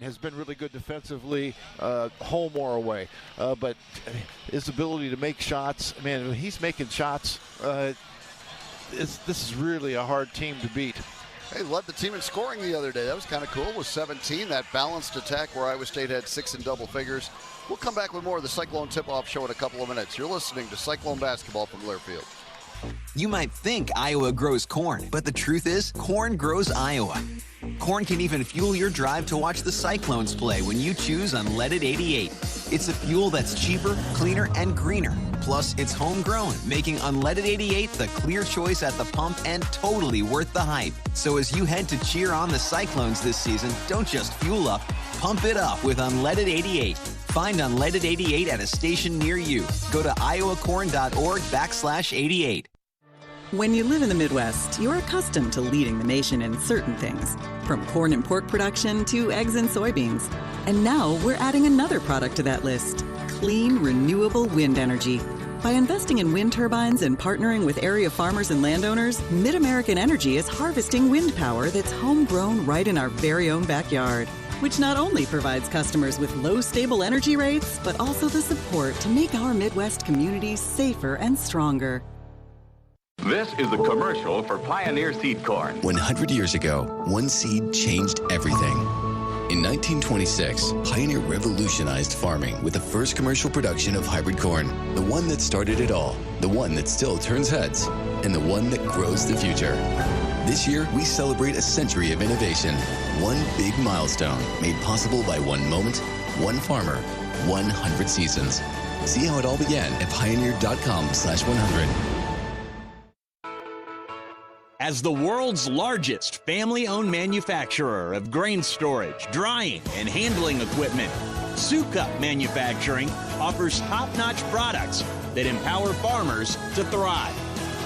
has been really good defensively, home or away. But his ability to make shots, man, when he's making shots, this is really a hard team to beat. He led the team in scoring the other day. That was kind of cool with 17. That balanced attack where Iowa State had 6 in double figures. We'll come back with more of the Cyclone Tip-Off Show in a couple of minutes. You're listening to Cyclone Basketball from Learfield. You might think Iowa grows corn, but the truth is, corn grows Iowa. Corn can even fuel your drive to watch the Cyclones play when you choose Unleaded 88. It's a fuel that's cheaper, cleaner, and greener. Plus, it's homegrown, making Unleaded 88 the clear choice at the pump and totally worth the hype. So as you head to cheer on the Cyclones this season, don't just fuel up, pump it up with Unleaded 88. Find Unleaded 88 at a station near you. Go to iowacorn.org/88. When you live in the Midwest, you're accustomed to leading the nation in certain things, from corn and pork production to eggs and soybeans. And now we're adding another product to that list, clean, renewable wind energy. By investing in wind turbines and partnering with area farmers and landowners, Mid-American Energy is harvesting wind power that's homegrown right in our very own backyard, which not only provides customers with low, stable energy rates, but also the support to make our Midwest communities safer and stronger. This is the commercial for Pioneer Seed Corn. 100 years ago, one seed changed everything. In 1926, Pioneer revolutionized farming with the first commercial production of hybrid corn, the one that started it all, the one that still turns heads, and the one that grows the future. This year, we celebrate a century of innovation, one big milestone made possible by one moment, one farmer, 100 seasons. See how it all began at pioneer.com/100. As the world's largest family-owned manufacturer of grain storage, drying, and handling equipment, Sukup Manufacturing offers top-notch products that empower farmers to thrive.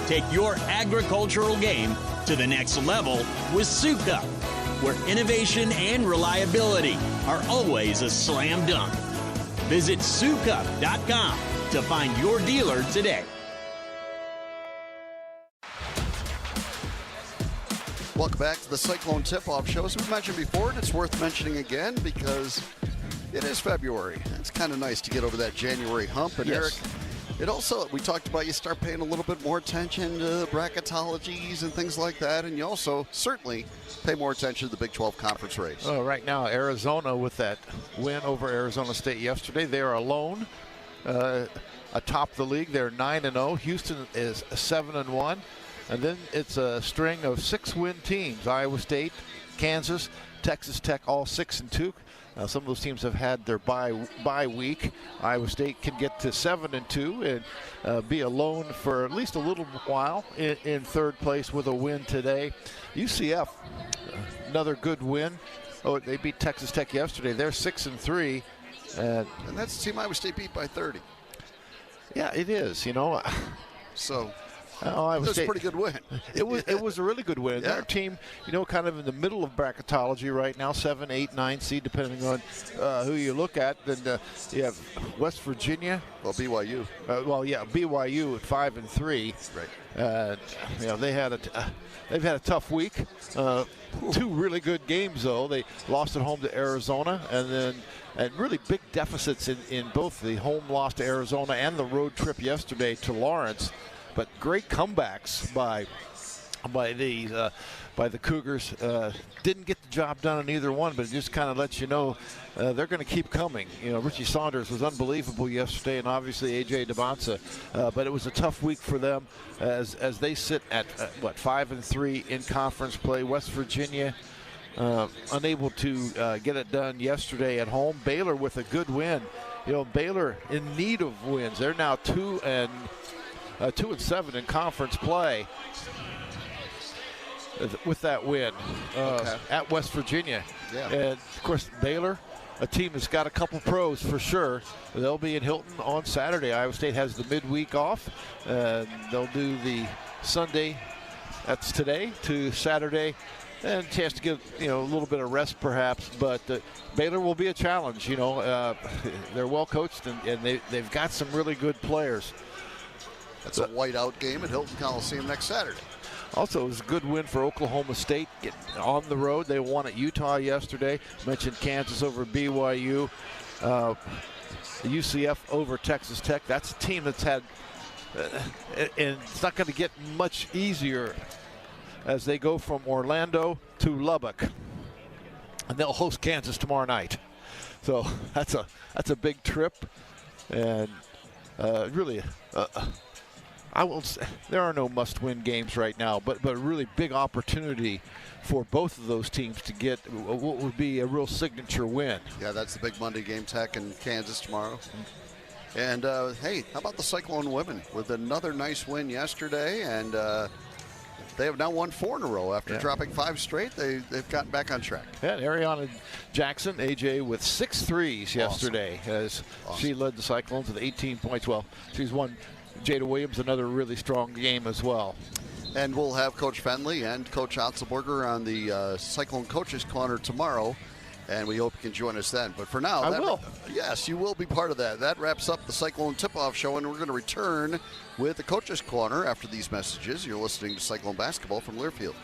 Take your agricultural game to the next level with Sukup, where innovation and reliability are always a slam dunk. Visit Sukup.com to find your dealer today. Welcome back to the Cyclone Tip-Off Show. As we mentioned before, and it's worth mentioning again because it is February. It's kind of nice to get over that January hump. And Yes. Eric, it also, we talked about you start paying a little bit more attention to the bracketologies and things like that. And you also certainly pay more attention to the Big 12 conference race. Right now, Arizona with that win over Arizona State yesterday, they are alone atop the league. They're 9-0. Houston is 7-1. And then it's a string of 6-win teams. Iowa State, Kansas, Texas Tech, all 6-2. Some of those teams have had their bye week. Iowa State can get to 7-2 and be alone for at least a little while in third place with a win today. UCF, another good win. Oh, they beat Texas Tech yesterday. They're 6-3. And that's the team Iowa State beat by 30. Yeah, it is, So... Iowa That's State. a pretty good win. It was a really good win. Yeah. Their team, kind of in the middle of bracketology right now, 7, 8, 9 seed, depending on who you look at. Then you have West Virginia. Well, BYU. BYU at 5-3. Right. They've had a tough week. 2 really good games though. They lost at home to Arizona, and really big deficits in both the home loss to Arizona and the road trip yesterday to Lawrence. But great comebacks by the Cougars. Didn't get the job done in either one, but it just kind of lets you know they're going to keep coming. Richie Saunders was unbelievable yesterday, and obviously A.J. DeBonsa. But it was a tough week for them as they sit at 5-3 in conference play. West Virginia unable to get it done yesterday at home. Baylor with a good win. Baylor in need of wins. They're now 2-7 in conference play with that win at West Virginia. Yeah. And, of course, Baylor, a team that's got a couple pros for sure. They'll be in Hilton on Saturday. Iowa State has the midweek off. They'll do the Sunday, that's today, to Saturday, and a chance to get a little bit of rest perhaps. But Baylor will be a challenge. They're well coached, and they've got some really good players. That's a whiteout game at Hilton Coliseum next Saturday. Also, it was a good win for Oklahoma State getting on the road. They won at Utah yesterday. Mentioned Kansas over BYU. UCF over Texas Tech. That's a team that's had, and it's not going to get much easier as they go from Orlando to Lubbock. And they'll host Kansas tomorrow night. So that's a big trip. And really, I won't say there are no must-win games right now, but a really big opportunity for both of those teams to get what would be a real signature win. Yeah, that's the big Monday game, Tech and Kansas tomorrow. And hey, how about the Cyclone women with another nice win yesterday? And they have now won 4 in a row after dropping 5 straight. They've gotten back on track. Yeah, Ariana Jackson, AJ, with 6 threes yesterday as she led the Cyclones with 18 points. Well, she's won. Jada Williams, another really strong game as well. And we'll have Coach Fenley and Coach Oslberger on the Cyclone Coaches Corner tomorrow, and we hope you can join us then. But for now, I will. Yes, you will be part of that. That wraps up the Cyclone Tip-Off Show, and we're going to return with the Coaches Corner after these messages. You're listening to Cyclone Basketball from Learfield.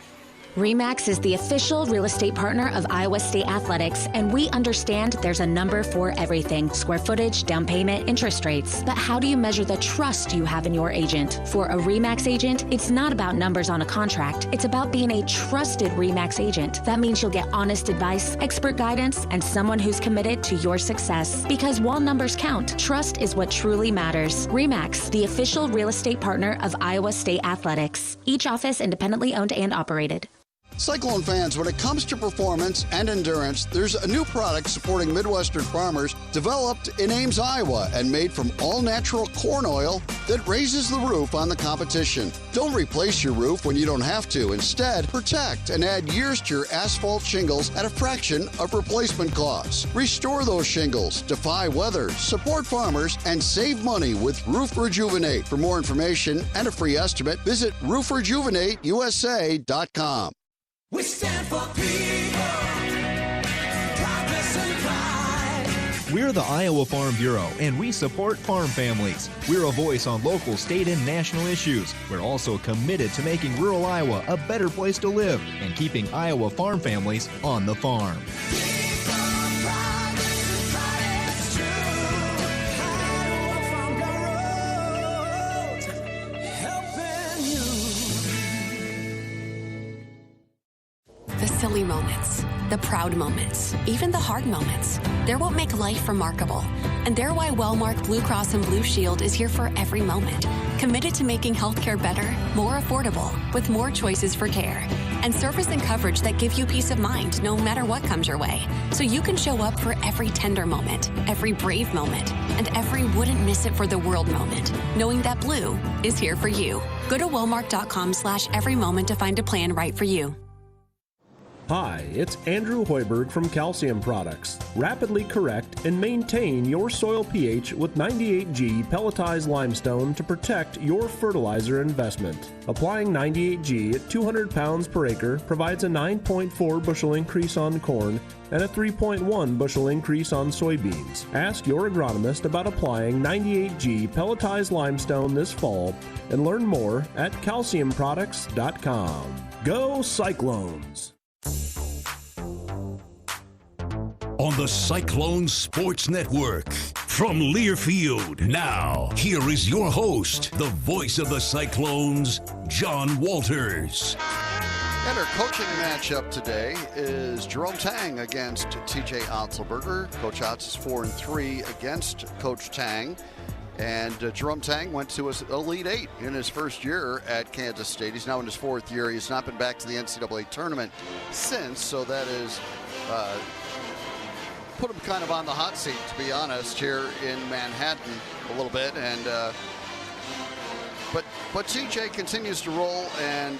RE/MAX is the official real estate partner of Iowa State Athletics, and we understand there's a number for everything: square footage, down payment, interest rates. But how do you measure the trust you have in your agent? For a RE/MAX agent, it's not about numbers on a contract. It's about being a trusted RE/MAX agent. That means you'll get honest advice, expert guidance, and someone who's committed to your success. Because while numbers count, trust is what truly matters. RE/MAX, the official real estate partner of Iowa State Athletics. Each office independently owned and operated. Cyclone fans, when it comes to performance and endurance, there's a new product supporting Midwestern farmers developed in Ames, Iowa, and made from all-natural corn oil that raises the roof on the competition. Don't replace your roof when you don't have to. Instead, protect and add years to your asphalt shingles at a fraction of replacement costs. Restore those shingles, defy weather, support farmers, and save money with Roof Rejuvenate. For more information and a free estimate, visit roofrejuvenateusa.com. We stand for people, progress and pride. We're the Iowa Farm Bureau, and we support farm families. We're a voice on local, state, and national issues. We're also committed to making rural Iowa a better place to live and keeping Iowa farm families on the farm. The silly moments, the proud moments, even the hard moments. They're what make life remarkable. And they're why Wellmark Blue Cross and Blue Shield is here for every moment. Committed to making healthcare better, more affordable, with more choices for care. And service and coverage that give you peace of mind no matter what comes your way. So you can show up for every tender moment, every brave moment, and every wouldn't miss it for the world moment, knowing that Blue is here for you. Go to wellmark.com/every moment to find a plan right for you. Hi, it's Andrew Hoiberg from Calcium Products. Rapidly correct and maintain your soil pH with 98G pelletized limestone to protect your fertilizer investment. Applying 98G at 200 pounds per acre provides a 9.4 bushel increase on corn and a 3.1 bushel increase on soybeans. Ask your agronomist about applying 98G pelletized limestone this fall and learn more at calciumproducts.com. Go Cyclones! On the Cyclone Sports Network. From Learfield, now, here is your host, the voice of the Cyclones, John Walters. And our coaching matchup today is Jerome Tang against TJ Oslberger. Coach Otz is 4-3 against Coach Tang. And Jerome Tang went to his Elite Eight in his first year at Kansas State. He's now in his 4th year. He's not been back to the NCAA tournament since, so that is put him kind of on the hot seat, to be honest, here in Manhattan a little bit. And but TJ continues to roll, and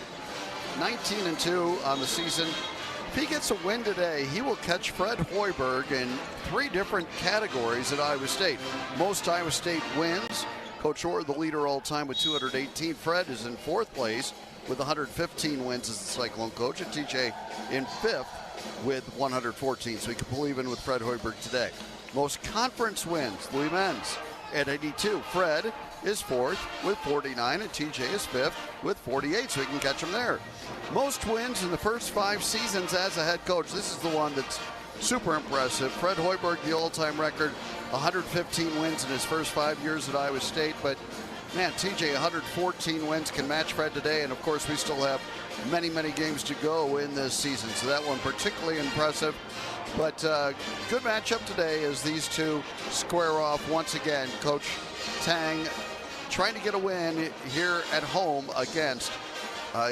19-2 on the season. If he gets a win today, he will catch Fred Hoiberg in 3 different categories at Iowa State. Most Iowa State wins. Coach Orr, the leader all time with 218. Fred is in 4th place with 115 wins as the Cyclone coach, and TJ in 5th with 114. So he can pull even with Fred Hoiberg today. Most conference wins, Louis Menz at 82. Fred is fourth with 49, and TJ is fifth with 48, so you can catch him there. Most wins in the first 5 seasons as a head coach. This is the one that's super impressive. Fred Hoiberg, the all-time record, 115 wins in his first 5 years at Iowa State. But, man, TJ, 114 wins, can match Fred today. And, of course, we still have many, many games to go in this season. So that one particularly impressive. But good matchup today as these two square off once again. Coach Tang trying to get a win here at home against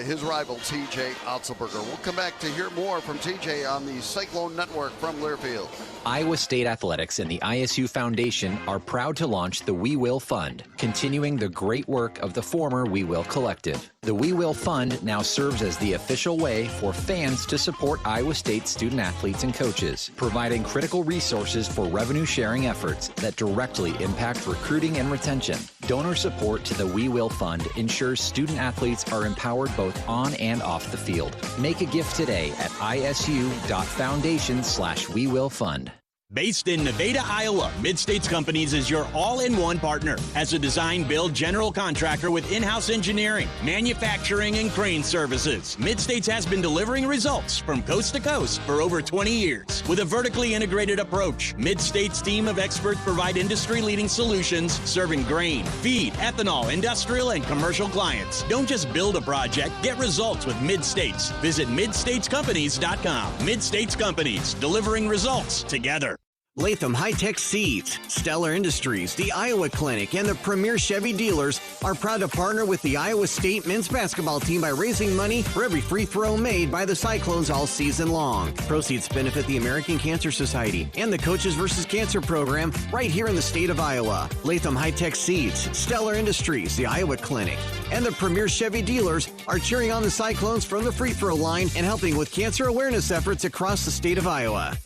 his rival, TJ Oslberger. We'll come back to hear more from TJ on the Cyclone Network from Learfield. Iowa State Athletics and the ISU Foundation are proud to launch the We Will Fund, continuing the great work of the former We Will Collective. The We Will Fund now serves as the official way for fans to support Iowa State student athletes and coaches, providing critical resources for revenue-sharing efforts that directly impact recruiting and retention. Donor support to the We Will Fund ensures student athletes are empowered both on and off the field. Make a gift today at isu.foundation/WeWillFund. Based in Nevada, Iowa, Mid-States Companies is your all-in-one partner. As a design-build general contractor with in-house engineering, manufacturing, and crane services, Mid-States has been delivering results from coast to coast for over 20 years. With a vertically integrated approach, Mid-States' team of experts provide industry-leading solutions serving grain, feed, ethanol, industrial, and commercial clients. Don't just build a project, get results with Mid-States. Visit MidStatesCompanies.com. Mid-States Companies, delivering results together. Latham High-Tech Seeds, Stellar Industries, the Iowa Clinic, and the premier Chevy dealers are proud to partner with the Iowa State men's basketball team by raising money for every free throw made by the Cyclones all season long. Proceeds benefit the American Cancer Society and the Coaches vs. Cancer program right here in the state of Iowa. Latham High-Tech Seeds, Stellar Industries, the Iowa Clinic, and the premier Chevy dealers are cheering on the Cyclones from the free throw line and helping with cancer awareness efforts across the state of Iowa.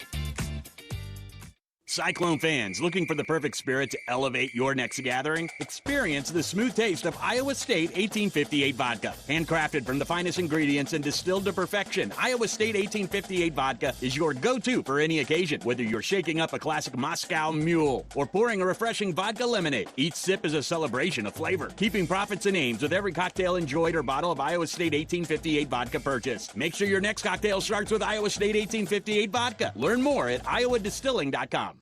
Cyclone fans looking for the perfect spirit to elevate your next gathering? Experience the smooth taste of Iowa State 1858 vodka. Handcrafted from the finest ingredients and distilled to perfection, Iowa State 1858 vodka is your go-to for any occasion. Whether you're shaking up a classic Moscow Mule or pouring a refreshing vodka lemonade, each sip is a celebration of flavor, keeping profits and aims with every cocktail enjoyed or bottle of Iowa State 1858 vodka purchased. Make sure your next cocktail starts with Iowa State 1858 vodka. Learn more at iowadistilling.com.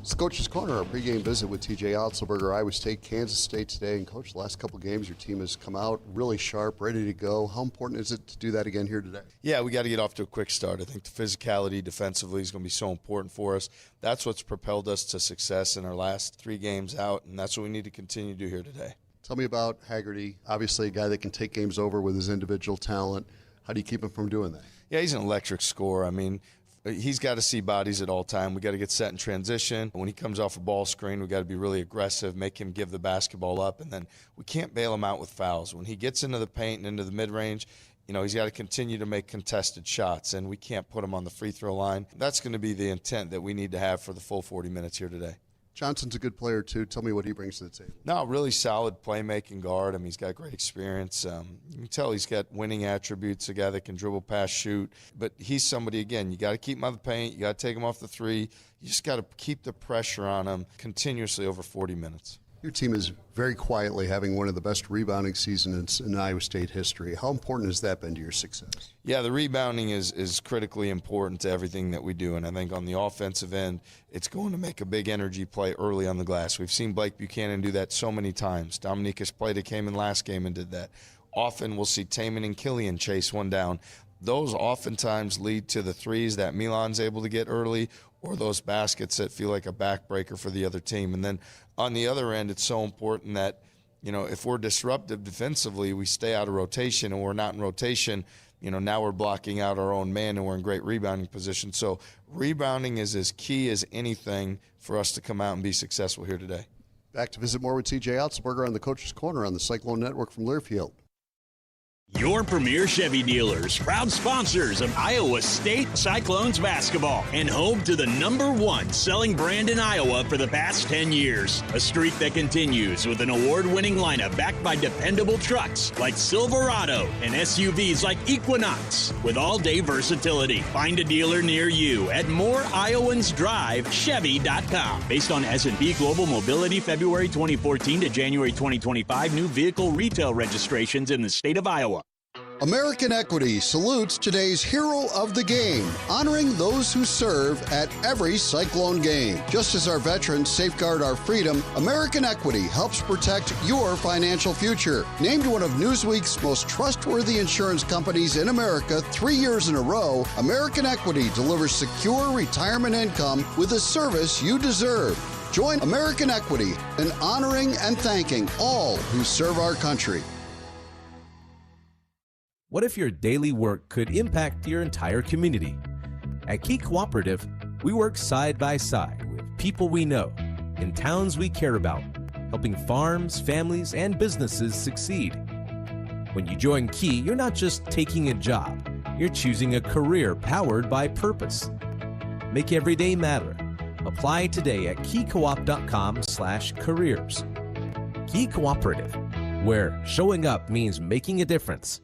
It's Coach's Corner, our pregame visit with TJ Oslberger, Iowa State, Kansas State today. And, Coach, the last couple games, your team has come out really sharp, ready to go. How important is it to do that again here today? Yeah, we got to get off to a quick start. I think the physicality defensively is going to be so important for us. That's what's propelled us to success in our last 3 games out, and that's what we need to continue to do here today. Tell me about Haggerty, obviously a guy that can take games over with his individual talent. How do you keep him from doing that? Yeah, he's an electric scorer. I mean, he's got to see bodies at all time. We got to get set in transition. When he comes off a ball screen, we got to be really aggressive, make him give the basketball up, and then we can't bail him out with fouls. When he gets into the paint and into the mid-range, you know, he's got to continue to make contested shots, and we can't put him on the free throw line. That's going to be the intent that we need to have for the full 40 minutes here today. Johnson's a good player, too. Tell me what he brings to the table. No, really solid playmaking guard. I mean, he's got great experience. You can tell he's got winning attributes, a guy that can dribble, pass, shoot. But he's somebody, again, you got to keep him out of the paint. You got to take him off the three. You just got to keep the pressure on him continuously over 40 minutes. Your team is very quietly having one of the best rebounding seasons in Iowa State history. How important has that been to your success? Yeah, the rebounding is critically important to everything that we do, and I think on the offensive end, it's going to make a big energy play early on the glass. We've seen Blake Buchanan do that so many times. Dominique Espleta came in last game and did that. Often we'll see Taman and Killian chase one down. Those oftentimes lead to the threes that Milan's able to get early, or those baskets that feel like a backbreaker for the other team. And then on the other end, it's so important that, you know, if we're disruptive defensively, we stay out of rotation, and we're not in rotation, you know, now we're blocking out our own man and we're in great rebounding position. So rebounding is as key as anything for us to come out and be successful here today. Back to visit more with TJ Oslberger on the Coach's Corner on the Cyclone Network from Learfield. Your premier Chevy dealers, proud sponsors of Iowa State Cyclones basketball, and home to the #1 selling brand in Iowa for the past 10 years. A streak that continues with an award-winning lineup backed by dependable trucks like Silverado and SUVs like Equinox with all-day versatility. Find a dealer near you at moreiowans.drive-chevy.com. Based on S&P Global Mobility February 2014 to January 2025 new vehicle retail registrations in the state of Iowa. American Equity salutes today's hero of the game, honoring those who serve at every Cyclone game. Just as our veterans safeguard our freedom, American Equity helps protect your financial future. Named one of Newsweek's most trustworthy insurance companies in America 3 years in a row, American Equity delivers secure retirement income with the service you deserve. Join American Equity in honoring and thanking all who serve our country. What if your daily work could impact your entire community? At Key Cooperative, we work side by side with people we know in towns we care about, helping farms, families, and businesses succeed. When you join Key, you're not just taking a job, you're choosing a career powered by purpose. Make every day matter. Apply today at keycoop.com/careers. Key Cooperative, where showing up means making a difference.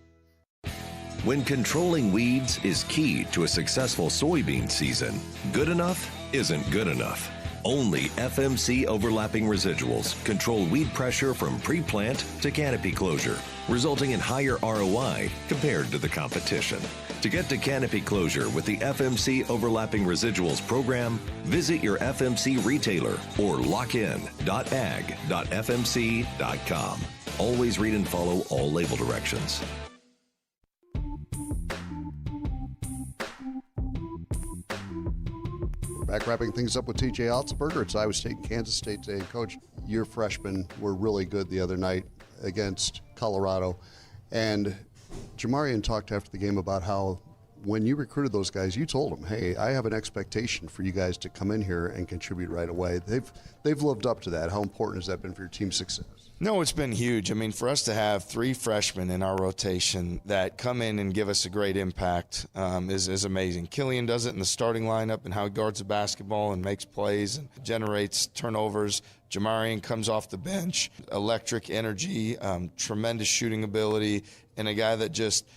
When controlling weeds is key to a successful soybean season, good enough isn't good enough. Only FMC overlapping residuals control weed pressure from pre-plant to canopy closure, resulting in higher ROI compared to the competition. To get to canopy closure with the FMC Overlapping Residuals program, visit your FMC retailer or lockin.ag.fmc.com. Always read and follow all label directions. Back wrapping things up with TJ Oslberger. It's Iowa State and Kansas State today. Coach, your freshmen were really good the other night against Colorado. And Jamarian talked after the game about how when you recruited those guys, you told them, hey, I have an expectation for you guys to come in here and contribute right away. They've lived up to that. How important has that been for your team's success? No, it's been huge. I mean, for us to have 3 freshmen in our rotation that come in and give us a great impact is amazing. Killian does it in the starting lineup and how he guards the basketball and makes plays and generates turnovers. Jamarian comes off the bench, electric energy, tremendous shooting ability, and a guy that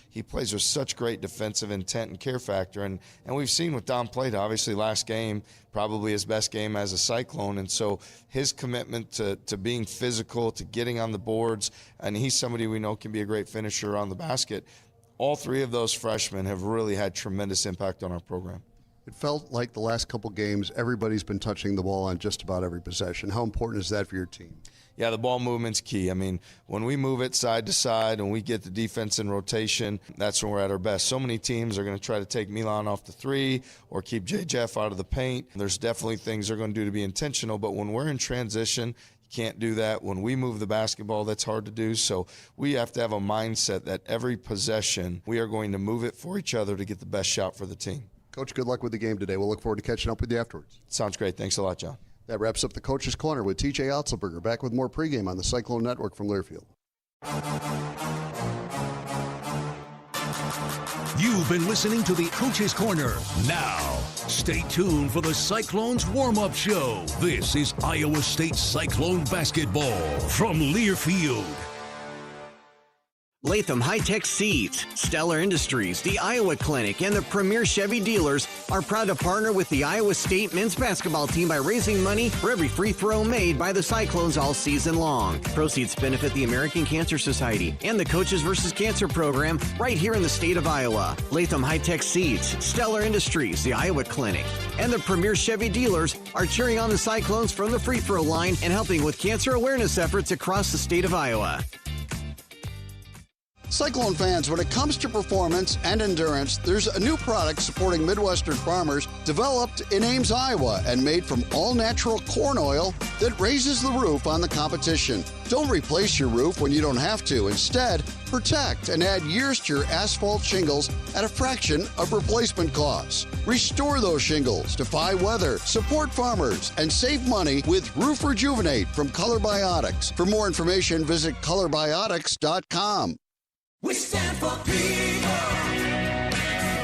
he plays with such great defensive intent and care factor. And we've seen with Dom Plata, obviously last game, probably his best game as a Cyclone. And so his commitment to being physical, to getting on the boards, and he's somebody we know can be a great finisher on the basket. All 3 of those freshmen have really had tremendous impact on our program. It felt like the last couple games, everybody's been touching the ball on just about every possession. How important is that for your team? Yeah, the ball movement's key. I mean, when we move it side to side and we get the defense in rotation, that's when we're at our best. So many teams are going to try to take Milan off the 3 or keep J. Jeff out of the paint. There's definitely things they're going to do to be intentional, but when we're in transition, you can't do that. When we move the basketball, that's hard to do. So we have to have a mindset that every possession, we are going to move it for each other to get the best shot for the team. Coach, good luck with the game today. We'll look forward to catching up with you afterwards. Sounds great. Thanks a lot, John. That wraps up the Coach's Corner with TJ Oslberger. Back with more pregame on the Cyclone Network from Learfield. You've been listening to the Coach's Corner. Now, stay tuned for the Cyclones warm-up show. This is Iowa State Cyclone basketball from Learfield. Latham High-Tech Seeds, Stellar Industries, the Iowa Clinic, and the premier Chevy dealers are proud to partner with the Iowa State men's basketball team by raising money for every free throw made by the Cyclones all season long. Proceeds benefit the American Cancer Society and the Coaches vs. Cancer program right here in the state of Iowa. Latham High-Tech Seeds, Stellar Industries, the Iowa Clinic, and the premier Chevy dealers are cheering on the Cyclones from the free throw line and helping with cancer awareness efforts across the state of Iowa. Cyclone fans, when it comes to performance and endurance, there's a new product supporting Midwestern farmers developed in Ames, Iowa, and made from all-natural corn oil that raises the roof on the competition. Don't replace your roof when you don't have to. Instead, protect and add years to your asphalt shingles at a fraction of replacement costs. Restore those shingles, defy weather, support farmers, and save money with Roof Rejuvenate from Color Biotics. For more information, visit colorbiotics.com. We stand for people,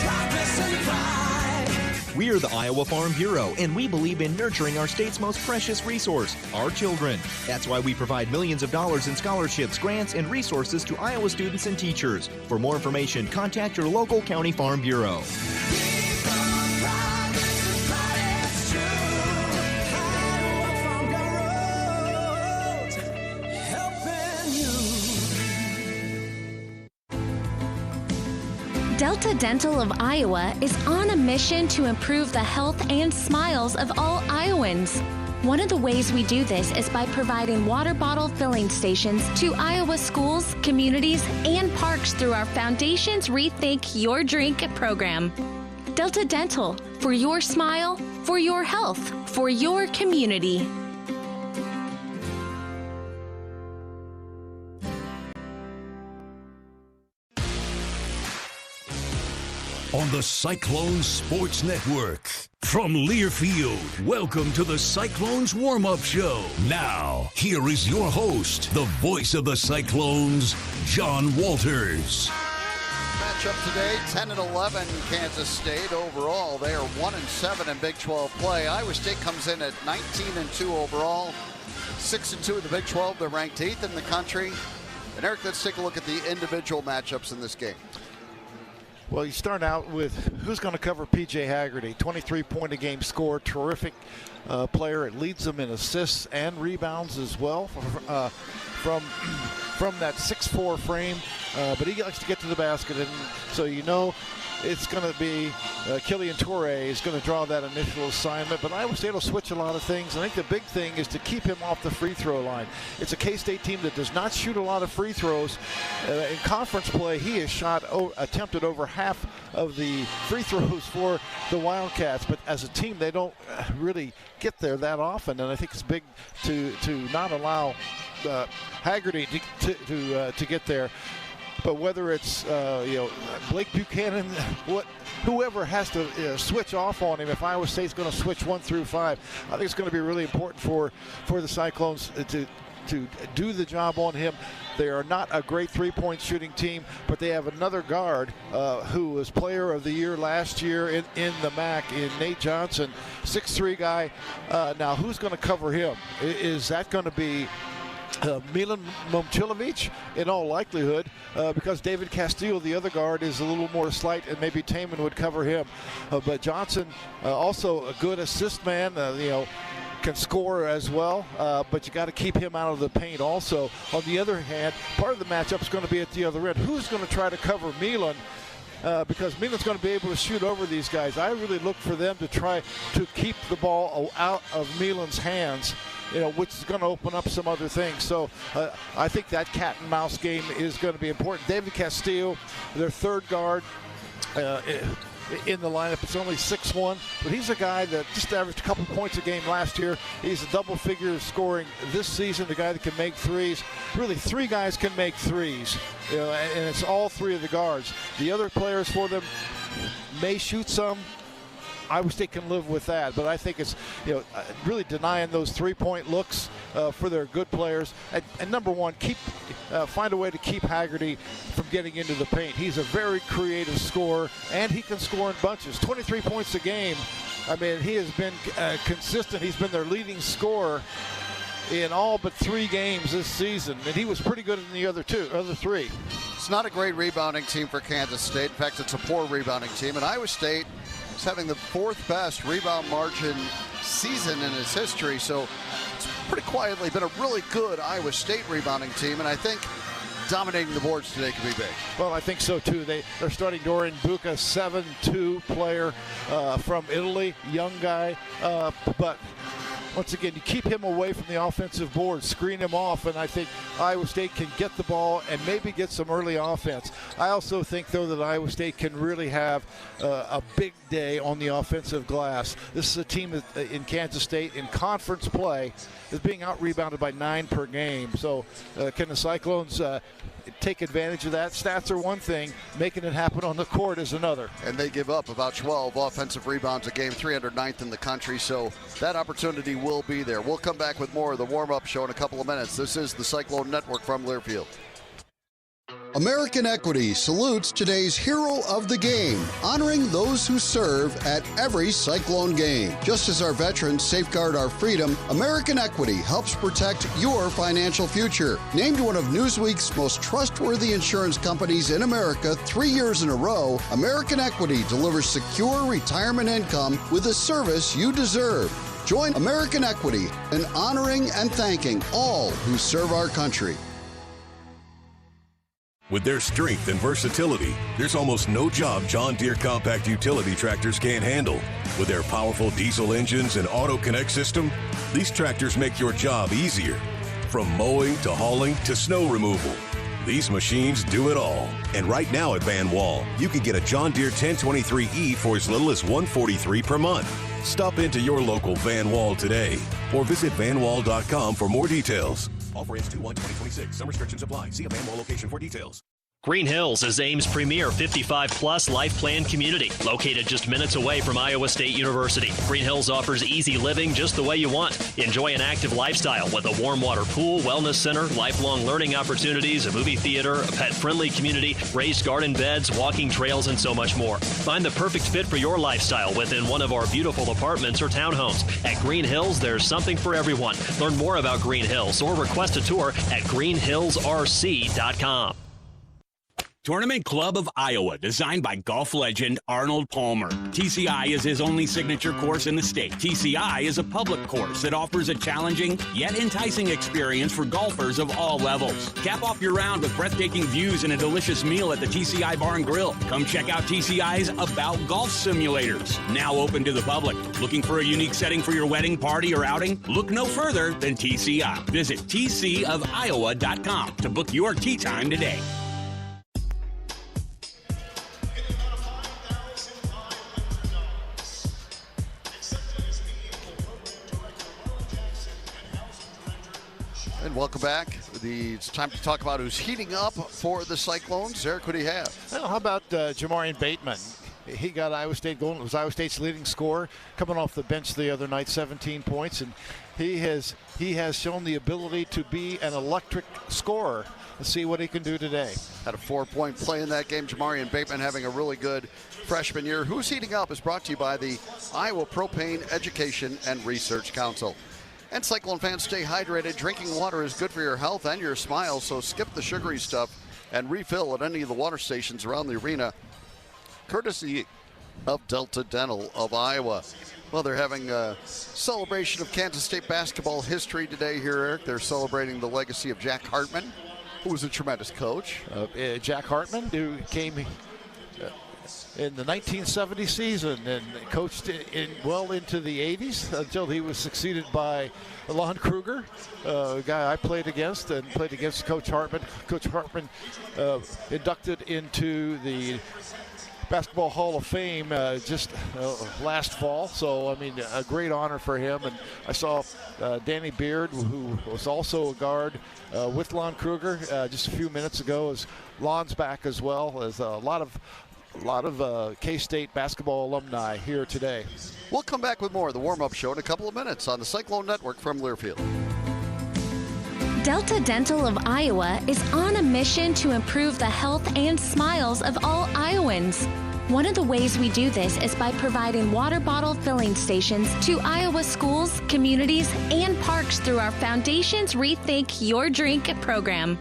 progress and pride. We are the Iowa Farm Bureau, and we believe in nurturing our state's most precious resource, our children. That's why we provide millions of dollars in scholarships, grants, and resources to Iowa students and teachers. For more information, contact your local county farm bureau. Delta Dental of Iowa is on a mission to improve the health and smiles of all Iowans. One of the ways we do this is by providing water bottle filling stations to Iowa schools, communities, and parks through our Foundation's Rethink Your Drink program. Delta Dental, for your smile, for your health, for your community. On the Cyclones Sports Network. From Learfield, welcome to the Cyclones Warm-Up Show. Now, here is your host, the voice of the Cyclones, John Walters. Matchup today, 10-11 Kansas State overall. They are 1-7 in Big 12 play. Iowa State comes in at 19-2 overall, 6-2 in the Big 12. They're ranked 8th in the country. And Eric, let's take a look at the individual matchups in this game. Well, you start out with who's going to cover P.J. Haggerty. 23-point-a-game scorer, terrific player. It leads them in assists and rebounds as well from that 6'4" frame. But he likes to get to the basket, and so you know it's going to be Killian Toure is going to draw that initial assignment. But Iowa State will switch a lot of things. I think the big thing is to keep him off the free throw line. It's a K-State team that does not shoot a lot of free throws. In conference play, he has attempted over half of the free throws for the Wildcats. But as a team, they don't really get there that often. And I think it's big to not allow Haggerty to get there. But whether it's Blake Buchanan, whoever has to switch off on him, if Iowa State's going to switch 1 through 5, I think it's going to be really important for the Cyclones to do the job on him. They are not a great three-point shooting team, but they have another guard who was player of the year last year in the MAC, in Nate Johnson, 6'3" guy. Now, who's going to cover him? Is that going to be Milan Momcilovic? In all likelihood, because David Castillo, the other guard, is a little more slight, and maybe Taman would cover him. But Johnson, also a good assist man, can score as well, but you got to keep him out of the paint also. On the other hand, part of the matchup is going to be at the other end. Who's going to try to cover Milan? Because Milan's going to be able to shoot over these guys. I really look for them to try to keep the ball out of Milan's hands, which is going to open up some other things. So I think that cat and mouse game is going to be important. David Castillo, their third guard in the lineup, it's only 6'1", but he's a guy that just averaged a couple points a game last year. He's a double figure scoring this season, the guy that can make threes. Really, three guys can make threes, and it's all three of the guards. The other players for them may shoot some. Iowa State can live with that, but I think it's really denying those three-point looks for their good players. And number one, find a way to keep Haggerty from getting into the paint. He's a very creative scorer, and he can score in bunches. 23 points a game. I mean, he has been consistent. He's been their leading scorer in all but 3 games this season, and he was pretty good in the other 3. It's not a great rebounding team for Kansas State. In fact, it's a poor rebounding team, and Iowa State is having the 4th best rebound margin season in its history. So it's pretty quietly been a really good Iowa State rebounding team, and I think dominating the boards today could be big. Well, I think so too. They're starting Dorian Buca, 7'2" player from Italy, young guy, but once again, you keep him away from the offensive board, screen him off, and I think Iowa State can get the ball and maybe get some early offense. I also think, though, that Iowa State can really have a big day on the offensive glass. This is a team that, in Kansas State, in conference play, is being out-rebounded by 9 per game. So can the Cyclones take advantage of that? Stats are one thing. Making it happen on the court is another. And they give up about 12 offensive rebounds a game, 309th in the country. So that opportunity will be there. We'll come back with more of the warm-up show in a couple of minutes. This is the Cyclone Network from Learfield. American Equity salutes today's hero of the game, honoring those who serve at every Cyclone game. Just as our veterans safeguard our freedom, American Equity helps protect your financial future. Named one of Newsweek's most trustworthy insurance companies in America 3 years in a row, American Equity delivers secure retirement income with the service you deserve. Join American Equity in honoring and thanking all who serve our country. With their strength and versatility, there's almost no job John Deere compact utility tractors can't handle. With their powerful diesel engines and auto connect system, these tractors make your job easier. From mowing to hauling to snow removal, these machines do it all. And right now at Van Wall, you can get a John Deere 1023E for as little as $143 per month. Stop into your local Van Wall today or visit vanwall.com for more details. Offer ends 2/1/2026. Some restrictions apply. See a Van Wall location for details. Green Hills is Ames' premier 55-plus life plan community, located just minutes away from Iowa State University. Green Hills offers easy living just the way you want. Enjoy an active lifestyle with a warm water pool, wellness center, lifelong learning opportunities, a movie theater, a pet-friendly community, raised garden beds, walking trails, and so much more. Find the perfect fit for your lifestyle within one of our beautiful apartments or townhomes. At Green Hills, there's something for everyone. Learn more about Green Hills or request a tour at greenhillsrc.com. Tournament Club of Iowa, designed by golf legend Arnold Palmer. TCI is his only signature course in the state. TCI is a public course that offers a challenging yet enticing experience for golfers of all levels. Cap off your round with breathtaking views and a delicious meal at the TCI Bar and Grill. Come check out TCI's About Golf Simulators, now open to the public. Looking for a unique setting for your wedding, party, or outing? Look no further than TCI. Visit tcofiowa.com to book your tee time today. And welcome back. It's time to talk about who's heating up for the Cyclones. Eric, who do you have? Well, how about Jamarian Bateman? He got Iowa State going. It was Iowa State's leading scorer, coming off the bench the other night, 17 points, and he has shown the ability to be an electric scorer. Let's see what he can do today. Had a 4-point play in that game. Jamarian Bateman having a really good freshman year. Who's heating up is brought to you by the Iowa Propane Education and Research Council. And Cyclone fans, stay hydrated. Drinking water is good for your health and your smile, so skip the sugary stuff and refill at any of the water stations around the arena, courtesy of Delta Dental of Iowa. Well, they're having a celebration of Kansas State basketball history today here, Eric. They're celebrating the legacy of Jack Hartman, who was a tremendous coach. Jack Hartman, who came in the 1970 season and coached well into the 80s until he was succeeded by Lon Kruger, a guy I played against Coach Hartman. Coach Hartman inducted into the Basketball Hall of Fame just last fall. So, I mean, a great honor for him. And I saw Danny Beard, who was also a guard with Lon Kruger just a few minutes ago. As Lon's back as well. There's a lot of K-State basketball alumni here today. We'll come back with more of the warm-up show in a couple of minutes on the Cyclone Network from Learfield. Delta Dental of Iowa is on a mission to improve the health and smiles of all Iowans. One of the ways we do this is by providing water bottle filling stations to Iowa schools, communities, and parks through our Foundation's Rethink Your Drink program.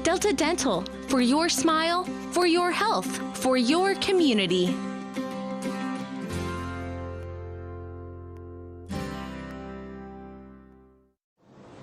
Delta Dental, for your smile, for your health, for your community.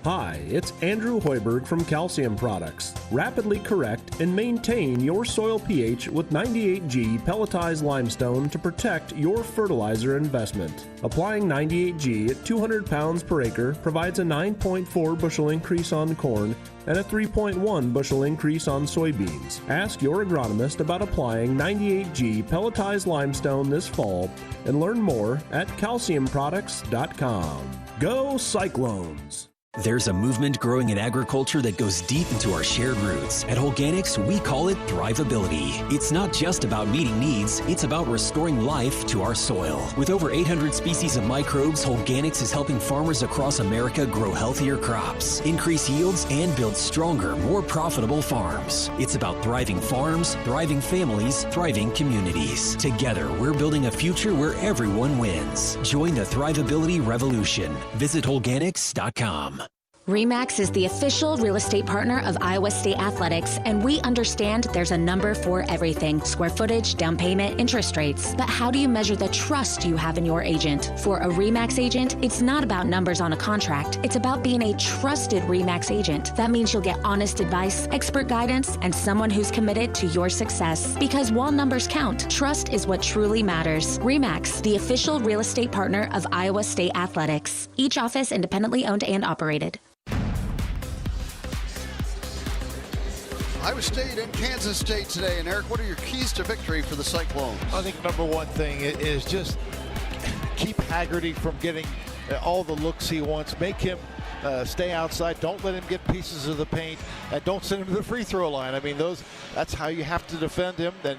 Hi, it's Andrew Hoiberg from Calcium Products. Rapidly correct and maintain your soil pH with 98G pelletized limestone to protect your fertilizer investment. Applying 98G at 200 pounds per acre provides a 9.4 bushel increase on corn and a 3.1 bushel increase on soybeans. Ask your agronomist about applying 98G pelletized limestone this fall and learn more at calciumproducts.com. Go Cyclones! There's a movement growing in agriculture that goes deep into our shared roots. At Organics, we call it thrivability. It's not just about meeting needs, it's about restoring life to our soil. With over 800 species of microbes, Organics is helping farmers across America grow healthier crops, increase yields, and build stronger, more profitable farms. It's about thriving farms, thriving families, thriving communities. Together, we're building a future where everyone wins. Join the thrivability revolution. Visit Organics.com. RE/MAX is the official real estate partner of Iowa State Athletics, and we understand there's a number for everything: square footage, down payment, interest rates. But how do you measure the trust you have in your agent? For a RE/MAX agent, it's not about numbers on a contract. It's about being a trusted RE/MAX agent. That means you'll get honest advice, expert guidance, and someone who's committed to your success. Because while numbers count, trust is what truly matters. RE/MAX, the official real estate partner of Iowa State Athletics. Each office independently owned and operated. Iowa State and Kansas State today. And Eric, what are your keys to victory for the Cyclones? I think number one thing is just keep Haggerty from getting all the looks he wants. Make him stay outside. Don't let him get pieces of the paint, and don't send him to the free throw line. I mean, that's how you have to defend him. Then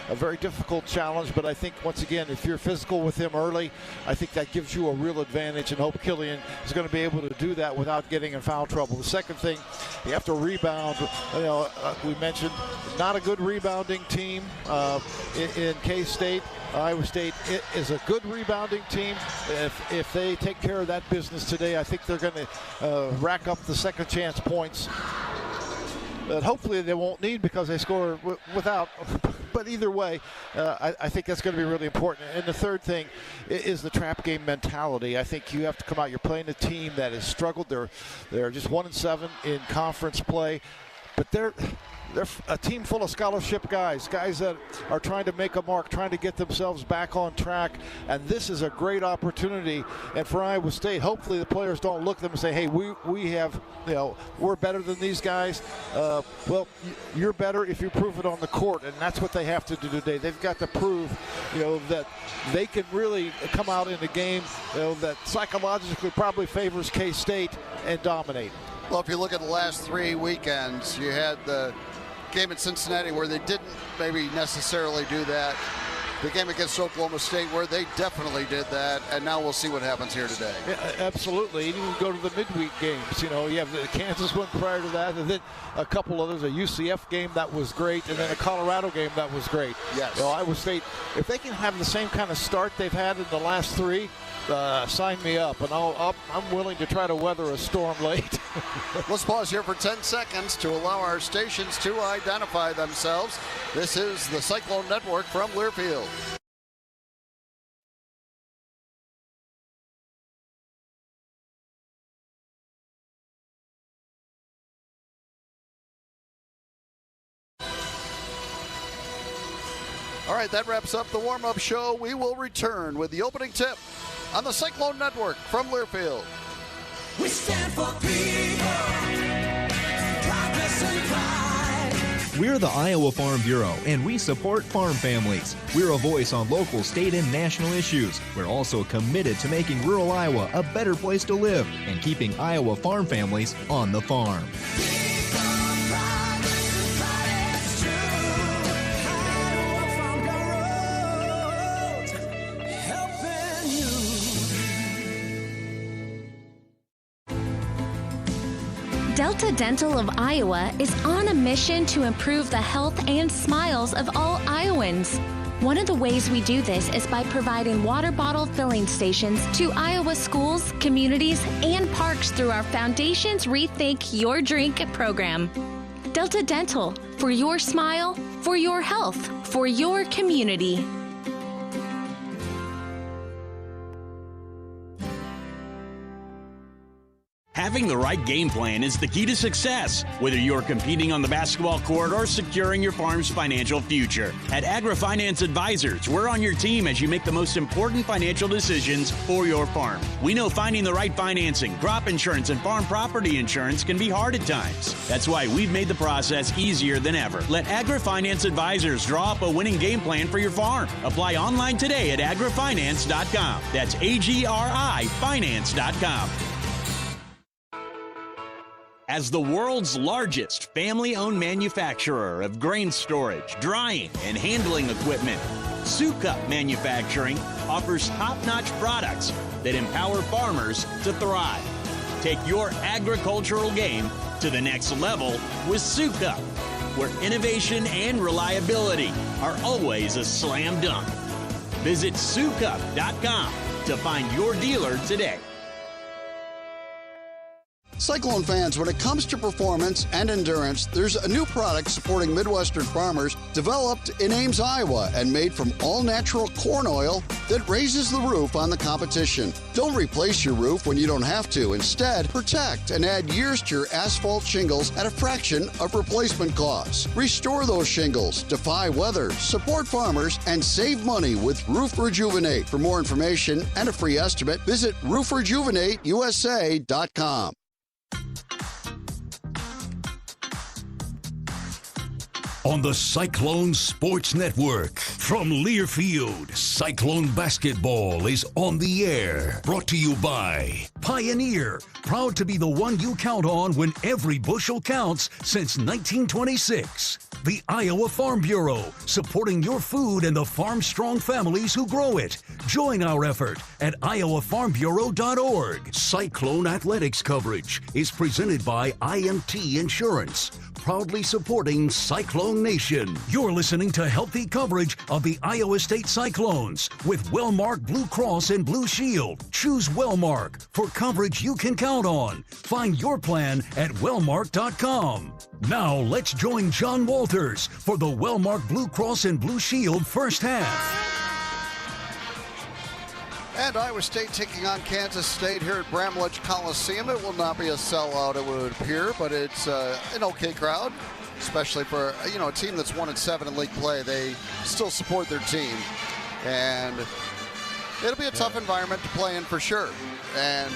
a very difficult challenge, but I think once again, if you're physical with him early, I think that gives you a real advantage, and hope Killian is going to be able to do that without getting in foul trouble. The second thing, you have to rebound. We mentioned not a good rebounding team in K-State. Iowa State is a good rebounding team. If they take care of that business today, I think they're going to rack up the second chance points that hopefully they won't need because they score without. But either way, I think that's going to be really important. And the third thing is the trap game mentality. I think you have to come out. You're playing a team that has struggled. They're just 1-7 in conference play, but they're a team full of scholarship guys that are trying to make a mark, trying to get themselves back on track. And this is a great opportunity. And for Iowa State, hopefully the players don't look at them and say, hey, we have, we're better than these guys. Well, you're better if you prove it on the court. And that's what they have to do today. They've got to prove, that they can really come out in a game, that psychologically probably favors K-State and dominate. Well, if you look at the last 3 weekends, you had the game at Cincinnati where they didn't maybe necessarily do that. The game against Oklahoma State where they definitely did that, and now we'll see what happens here today. Yeah, absolutely. And you can go to the midweek games. You have the Kansas one prior to that, and then a couple others, a UCF game that was great, and then a Colorado game that was great. Yes. Iowa State, if they can have the same kind of start they've had in the last 3, sign me up, and I'm willing to try to weather a storm late. Let's pause here for 10 seconds to allow our stations to identify themselves. This is the Cyclone Network from Learfield. All right, that wraps up the warm-up show. We will return with the opening tip on the Cyclone Network from Learfield. We stand for people, progress and pride. We're the Iowa Farm Bureau, and we support farm families. We're a voice on local, state, and national issues. We're also committed to making rural Iowa a better place to live and keeping Iowa farm families on the farm. Delta Dental of Iowa is on a mission to improve the health and smiles of all Iowans. One of the ways we do this is by providing water bottle filling stations to Iowa schools, communities, and parks through our Foundation's Rethink Your Drink program. Delta Dental, for your smile, for your health, for your community. Having the right game plan is the key to success, whether you're competing on the basketball court or securing your farm's financial future. At AgriFinance Advisors, we're on your team as you make the most important financial decisions for your farm. We know finding the right financing, crop insurance, and farm property insurance can be hard at times. That's why we've made the process easier than ever. Let AgriFinance Advisors draw up a winning game plan for your farm. Apply online today at agrifinance.com. That's AGRI finance.com. As the world's largest family-owned manufacturer of grain storage, drying, and handling equipment, Sukup Manufacturing offers top-notch products that empower farmers to thrive. Take your agricultural game to the next level with Sukup, where innovation and reliability are always a slam dunk. Visit Sukup.com to find your dealer today. Cyclone fans, when it comes to performance and endurance, there's a new product supporting Midwestern farmers developed in Ames, Iowa, and made from all-natural corn oil that raises the roof on the competition. Don't replace your roof when you don't have to. Instead, protect and add years to your asphalt shingles at a fraction of replacement costs. Restore those shingles, defy weather, support farmers, and save money with Roof Rejuvenate. For more information and a free estimate, visit roofrejuvenateusa.com. On the Cyclone Sports Network, from Learfield, Cyclone Basketball is on the air. Brought to you by Pioneer, proud to be the one you count on when every bushel counts since 1926. The Iowa Farm Bureau, supporting your food and the farm-strong families who grow it. Join our effort at iowafarmbureau.org. Cyclone Athletics coverage is presented by IMT Insurance, proudly supporting Cyclone Nation. You're listening to healthy coverage of the Iowa State Cyclones with Wellmark Blue Cross and Blue Shield. Choose Wellmark for coverage you can count on. Find your plan at wellmark.com. Now let's join John Walters for the Wellmark Blue Cross and Blue Shield first half. And Iowa State taking on Kansas State here at Bramlage Coliseum. It will not be a sellout, it would appear, but it's an okay crowd, especially for a team that's 1-7 in league play. They still support their team, and it'll be a tough environment to play in for sure. And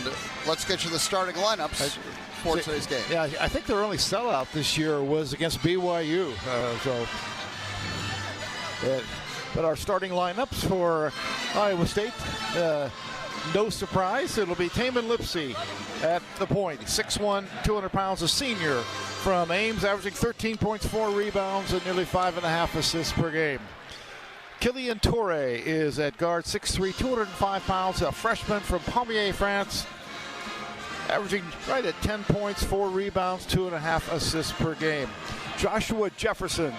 let's get you the starting lineups for today's game. Yeah, I think their only sellout this year was against BYU. But our starting lineups for Iowa State, no surprise, it'll be Taman Lipsey at the point. 6'1", 200 pounds, a senior from Ames, averaging 13 points, 4 rebounds, and nearly 5.5 assists per game. Kylian Touré is at guard, 6'3", 205 pounds, a freshman from Pommier, France, averaging right at 10 points, 4 rebounds, 2.5 assists per game. Joshua Jefferson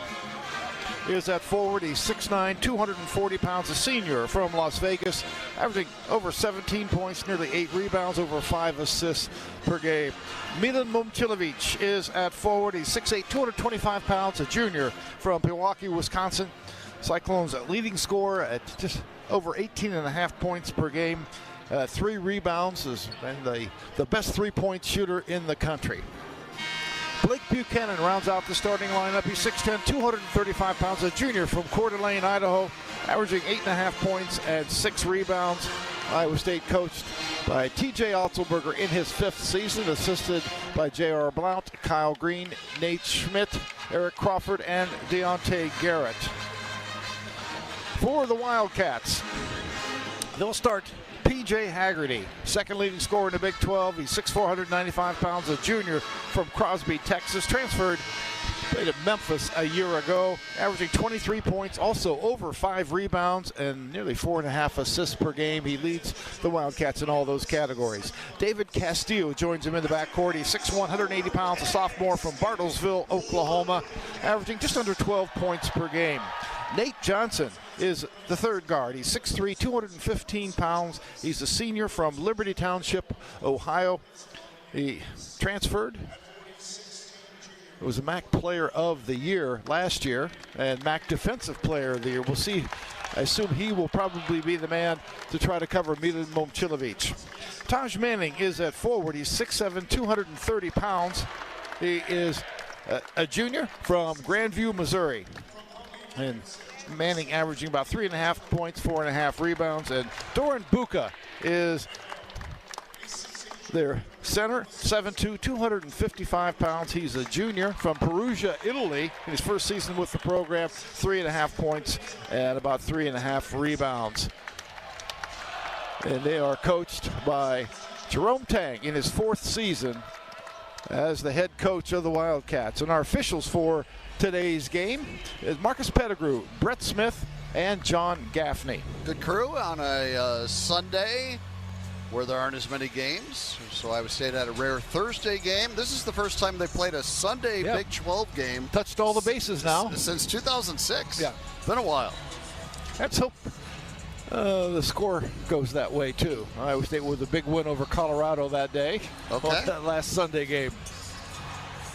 is at forward. He's 6'9", 240 pounds, a senior from Las Vegas, averaging over 17 points, nearly 8 rebounds, over 5 assists per game. Milan Momcilovic is at forward. He's 6'8", 225 pounds, a junior from Milwaukee, Wisconsin. Cyclones leading scorer at just over 18.5 points per game, 3 rebounds, and the best three-point shooter in the country. Blake Buchanan rounds out the starting lineup. He's 6'10", 235 pounds, a junior from Coeur d'Alene, Idaho, averaging 8.5 points and 6 rebounds. Iowa State coached by T.J. Oslberger in his 5th season, assisted by J.R. Blount, Kyle Green, Nate Schmidt, Eric Crawford, and Deontay Garrett. For the Wildcats, they'll start P.J. Haggerty, second leading scorer in the Big 12. He's 6'4", 195 pounds, a junior from Crosby, Texas. Transferred, played at Memphis a year ago, averaging 23 points, also over 5 rebounds, and nearly 4.5 assists per game. He leads the Wildcats in all those categories. David Castillo joins him in the backcourt. He's 6'1", 180 pounds, a sophomore from Bartlesville, Oklahoma, averaging just under 12 points per game. Nate Johnson is the third guard. He's 6'3", 215 pounds. He's a senior from Liberty Township, Ohio. He transferred. It was a MAC Player of the Year last year and MAC Defensive Player of the Year. We'll see. I assume he will probably be the man to try to cover Milan Momcilovic. Taj Manning is at forward. He's 6'7", 230 pounds. He is a junior from Grandview, Missouri. And Manning averaging about 3.5 points, 4.5 rebounds. And Doran Buka is their center, 7'2", 255 pounds. He's a junior from Perugia, Italy. In his first season with the program, 3.5 points and about 3.5 rebounds. And they are coached by Jerome Tang in his 4th season as the head coach of the Wildcats. And our officials for today's game is Marcus Pettigrew, Brett Smith, and John Gaffney. Good crew on a Sunday where there aren't as many games. So Iowa State had a rare Thursday game. This is the first time they played a Sunday Big 12 game. Touched all the bases now. Since 2006. Yeah. Been a while. Let's hope the score goes that way, too. Iowa State with a big win over Colorado that day. Okay. On that last Sunday game.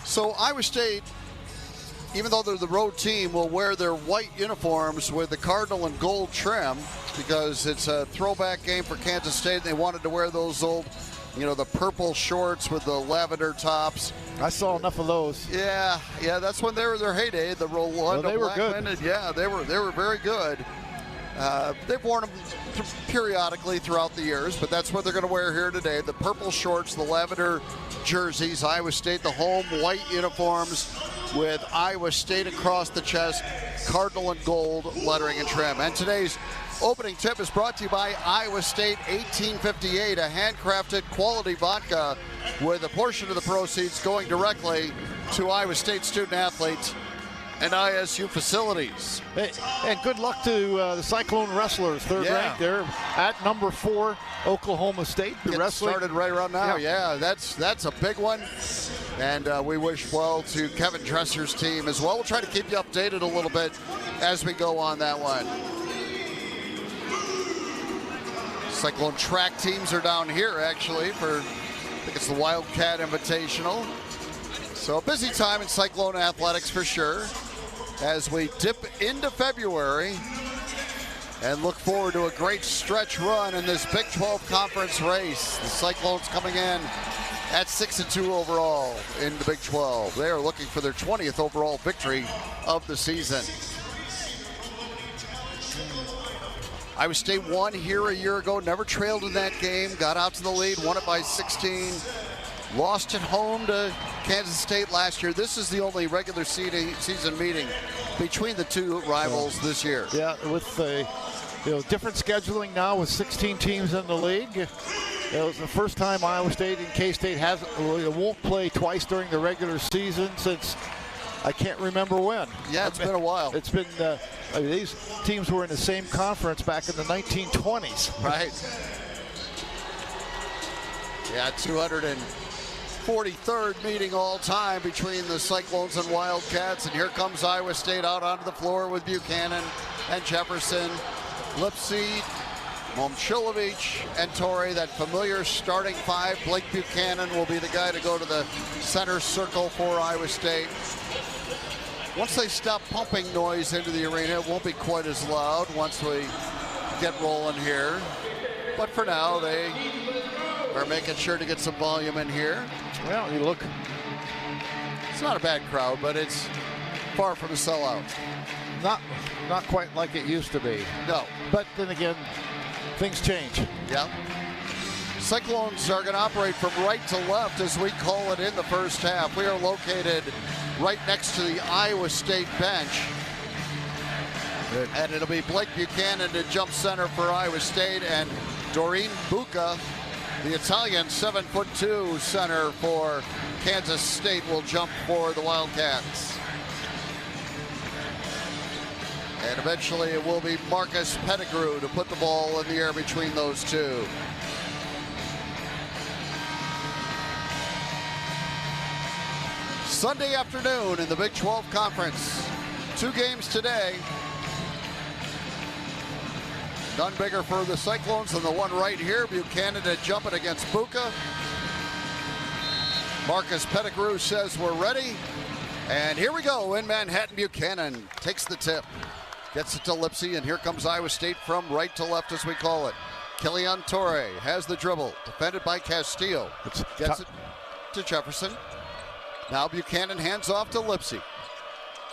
So Iowa State, even though they're the road team, will wear their white uniforms with the cardinal and gold trim because it's a throwback game for Kansas State. And they wanted to wear those old, the purple shorts with the lavender tops. I saw enough of those. Yeah, that's when they were their heyday. The Rolando they were Blackman. good. Yeah, they were very good. They've worn them periodically throughout the years, but that's what they're going to wear here today. The purple shorts, the lavender jerseys, Iowa State, the home white uniforms with Iowa State across the chest, cardinal and gold lettering and trim. And today's opening tip is brought to you by Iowa State 1858, a handcrafted quality vodka with a portion of the proceeds going directly to Iowa State student athletes and ISU facilities. Hey, and good luck to the Cyclone wrestlers. Third ranked. They're at number 4, Oklahoma State. The wrestling started right around now. Yeah, that's a big one. And we wish well to Kevin Dresser's team as well. We'll try to keep you updated a little bit as we go on that one. Cyclone track teams are down here actually for, I think it's the Wildcat Invitational. So a busy time in Cyclone athletics for sure as we dip into February and look forward to a great stretch run in this Big 12 conference race. The Cyclones coming in at 6-2 overall in the Big 12. They are looking for their 20th overall victory of the season. Iowa State won here a year ago, never trailed in that game, got out to the lead, won it by 16. Lost at home to Kansas State last year. This is the only regular season meeting between the two rivals this year. Yeah, with the different scheduling now with 16 teams in the league. It was the first time Iowa State and K-State won't play twice during the regular season since I can't remember when. Yeah, it's been a while. It's been, these teams were in the same conference back in the 1920s. Right. Yeah, 243rd meeting all time between the Cyclones and Wildcats. And here comes Iowa State out onto the floor with Buchanan and Jefferson, Lipsy, Momchilovich, and Torrey. That familiar starting 5. Blake Buchanan will be the guy to go to the center circle for Iowa State. Once they stop pumping noise into the arena, it won't be quite as loud once we get rolling here. But for now, they are making sure to get some volume in here. Well, you look. It's not a bad crowd, but it's far from a sellout. Not quite like it used to be. No. But then again, things change. Yeah. Cyclones are going to operate from right to left as we call it in the first half. We are located right next to the Iowa State bench. Good. And it'll be Blake Buchanan to jump center for Iowa State, and Doreen Bucca, the Italian 7'2" center for Kansas State, will jump for the Wildcats. And eventually it will be Marcus Pettigrew to put the ball in the air between those two. Sunday afternoon in the Big 12 Conference. 2 games today. None bigger for the Cyclones than the one right here. Buchanan jumping against Bucca. Marcus Pettigrew says we're ready. And here we go in Manhattan. Buchanan takes the tip. Gets it to Lipsy, and here comes Iowa State from right to left, as we call it. Killian Torrey has the dribble. Defended by Castillo. Gets it to Jefferson. Now Buchanan hands off to Lipsy.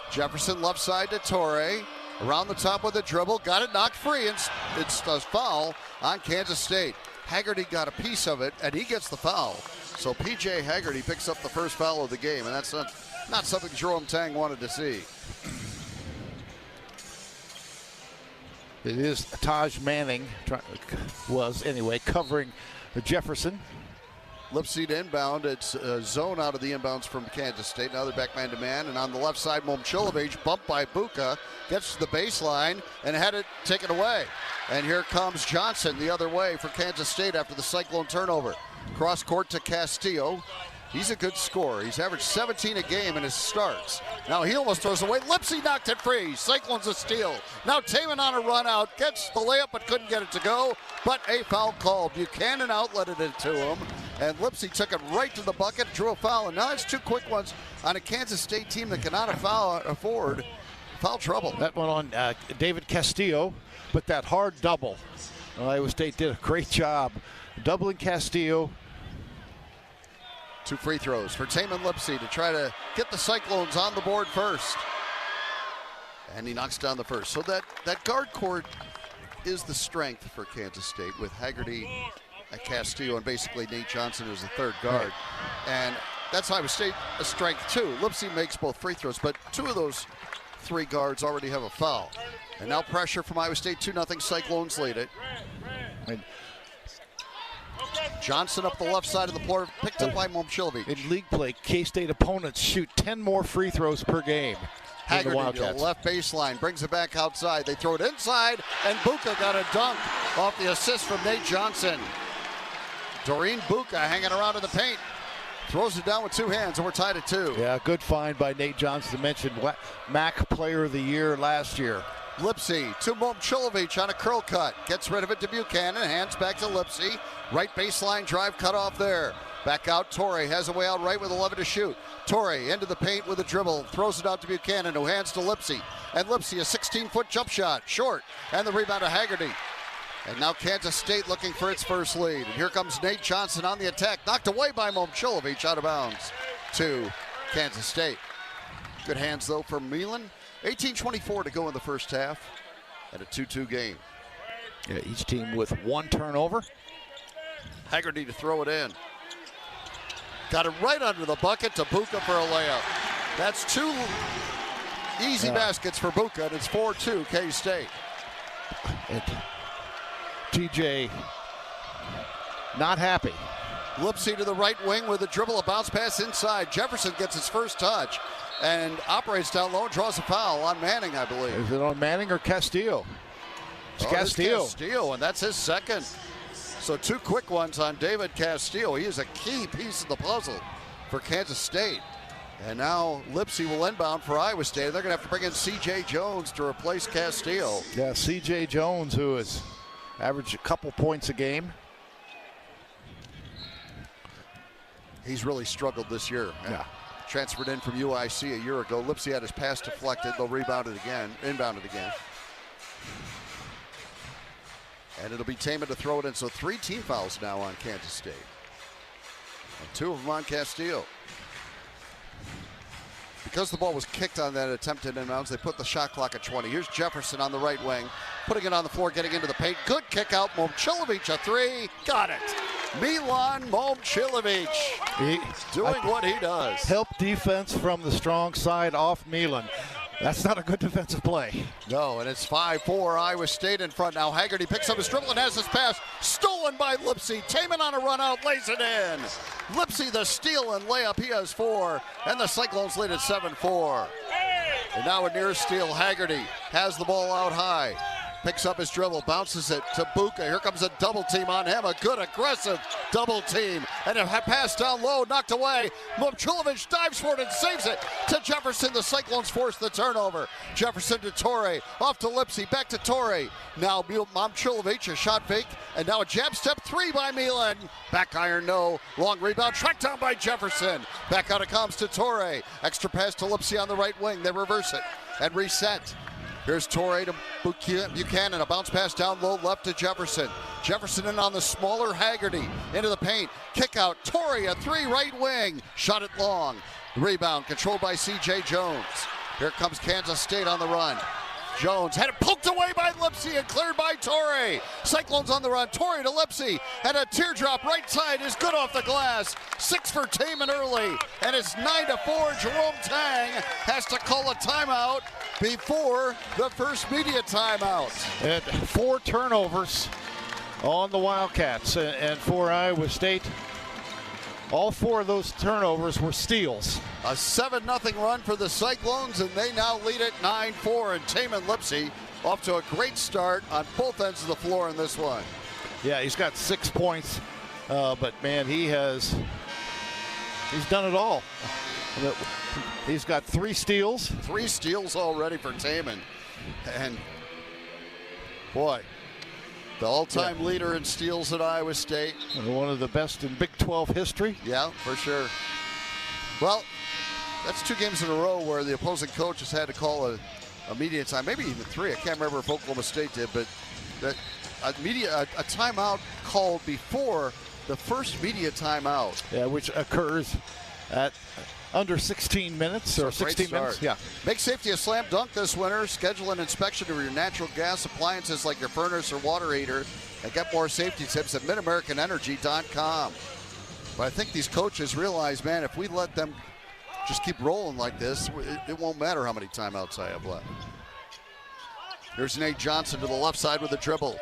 Jefferson left side to Torrey. Around the top with a dribble. Got it knocked free, and it's a foul on Kansas State. Haggerty got a piece of it, and he gets the foul. So P.J. Haggerty picks up the first foul of the game, and that's not something Jerome Tang wanted to see. It is Taj Manning, covering Jefferson. Lipsy to inbound. It's a zone out of the inbounds from Kansas State. Now they're back man-to-man. And on the left side, Momcilovic, bumped by Buka, gets to the baseline and had it taken away. And here comes Johnson the other way for Kansas State after the Cyclone turnover. Cross court to Castillo. He's a good scorer. He's averaged 17 a game in his starts. Now he almost throws away. Lipsy knocked it free. Cyclones a steal. Now Taman on a run out. Gets the layup but couldn't get it to go. But a foul called. Buchanan outletted it to him. And Lipsy took it right to the bucket, drew a foul. And now it's two quick ones on a Kansas State team that cannot afford foul trouble. That one on David Castillo, but that hard double. Iowa State did a great job doubling Castillo. 2 free throws for Taman Lipsy to try to get the Cyclones on the board first. And he knocks down the first. So that guard court is the strength for Kansas State with Haggerty at Castillo and basically Nate Johnson as the third guard. And that's Iowa State a strength too. Lipsy makes both free throws, but 2 of those 3 guards already have a foul. And now pressure from Iowa State, 2-0 Cyclones lead it. And Johnson up the left side of the floor, picked up by Momcilovic. In league play, K-State opponents shoot 10 more free throws per game. Haggerty to the left baseline, brings it back outside. They throw it inside, and Buka got a dunk off the assist from Nate Johnson. Doreen Buka hanging around in the paint. Throws it down with 2 hands, and we're tied at 2. Yeah, good find by Nate Johnson. Mentioned MAC Player of the Year last year. Lipsy to Momcilovic on a curl cut. Gets rid of it to Buchanan. Hands back to Lipsy. Right baseline drive cut off there. Back out, Torrey has a way out right with 11 to shoot. Torrey into the paint with a dribble. Throws it out to Buchanan, who hands to Lipsy. And Lipsy, a 16-foot jump shot. Short. And the rebound to Haggerty. And now Kansas State looking for its first lead. And here comes Nate Johnson on the attack. Knocked away by Momcilovic out of bounds to Kansas State. Good hands, though, from Milan. 18:24 to go in the first half at a 2-2 game. Yeah, each team with 1 turnover. Haggerty to throw it in. Got it right under the bucket to Buka for a layup. That's 2 easy baskets for Buka, and it's 4-2 K-State. TJ not happy. Lipsy to the right wing with a dribble, a bounce pass inside. Jefferson gets his first touch and operates down low and draws a foul on Manning, I believe. Is it on Manning or Castillo? It's Castillo. It's Castillo, and that's his second. So 2 quick ones on David Castillo. He is a key piece of the puzzle for Kansas State. And now Lipsy will inbound for Iowa State. They're going to have to bring in C.J. Jones to replace Castillo. Yeah, C.J. Jones, who has averaged a couple points a game. He's really struggled this year. Yeah. Transferred in from UIC a year ago. Lipsy had his pass deflected. They'll rebound it again, inbound it again. And it'll be Taman to throw it in. So 3 team fouls now on Kansas State. And 2 of them on Castillo. Because the ball was kicked on that attempted inbounds, they put the shot clock at 20. Here's Jefferson on the right wing, putting it on the floor, getting into the paint. Good kick out. Momcilovic a 3. Got it. Milan Momcilovic doing what he does. Help defense from the strong side off Milan. That's not a good defensive play. No, and it's 5-4 Iowa State in front now. Haggerty picks up his dribble and has his pass stolen by Lipsy. Taman on a run out, lays it in. Lipsy the steal and layup, he has 4, and the Cyclones lead at 7-4. And now a near steal, Haggerty has the ball out high. Picks up his dribble, bounces it to Buka. Here comes a double team on him, a good aggressive double team. And a pass down low, knocked away. Momcilovic dives for it and saves it to Jefferson. The Cyclones force the turnover. Jefferson to Torrey, off to Lipsy, back to Torrey. Now Momcilovic, a shot fake, and now a jab step 3 by Milan. Back iron, no. Long rebound, tracked down by Jefferson. Back out it comes to Torrey. Extra pass to Lipsy on the right wing. They reverse it and reset. Here's Torrey to Buchanan, a bounce pass down low left to Jefferson. Jefferson in on the smaller Haggerty, into the paint. Kick out, Torrey, a 3 right wing. Shot it long. Rebound controlled by C.J. Jones. Here comes Kansas State on the run. Jones had it poked away by Lipsy and cleared by Torrey. Cyclones on the run. Torrey to Lipsy. And a teardrop right side is good off the glass. 6 for Taman early. And it's 9-4. Jerome Tang has to call a timeout before the first media timeout. And 4 turnovers on the Wildcats. And for Iowa State, All 4 of those turnovers were steals. A 7-0 run for the Cyclones, and they now lead it 9-4. And Taman Lipsey off to a great start on both ends of the floor in this one. Yeah, he's got 6 points, but man, he's done it all. He's got 3 steals. 3 steals already for Taman. And boy, the all-time leader in steals at Iowa State. And one of the best in Big 12 history. Yeah, for sure. Well, that's 2 games in a row where the opposing coach has had to call a media time, maybe even 3. I can't remember if Oklahoma State did, but a timeout called before the first media timeout. Yeah, which occurs at under 16 minutes or 16 minutes. Yeah. Make safety a slam dunk this winter. Schedule an inspection of your natural gas appliances like your furnace or water heater and get more safety tips at midamericanenergy.com. But I think these coaches realize, man, if we let them just keep rolling like this, it won't matter how many timeouts I have left. Here's Nate Johnson to the left side with a dribble.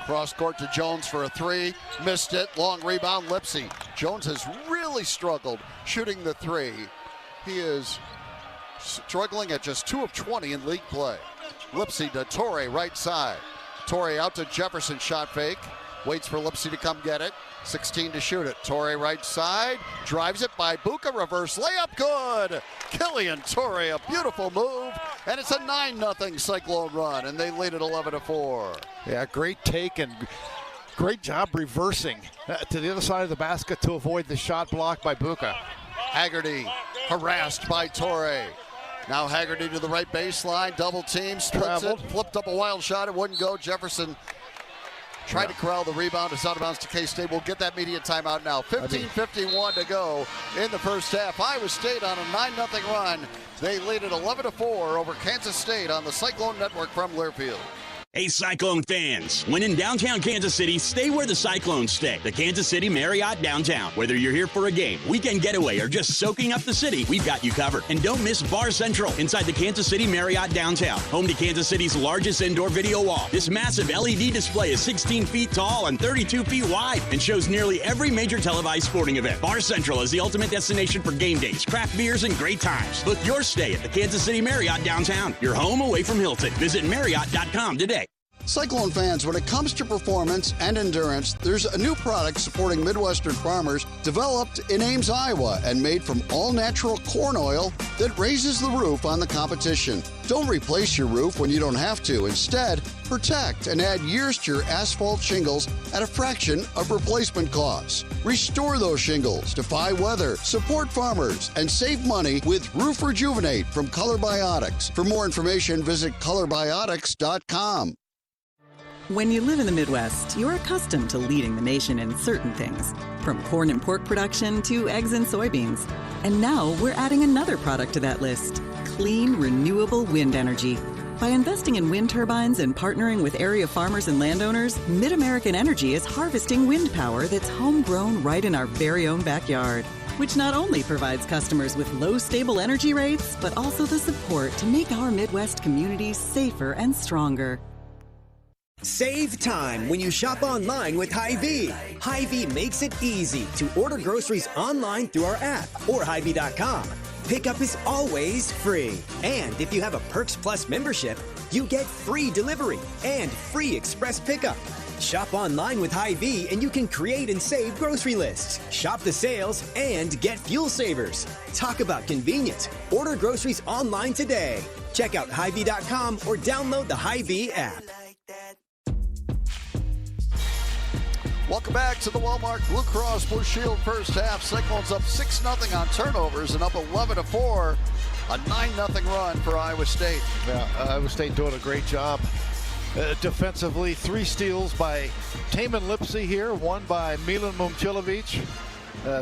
Cross court to Jones for a 3. Missed it. Long rebound, Lipsey. Jones has really struggled shooting the 3. He is struggling at just 2 of 20 in league play. Lipsey to Torrey, right side. Torrey out to Jefferson, shot fake. Waits for Lipsey to come get it. 16 to shoot it. Torrey right side. Drives it by Buka. Reverse layup. Good. Killian Torrey, a beautiful move. And it's a 9-0 Cyclone run. And they lead it 11-4. Yeah, great take and great job reversing to the other side of the basket to avoid the shot block by Buka. Haggerty harassed by Torrey. Now Haggerty to the right baseline. Double team. Splits it. Flipped up a wild shot. It wouldn't go. Jefferson tried to corral the rebound. It's out of bounds to K-State. We'll get that media timeout now. 15:51 to go in the first half. Iowa State on a 9-0 run. They lead it 11-4 over Kansas State on the Cyclone Network from Learfield. Hey, Cyclone fans. When in downtown Kansas City, stay where the Cyclones stay. The Kansas City Marriott Downtown. Whether you're here for a game, weekend getaway, or just soaking up the city, we've got you covered. And don't miss Bar Central inside the Kansas City Marriott Downtown. Home to Kansas City's largest indoor video wall. This massive LED display is 16 feet tall and 32 feet wide and shows nearly every major televised sporting event. Bar Central is the ultimate destination for game days, craft beers, and great times. Book your stay at the Kansas City Marriott Downtown. Your home away from Hilton. Visit Marriott.com today. Cyclone fans, when it comes to performance and endurance, there's a new product supporting Midwestern farmers developed in Ames, Iowa, and made from all-natural corn oil that raises the roof on the competition. Don't replace your roof when you don't have to. Instead, protect and add years to your asphalt shingles at a fraction of replacement costs. Restore those shingles, defy weather, support farmers, and save money with Roof Rejuvenate from Color Biotics. For more information, visit colorbiotics.com. When you live in the Midwest, you're accustomed to leading the nation in certain things, from corn and pork production to eggs and soybeans. And now we're adding another product to that list: clean, renewable wind energy. By investing in wind turbines and partnering with area farmers and landowners, Mid-American Energy is harvesting wind power that's homegrown right in our very own backyard, which not only provides customers with low, stable energy rates, but also the support to make our Midwest communities safer and stronger. Save time when you shop online with Hy-Vee. Hy-Vee makes it easy to order groceries online through our app or Hy-Vee.com. Pickup is always free. And if you have a Perks Plus membership, you get free delivery and free express pickup. Shop online with Hy-Vee and you can create and save grocery lists, shop the sales, and get fuel savers. Talk about convenience. Order groceries online today. Check out Hy-Vee.com or download the Hy-Vee app. Welcome back to the Walmart Blue Cross Blue Shield first half. Cyclones up 6-0 on turnovers and up 11-4. A 9-0 run for Iowa State. Yeah, Iowa State doing a great job defensively. 3 steals by Taman Lipsey here, 1 by Milan Momcilovic.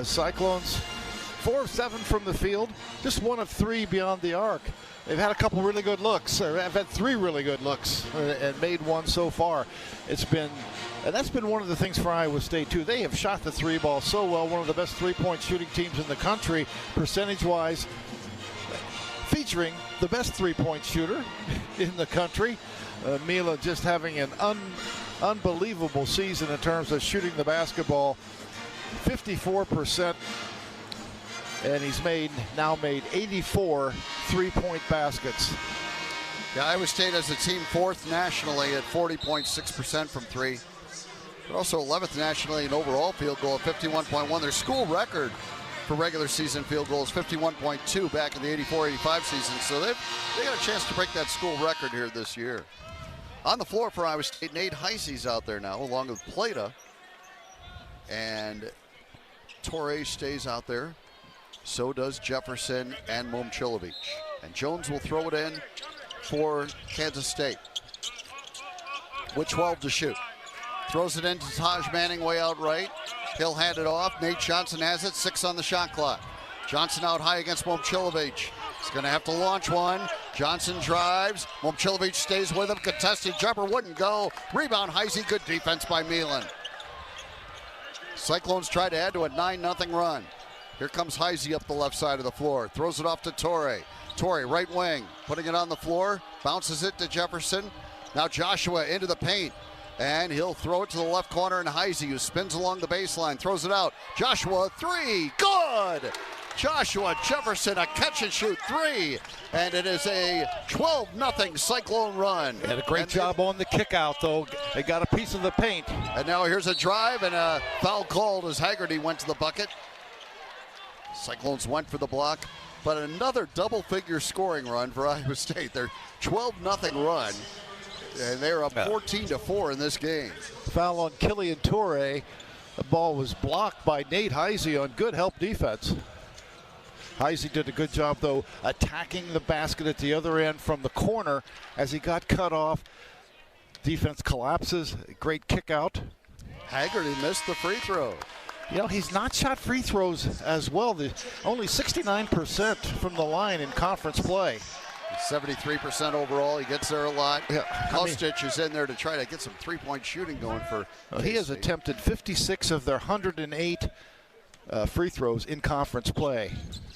Cyclones 4 of 7 from the field, just 1 of 3 beyond the arc. They've had a couple really good looks. I've had 3 really good looks and made 1 so far. And that's been one of the things for Iowa State, too. They have shot the 3 ball so well, one of the best 3-point shooting teams in the country, percentage-wise, featuring the best 3-point shooter in the country. Mila just having an unbelievable season in terms of shooting the basketball. 54%. And he's now made 84 three-point baskets. Yeah, Iowa State has a team 4th nationally at 40.6% from three. They're also 11th nationally in overall field goal at 51.1. Their school record for regular season field goals 51.2 back in the 84-85 season. So they got a chance to break that school record here this year. On the floor for Iowa State, Nate Heisey's out there now, along with Plata. And Torrey stays out there. So does Jefferson and Momcilovic. And Jones will throw it in for Kansas State. With 12 to shoot. Throws it into Taj Manning way out right. He'll hand it off. Nate Johnson has it. 6 on the shot clock. Johnson out high against Momcilovic. He's going to have to launch one. Johnson drives. Momcilovic stays with him. Contested jumper wouldn't go. Rebound Heisey. Good defense by Milan. Cyclones try to add to a 9-0 run. Here comes Heisey up the left side of the floor. Throws it off to Torrey. Torrey, right wing, putting it on the floor. Bounces it to Jefferson. Now Joshua into the paint. And he'll throw it to the left corner, and Heisey, who spins along the baseline, throws it out. Joshua, 3, good! Joshua Jefferson, a catch-and-shoot 3. And it is a 12-0 Cyclone run. Had a great job on the kick out, though. They got a piece of the paint. And now here's a drive, and a foul called as Haggerty went to the bucket. Cyclones went for the block, but another double-figure scoring run for Iowa State. Their 12-0 run, and they're up 14-4 in this game. Foul on Killian Torrey. The ball was blocked by Nate Heisey on good help defense. Heisey did a good job, though, attacking the basket at the other end from the corner as he got cut off. Defense collapses. Great kick out. Haggerty missed the free throw. You know, he's not shot free throws as well. Only 69% from the line in conference play. 73% overall. He gets there a lot. Yeah, Kostic is in there to try to get some three-point shooting going for he has attempted 56 of their 108 free throws in conference play.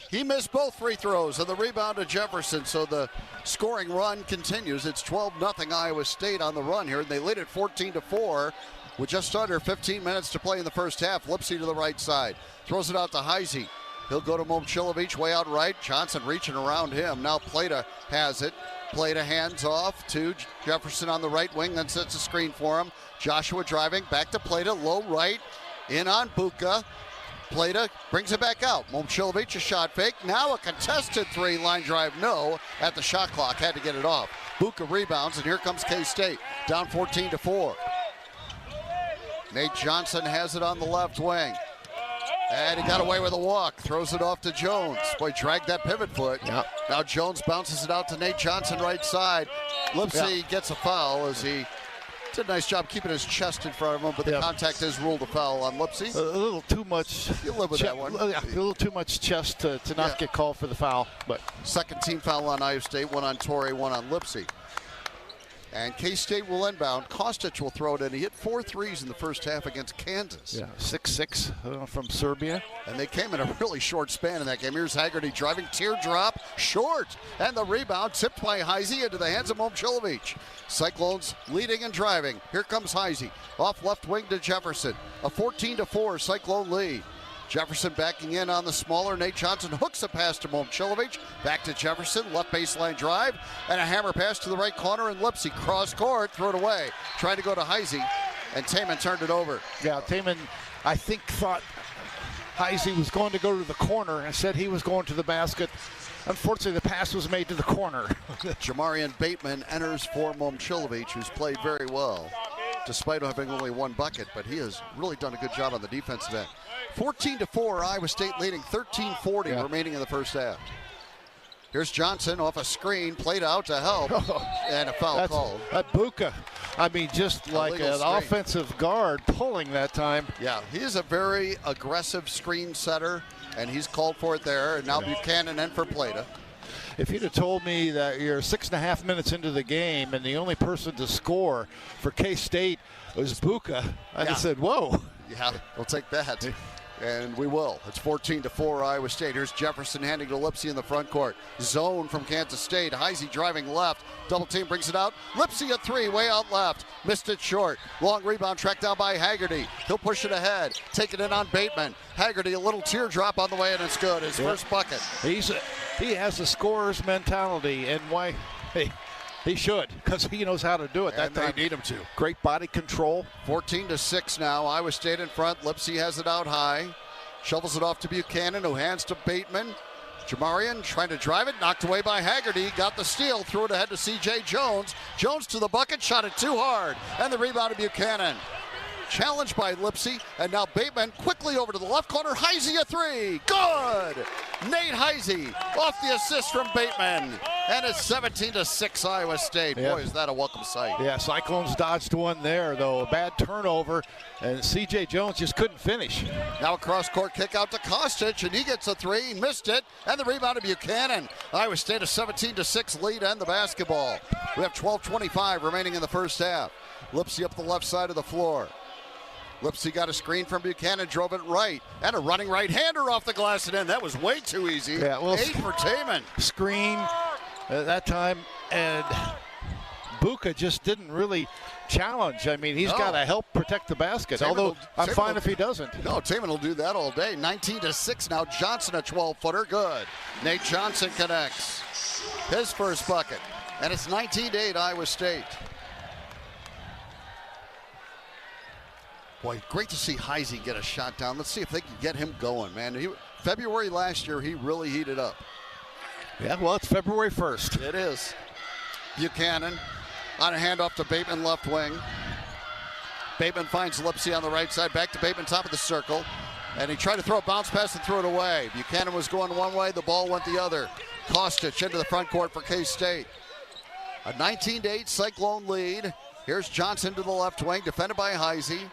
He missed both free throws and the rebound to Jefferson, so the scoring run continues. It's 12-0 Iowa State on the run here, and they lead it 14-4 with just under 15 minutes to play in the first half. Lipsy to the right side. Throws it out to Heisey. He'll go to Momcilovic way out right. Johnson reaching around him. Now Plata has it. Plata hands off to Jefferson on the right wing, then sets a screen for him. Joshua driving back to Plata, low right, in on Buka. Plata brings it back out. Momcilovic a shot fake. Now a contested 3, line drive, no. At the shot clock, had to get it off. Buka rebounds, and here comes K-State, down 14-4. Nate Johnson has it on the left wing. And he got away with a walk. Throws it off to Jones. Boy, dragged that pivot foot. Yep. Now Jones bounces it out to Nate Johnson, right side. Lipsy gets a foul as he did a nice job keeping his chest in front of him, but the contact is ruled a foul on Lipsy. A little too much. You live with that one. A little too much chest to not get called for the foul. But second team foul on Iowa State, one on Torrey, one on Lipsy. And K-State will inbound. Kostic will throw it in. He hit 4 threes in the first half against Kansas. Yeah, 6'6" from Serbia. And they came in a really short span in that game. Here's Haggerty driving, teardrop, short. And the rebound tipped by Heisey into the hands of Momcilovic. Cyclones leading and driving. Here comes Heisey. Off left wing to Jefferson. A 14-4 Cyclone lead. Jefferson backing in on the smaller. Nate Johnson hooks a pass to Momcilovic. Back to Jefferson, left baseline drive, and a hammer pass to the right corner, and Lipsy cross court, throw it away. Trying to go to Heisey, and Taman turned it over. Yeah, Taman, I think, thought Heisey was going to go to the corner and said he was going to the basket. Unfortunately, the pass was made to the corner. Jamarian Bateman enters for Momcilovic, who's played very well, despite having only 1 bucket, but he has really done a good job on the defensive end. 14-4, Iowa State leading 13-40 remaining in the first half. Here's Johnson off a screen, played out to help, and a foul called. Buka, I mean, just like an offensive guard pulling that time. Yeah, he is a very aggressive screen setter, and he's called for it there. And now Buchanan in for Plata. If you'd have told me that you're 6.5 minutes into the game and the only person to score for K-State was Buka, I'd have said, whoa. Yeah, we'll take that. And we will. It's 14-4 Iowa State. Here's Jefferson handing to Lipsy in the front court. Zone from Kansas State. Heisey driving left. Double team brings it out. Lipsy a three, way out left. Missed it short. Long rebound tracked down by Haggerty. He'll push it ahead. Take it in on Bateman. Haggerty, a little teardrop on the way, and it's good. His first bucket. He has a scorer's mentality, and why? He should, because he knows how to do it. And they need him to. Great body control. 14-6 now. Iowa State in front. Lipsy has it out high. Shovels it off to Buchanan, who hands to Bateman. Jamarian trying to drive it. Knocked away by Haggerty. Got the steal. Threw it ahead to C.J. Jones. Jones to the bucket. Shot it too hard. And the rebound to Buchanan. Challenged by Lipsy. And now Bateman quickly over to the left corner. Heisey a three. Good! Nate Heisey off the assist from Bateman. And it's 17-6 Iowa State. Boy, is that a welcome sight. Yeah, Cyclones dodged one there, though. A bad turnover, and C.J. Jones just couldn't finish. Now a cross-court kick out to Kostic, and he gets a three. Missed it, and the rebound to Buchanan. Iowa State a 17-6 lead and the basketball. We have 12:25 remaining in the first half. Lipsy up the left side of the floor. Lipsy got a screen from Buchanan, drove it right, and a running right-hander off the glass and in. That was way too easy. Yeah, well, 8 for Taman. Screen at that time, and Buka just didn't really challenge. I mean, he's got to help protect the basket, although I'm fine if he doesn't. No, Taman will do that all day. 19-6 now. Johnson a 12-footer. Good. Nate Johnson connects. His first bucket. And it's 19-8 Iowa State. Boy, great to see Heisey get a shot down. Let's see if they can get him going, man. February last year, he really heated up. Yeah, well, it's February 1st. It is. Buchanan on a handoff to Bateman, left wing. Bateman finds Lipsy on the right side. Back to Bateman, top of the circle. And he tried to throw a bounce pass and threw it away. Buchanan was going one way. The ball went the other. Kostic into the front court for K-State. A 19-8 Cyclone lead. Here's Johnson to the left wing, defended by Heisey.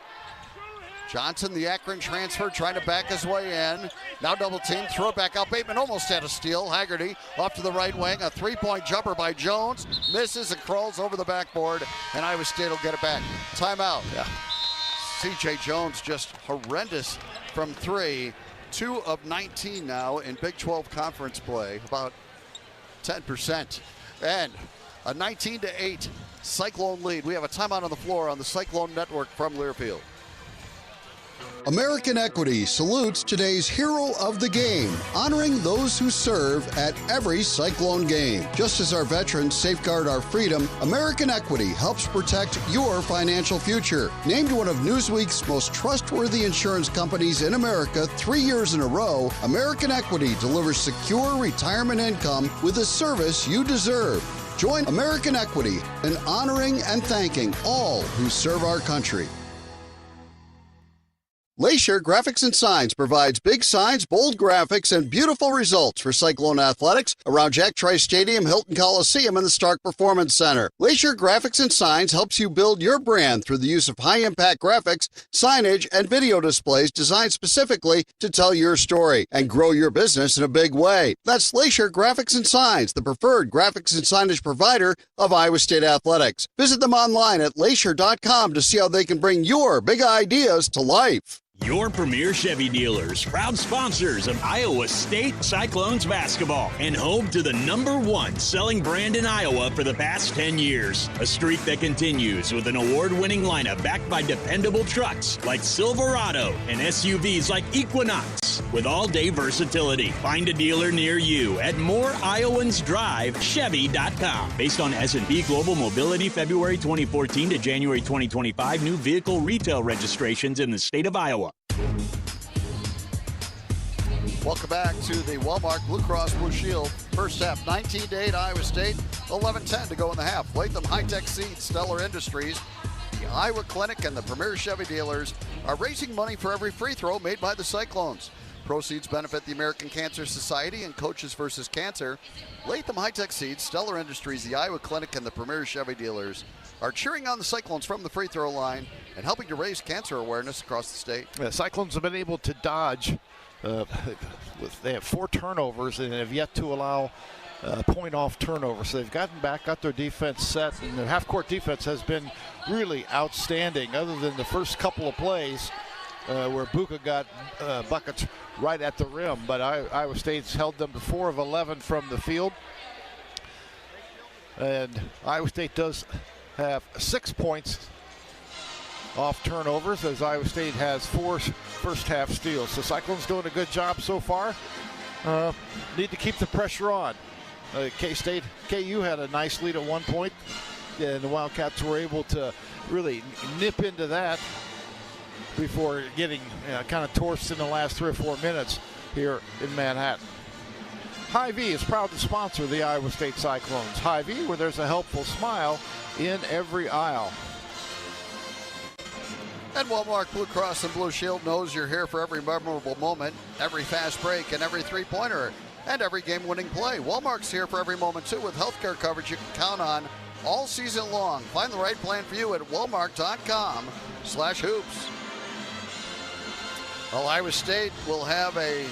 Johnson, the Akron transfer, trying to back his way in. Now double team, throw it back out. Bateman almost had a steal. Haggerty off to the right wing. A three-point jumper by Jones. Misses and crawls over the backboard, and Iowa State will get it back. Timeout. Yeah. C.J. Jones just horrendous from three. 2 of 19 now in Big 12 conference play. About 10%. And a 19-8 Cyclone lead. We have a timeout on the floor on the Cyclone Network from Learfield. American Equity salutes today's hero of the game, honoring those who serve at every Cyclone game. Just as our veterans safeguard our freedom, American Equity helps protect your financial future. Named one of Newsweek's most trustworthy insurance companies in America 3 years in a row, American Equity delivers secure retirement income with the service you deserve. Join American Equity in honoring and thanking all who serve our country. Glacier Graphics and Signs provides big signs, bold graphics, and beautiful results for Cyclone athletics around Jack Trice Stadium, Hilton Coliseum, and the Stark Performance Center. Glacier Graphics and Signs helps you build your brand through the use of high-impact graphics, signage, and video displays designed specifically to tell your story and grow your business in a big way. That's Glacier Graphics and Signs, the preferred graphics and signage provider of Iowa State athletics. Visit them online at glacier.com to see how they can bring your big ideas to life. Your premier Chevy dealers, proud sponsors of Iowa State Cyclones basketball, and home to the #1 selling brand in Iowa for the past 10 years. A streak that continues with an award-winning lineup backed by dependable trucks like Silverado and SUVs like Equinox with all-day versatility. Find a dealer near you at moreiowans.drive-chevy.com. Based on S&P Global Mobility February 2014 to January 2025 new vehicle retail registrations in the state of Iowa. Welcome back to the Walmart Blue Cross Blue Shield. First half, 19-8 Iowa State, 11-10 to go in the half. Latham High-Tech Seeds, Stellar Industries, the Iowa Clinic, and the Premier Chevy dealers are raising money for every free throw made by the Cyclones. Proceeds benefit the American Cancer Society and Coaches vs. Cancer. Latham High-Tech Seeds, Stellar Industries, the Iowa Clinic, and the Premier Chevy dealers are cheering on the Cyclones from the free throw line and helping to raise cancer awareness across the state. The Cyclones have been able to dodge. They have 4 turnovers and have yet to allow point-off turnovers. So they've gotten back, got their defense set, and their half-court defense has been really outstanding. Other than the first couple of plays, where Buka got buckets right at the rim. But Iowa State's held them to 4 of 11 from the field. And Iowa State does have 6 points off turnovers, as Iowa State has 4 first-half steals. So Cyclones doing a good job so far. Need to keep the pressure on. KU had a nice lead at one point, and the Wildcats were able to really nip into that before getting kind of torched in the last 3 or 4 minutes here in Manhattan. Hy-Vee is proud to sponsor the Iowa State Cyclones. Hy-Vee, where there's a helpful smile in every aisle. And Walmart Blue Cross and Blue Shield knows you're here for every memorable moment, every fast break, and every three-pointer, and every game-winning play. Walmart's here for every moment, too, with healthcare coverage you can count on all season long. Find the right plan for you at walmart.com/hoops. Well, Iowa State will have a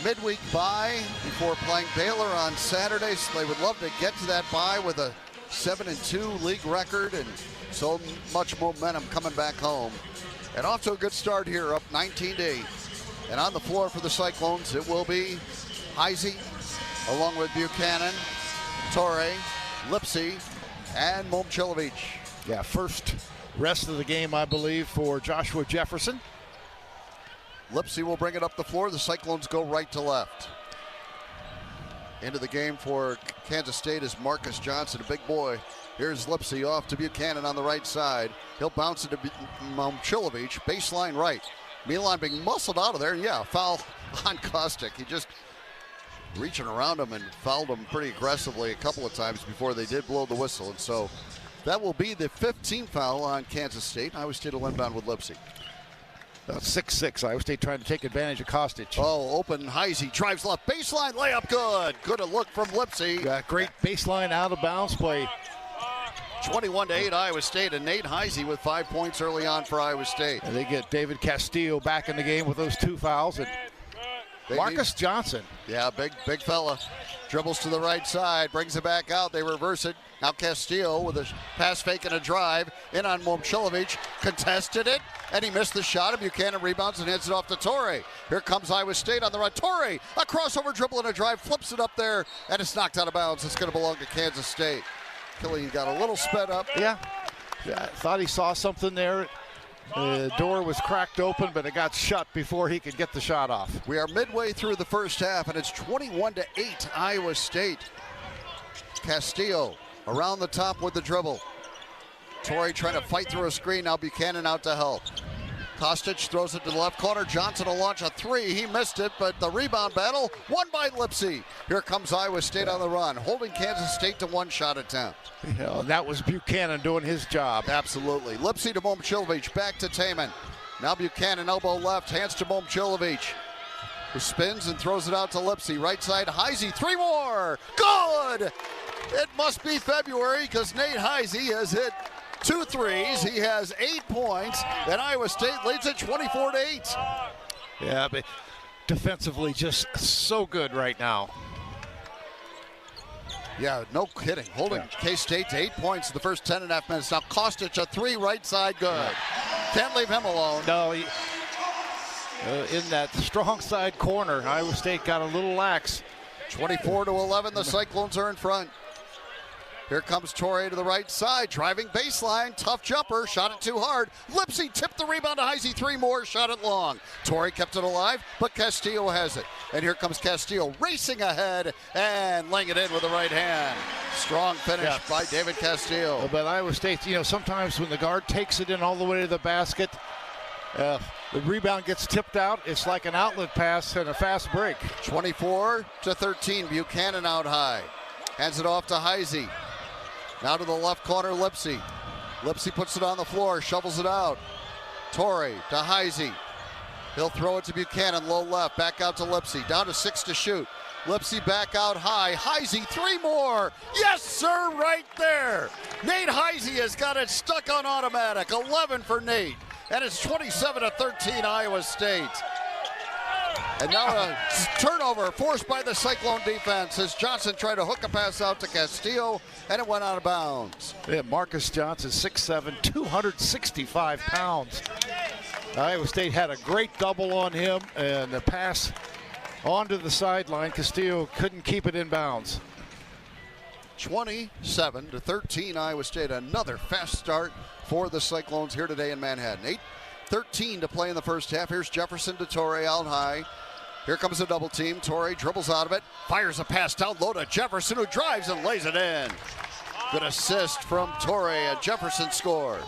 midweek bye before playing Baylor on Saturday, so they would love to get to that bye with a 7-2 league record and so much momentum coming back home. And off to a good start here, up 19-8. And on the floor for the Cyclones, it will be Heisey, along with Buchanan, Torrey, Lipsy, and Momcilovic. Yeah, first rest of the game, I believe, for Joshua Jefferson. Lipsy will bring it up the floor. The Cyclones go right to left. Into the game for Kansas State is Marcus Johnson, a big boy. Here's Lipsy off to Buchanan on the right side. He'll bounce it to Momcilovic, baseline right. Milan being muscled out of there, and yeah, foul on Kostick. He just reaching around him and fouled him pretty aggressively a couple of times before they did blow the whistle. And so that will be the 15th foul on Kansas State. Iowa State will inbound with Lipsy. 6-6. Iowa State trying to take advantage of Kostic. Oh, open Heisey, drives left, baseline layup, good. Good a look from Lipsy. Yeah, great baseline out of bounds play. 21-8 Iowa State, and Nate Heisey with 5 points early on for Iowa State. And they get David Castillo back in the game with those 2 fouls. And Marcus Johnson. Yeah, big fella. Dribbles to the right side, brings it back out. They reverse it. Now Castillo with a pass fake and a drive. In on Momcilovic, contested it, and he missed the shot. And Buchanan rebounds and hands it off to Torrey. Here comes Iowa State on the right. Torrey, a crossover dribble and a drive, flips it up there, and it's knocked out of bounds. It's going to belong to Kansas State. Killian got a little sped up. Yeah, I thought he saw something there. The door was cracked open, but it got shut before he could get the shot off. We are midway through the first half, and it's 21-8 Iowa State. Castillo around the top with the dribble. Torrey trying to fight through a screen. Now Buchanan out to help. Kostic throws it to the left corner. Johnson will launch a 3. He missed it, but the rebound battle won by Lipsy. Here comes Iowa State on the run, holding Kansas State to 1 shot attempt. Yeah, that was Buchanan doing his job. Absolutely. Lipsy to Momcilovic, back to Taman. Now Buchanan, elbow left, hands to Momcilovic, who spins and throws it out to Lipsy. Right side, Heisey, 3 more. Good! It must be February because Nate Heisey has hit 2 threes. He has 8 points, and Iowa State leads it 24-8. Yeah, but defensively just so good right now. Yeah, no kidding. Holding K-State to 8 points in the first 10.5 minutes. Now Kostic, a 3 right side, good. Can't leave him alone. No, in that strong side corner, Iowa State got a little lax. 24-11, the Cyclones are in front. Here comes Torrey to the right side, driving baseline, tough jumper, shot it too hard. Lipsy tipped the rebound to Heisey, 3 more, shot it long. Torrey kept it alive, but Castillo has it. And here comes Castillo racing ahead and laying it in with the right hand. Strong finish by David Castillo. But Iowa State, sometimes when the guard takes it in all the way to the basket, the rebound gets tipped out. It's like an outlet pass and a fast break. 24-13, Buchanan out high. Hands it off to Heisey. Now to the left corner, Lipsy. Lipsy puts it on the floor, shovels it out. Torrey to Heisey. He'll throw it to Buchanan, low left, back out to Lipsy. Down to 6 to shoot. Lipsy back out high. Heisey, 3 more. Yes, sir, right there. Nate Heisey has got it stuck on automatic. 11 for Nate. And it's 27-13 Iowa State. And now a turnover forced by the Cyclone defense as Johnson tried to hook a pass out to Castillo, and it went out of bounds. Yeah, Marcus Johnson, 6'7", 265 pounds. Iowa State had a great double on him, and the pass onto the sideline. Castillo couldn't keep it in bounds. 27-13, Iowa State. Another fast start for the Cyclones here today in Manhattan. 8:13 to play in the first half. Here's Jefferson to Torrey out high. Here comes a double team. Torrey dribbles out of it, fires a pass down low to Jefferson, who drives and lays it in. Good assist from Torrey, and Jefferson scores.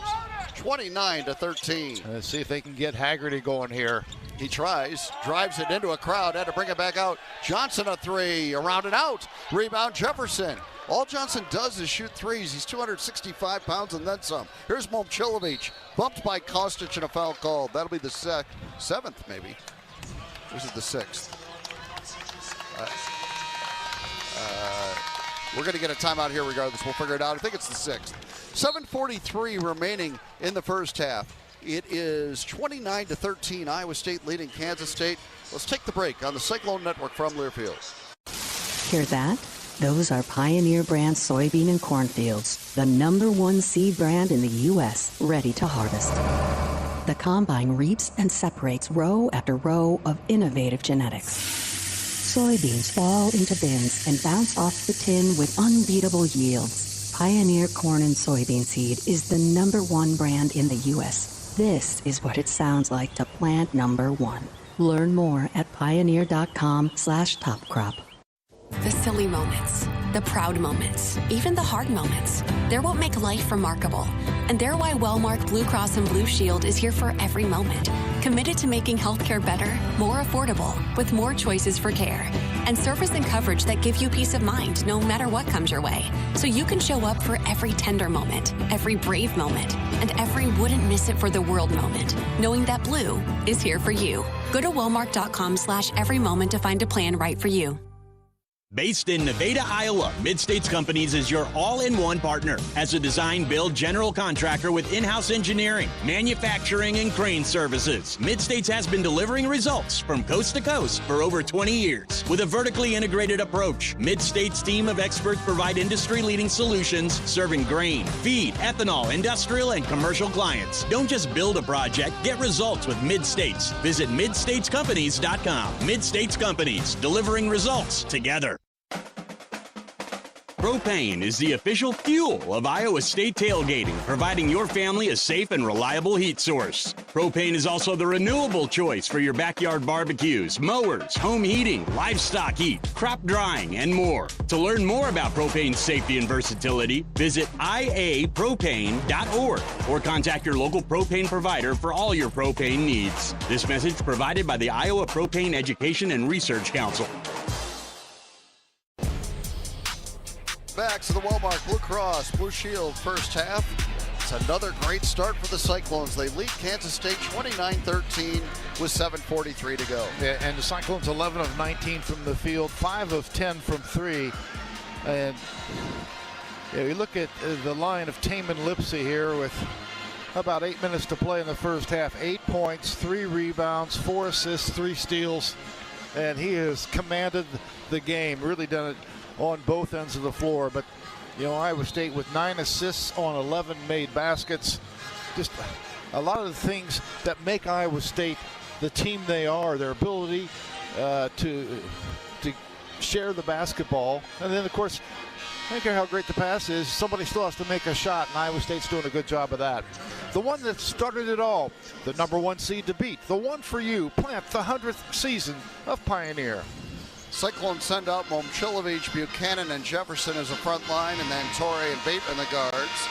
29-13. Let's see if they can get Haggerty going here. He tries, drives it into a crowd, had to bring it back out. Johnson a three, around and out. Rebound Jefferson. All Johnson does is shoot threes. He's 265 pounds and then some. Here's Momcilovic, bumped by Kostic and a foul called. That'll be the seventh, maybe. This is the sixth. We're going to get a timeout here regardless. We'll figure it out. I think it's the sixth. 7:43 remaining in the first half. It is 29-13. Iowa State leading Kansas State. Let's take the break on the Cyclone Network from Learfield. Hear that? Those are Pioneer brand soybean and corn fields, the #1 seed brand in the U.S., ready to harvest. The combine reaps and separates row after row of innovative genetics. Soybeans fall into bins and bounce off the tin with unbeatable yields. Pioneer corn and soybean seed is the #1 brand in the U.S. This is what it sounds like to plant #1. Learn more at pioneer.com/topcrop. The silly moments, the proud moments, even the hard moments. They're what make life remarkable. And they're why Wellmark Blue Cross and Blue Shield is here for every moment. Committed to making healthcare better, more affordable, with more choices for care. And service and coverage that give you peace of mind no matter what comes your way. So you can show up for every tender moment, every brave moment, and every wouldn't miss it for the world moment, knowing that Blue is here for you. Go to wellmark.com/every moment to find a plan right for you. Based in Nevada, Iowa, Mid-States Companies is your all-in-one partner. As a design-build general contractor with in-house engineering, manufacturing, and crane services, Mid-States has been delivering results from coast to coast for over 20 years. With a vertically integrated approach, Mid-States' team of experts provide industry-leading solutions serving grain, feed, ethanol, industrial, and commercial clients. Don't just build a project, get results with Mid-States. Visit midstatescompanies.com. Mid-States Companies, delivering results together. Propane is the official fuel of Iowa State tailgating, providing your family a safe and reliable heat source. Propane is also the renewable choice for your backyard barbecues, mowers, home heating, livestock heat, crop drying, and more. To learn more about propane's safety and versatility, visit iapropane.org or contact your local propane provider for all your propane needs. This message provided by the Iowa Propane Education and Research Council. Back to the Wellmark Blue Cross Blue Shield first half. It's another great start for the Cyclones. They lead Kansas State 29-13 with 7:43 to go. Yeah, and the Cyclones 11 of 19 from the field, 5 of 10 from 3. And yeah, we look at the line of Taman Lipsey here with about 8 minutes to play in the first half. 8 points, 3 rebounds, 4 assists, 3 steals. And he has commanded the game, really done it on both ends of the floor. But you know, Iowa State with 9 assists on 11 made baskets. Just a lot of the things that make Iowa State the team they are, their ability to share the basketball. And then of course, I don't care how great the pass is, somebody still has to make a shot, and Iowa State's doing a good job of that. The one that started it all, the #1 seed to beat, the one for you, plant the 100th season of Pioneer. Cyclones send out Momcilovic, Buchanan, and Jefferson as a front line, and then Torrey and Bateman the guards.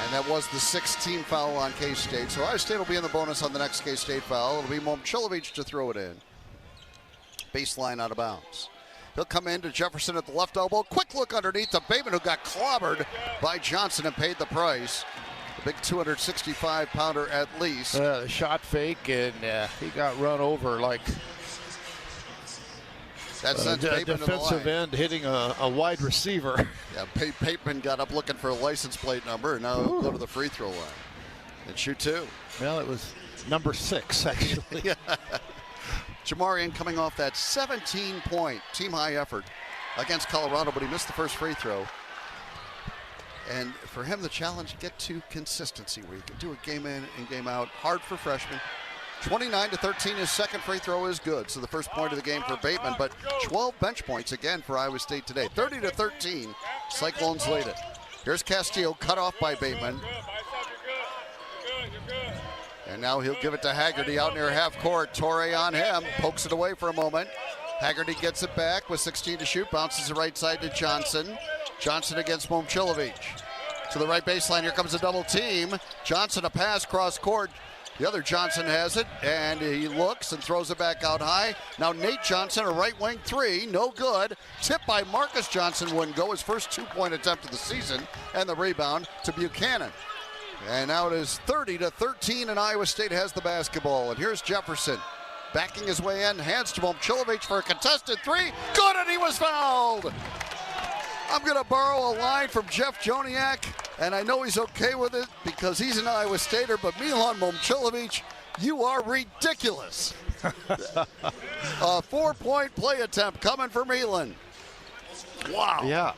And that was the 6th team foul on K-State. So Iowa State will be in the bonus on the next K-State foul. It'll be Momcilovic to throw it in. Baseline out of bounds. He'll come in to Jefferson at the left elbow. Quick look underneath to Bateman, who got clobbered by Johnson and paid the price. The big 265-pounder at least. The shot fake, and he got run over like that sent Bateman defensive to the line. end hitting a wide receiver. Yeah, Bateman got up looking for a license plate number, and now he'll go to the free throw line and shoot 2. Well, it was number 6, actually. Jamarian coming off that 17-point team-high effort against Colorado, but he missed the first free throw. And for him, the challenge, get to consistency where you can do a game in and game out. Hard for freshmen. 29-13, his second free throw is good. So the first point of the game for Bateman, but 12 bench points again for Iowa State today. 30-13, Cyclones lead it. Here's Castillo, cut off by Bateman. And now he'll give it to Haggerty out near half court. Torrey on him, pokes it away for a moment. Haggerty gets it back with 16 to shoot, bounces the right side to Johnson. Johnson against Momcilovic. To the right baseline, here comes a double team. Johnson a pass cross court. The other Johnson has it, and he looks and throws it back out high. Now Nate Johnson, a right wing three, no good. Tipped by Marcus Johnson, wouldn't go. His first 2-point attempt of the season, and the rebound to Buchanan. And now it is 30-13, and Iowa State has the basketball. And here's Jefferson backing his way in, hands to Momcilovic for a contested three. Good, and he was fouled. I'm going to borrow a line from Jeff Joniak, and I know he's okay with it because he's an Iowa Stater, but Milan Momcilovic, you are ridiculous. A 4-point play attempt coming for Milan. Wow. Yeah,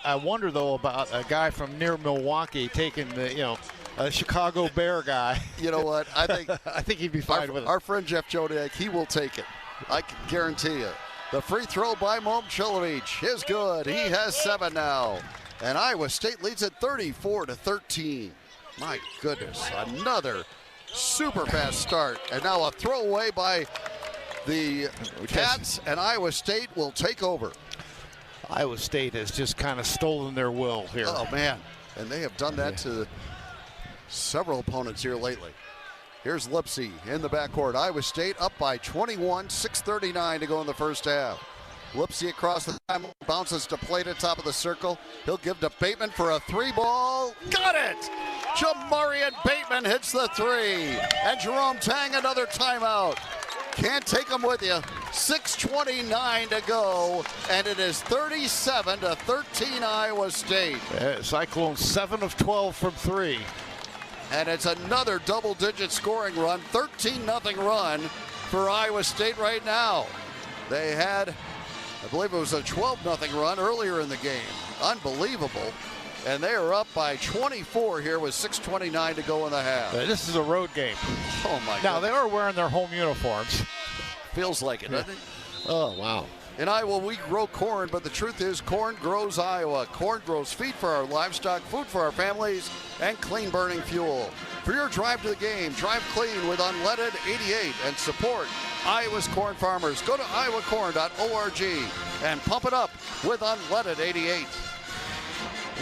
I wonder, though, about a guy from near Milwaukee taking the, a Chicago Bear guy. You know what? I think he'd be fine with it. Our friend Jeff Joniak, he will take it. I can guarantee you. The free throw by Momcilovic is good. He has 7 now. And Iowa State leads at 34-13. My goodness, another super fast start. And now a throwaway by the Cats, and Iowa State will take over. Iowa State has just kind of stolen their will here. Oh, man. And they have done that to several opponents here lately. Here's Lipsy in the backcourt. Iowa State up by 21, 6:39 to go in the first half. Lipsy across the time, bounces to plate at top of the circle. He'll give to Bateman for a 3-ball. Got it! Jamarian Bateman hits the 3. And Jerome Tang another timeout. Can't take them with you. 6:29 to go, and it is 37-13 Iowa State. Cyclones 7 of 12 from 3. And it's another double-digit scoring run, 13-0 run for Iowa State right now. They had, I believe it was a 12-0 run earlier in the game. Unbelievable. And they are up by 24 here with 6:29 to go in the half. This is a road game. Oh, my God. Now, they are wearing their home uniforms. Feels like it, doesn't it? Oh, wow. In Iowa, we grow corn, but the truth is corn grows Iowa. Corn grows feed for our livestock, food for our families, and clean-burning fuel. For your drive to the game, drive clean with unleaded 88 and support Iowa's corn farmers. Go to iowacorn.org and pump it up with unleaded 88.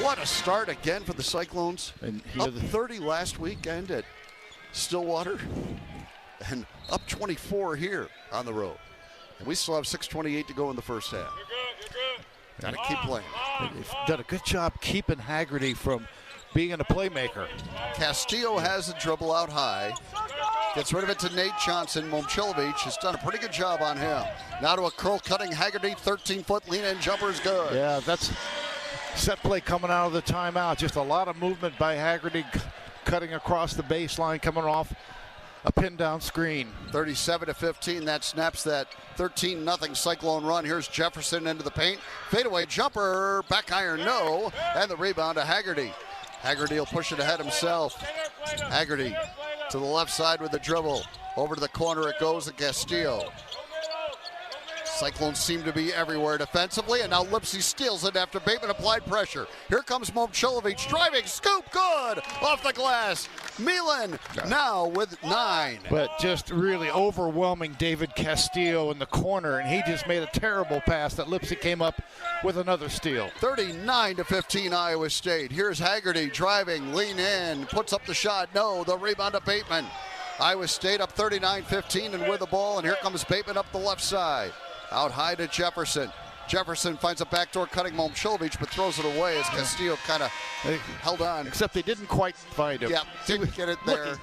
What a start again for the Cyclones. And up 30 last weekend at Stillwater, and up 24 here on the road. And we still have 6:28 to go in the first half. Got to keep playing. They've done a good job keeping Haggerty from being a playmaker. Castillo has a dribble out high. Gets rid of it to Nate Johnson. Momcilovic has done a pretty good job on him. Now to a curl-cutting Haggerty. 13-foot lean-in jumper is good. Yeah, that's set play coming out of the timeout. Just a lot of movement by Haggerty, cutting across the baseline, coming off a pin-down screen. 37-15. That snaps that 13-0 Cyclone run. Here's Jefferson into the paint. Fadeaway jumper. Back iron, no. And the rebound to Haggerty. Haggerty will push it ahead himself. Haggerty to the left side with the dribble. Over to the corner it goes to Castillo. Cyclones seem to be everywhere defensively, and now Lipsy steals it after Bateman applied pressure. Here comes Momcilovic driving, scoop, good, off the glass. Milan now with 9. But just really overwhelming David Castillo in the corner, and he just made a terrible pass that Lipsy came up with another steal. 39-15 Iowa State. Here's Haggerty driving, lean in, puts up the shot, no, the rebound to Bateman. Iowa State up 39-15 and with the ball, and here comes Bateman up the left side. Out high to Jefferson. Jefferson finds a backdoor cutting Momcilovic, but throws it away as Castillo kind of held on. Except they didn't quite find him. Yeah, didn't get it there.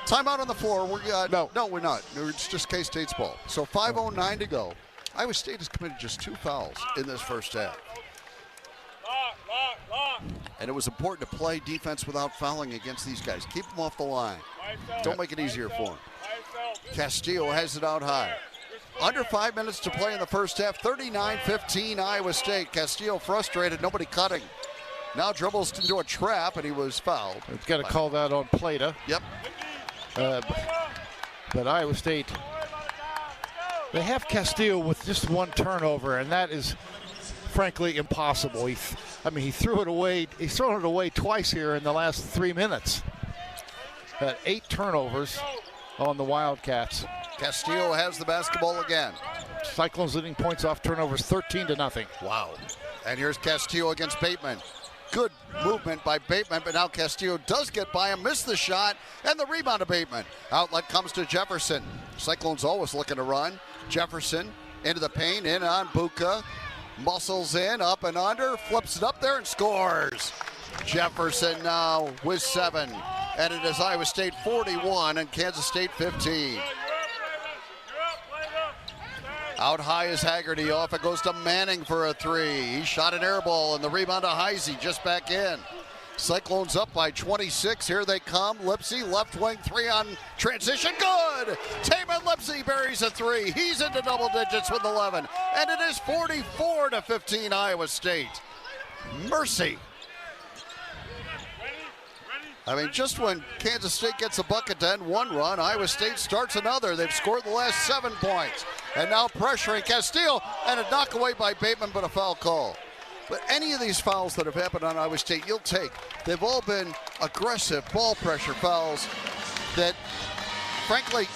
Timeout on the floor. No, we're not. It's just K-State's ball. So 5:09 to go. Iowa State has committed just 2 fouls in this first half. And it was important to play defense without fouling against these guys. Keep them off the line. Don't make it easier for them. Castillo has it out high. Under 5 minutes to play in the first half. 39-15 Iowa State. Castillo frustrated. Nobody cutting. now dribbles into a trap, and he was fouled. It's got to call that on Plata. Yep. But Iowa State, they have Castillo with just one turnover, and that is frankly impossible. He threw it away. He's thrown it away twice here in the last 3 minutes. 8 turnovers on the Wildcats. Castillo has the basketball again. Cyclones leading points off turnovers 13-0. Wow. And here's Castillo against Bateman. Good movement by Bateman, but now Castillo does get by him, missed the shot, and the rebound to Bateman. Outlet comes to Jefferson. Cyclones always looking to run. Jefferson into the paint, in on Buka. Muscles in, up and under, flips it up there and scores. Jefferson now with 7. And it is Iowa State 41 and Kansas State 15. Out high is Haggerty. Off it goes to Manning for a 3. He shot an air ball, and the rebound to Heisey just back in. Cyclones up by 26. Here they come. Lipsey, left wing 3 on transition. Good! Taman Lipsey buries a 3. He's into double digits with 11. And it is 44-15 Iowa State. Mercy. I mean, just when Kansas State gets a bucket to end one run, Iowa State starts another. They've scored the last 7 points. And now pressuring Castillo, and a knock away by Bateman, but a foul call. But any of these fouls that have happened on Iowa State, you'll take. They've all been aggressive ball pressure fouls that, frankly,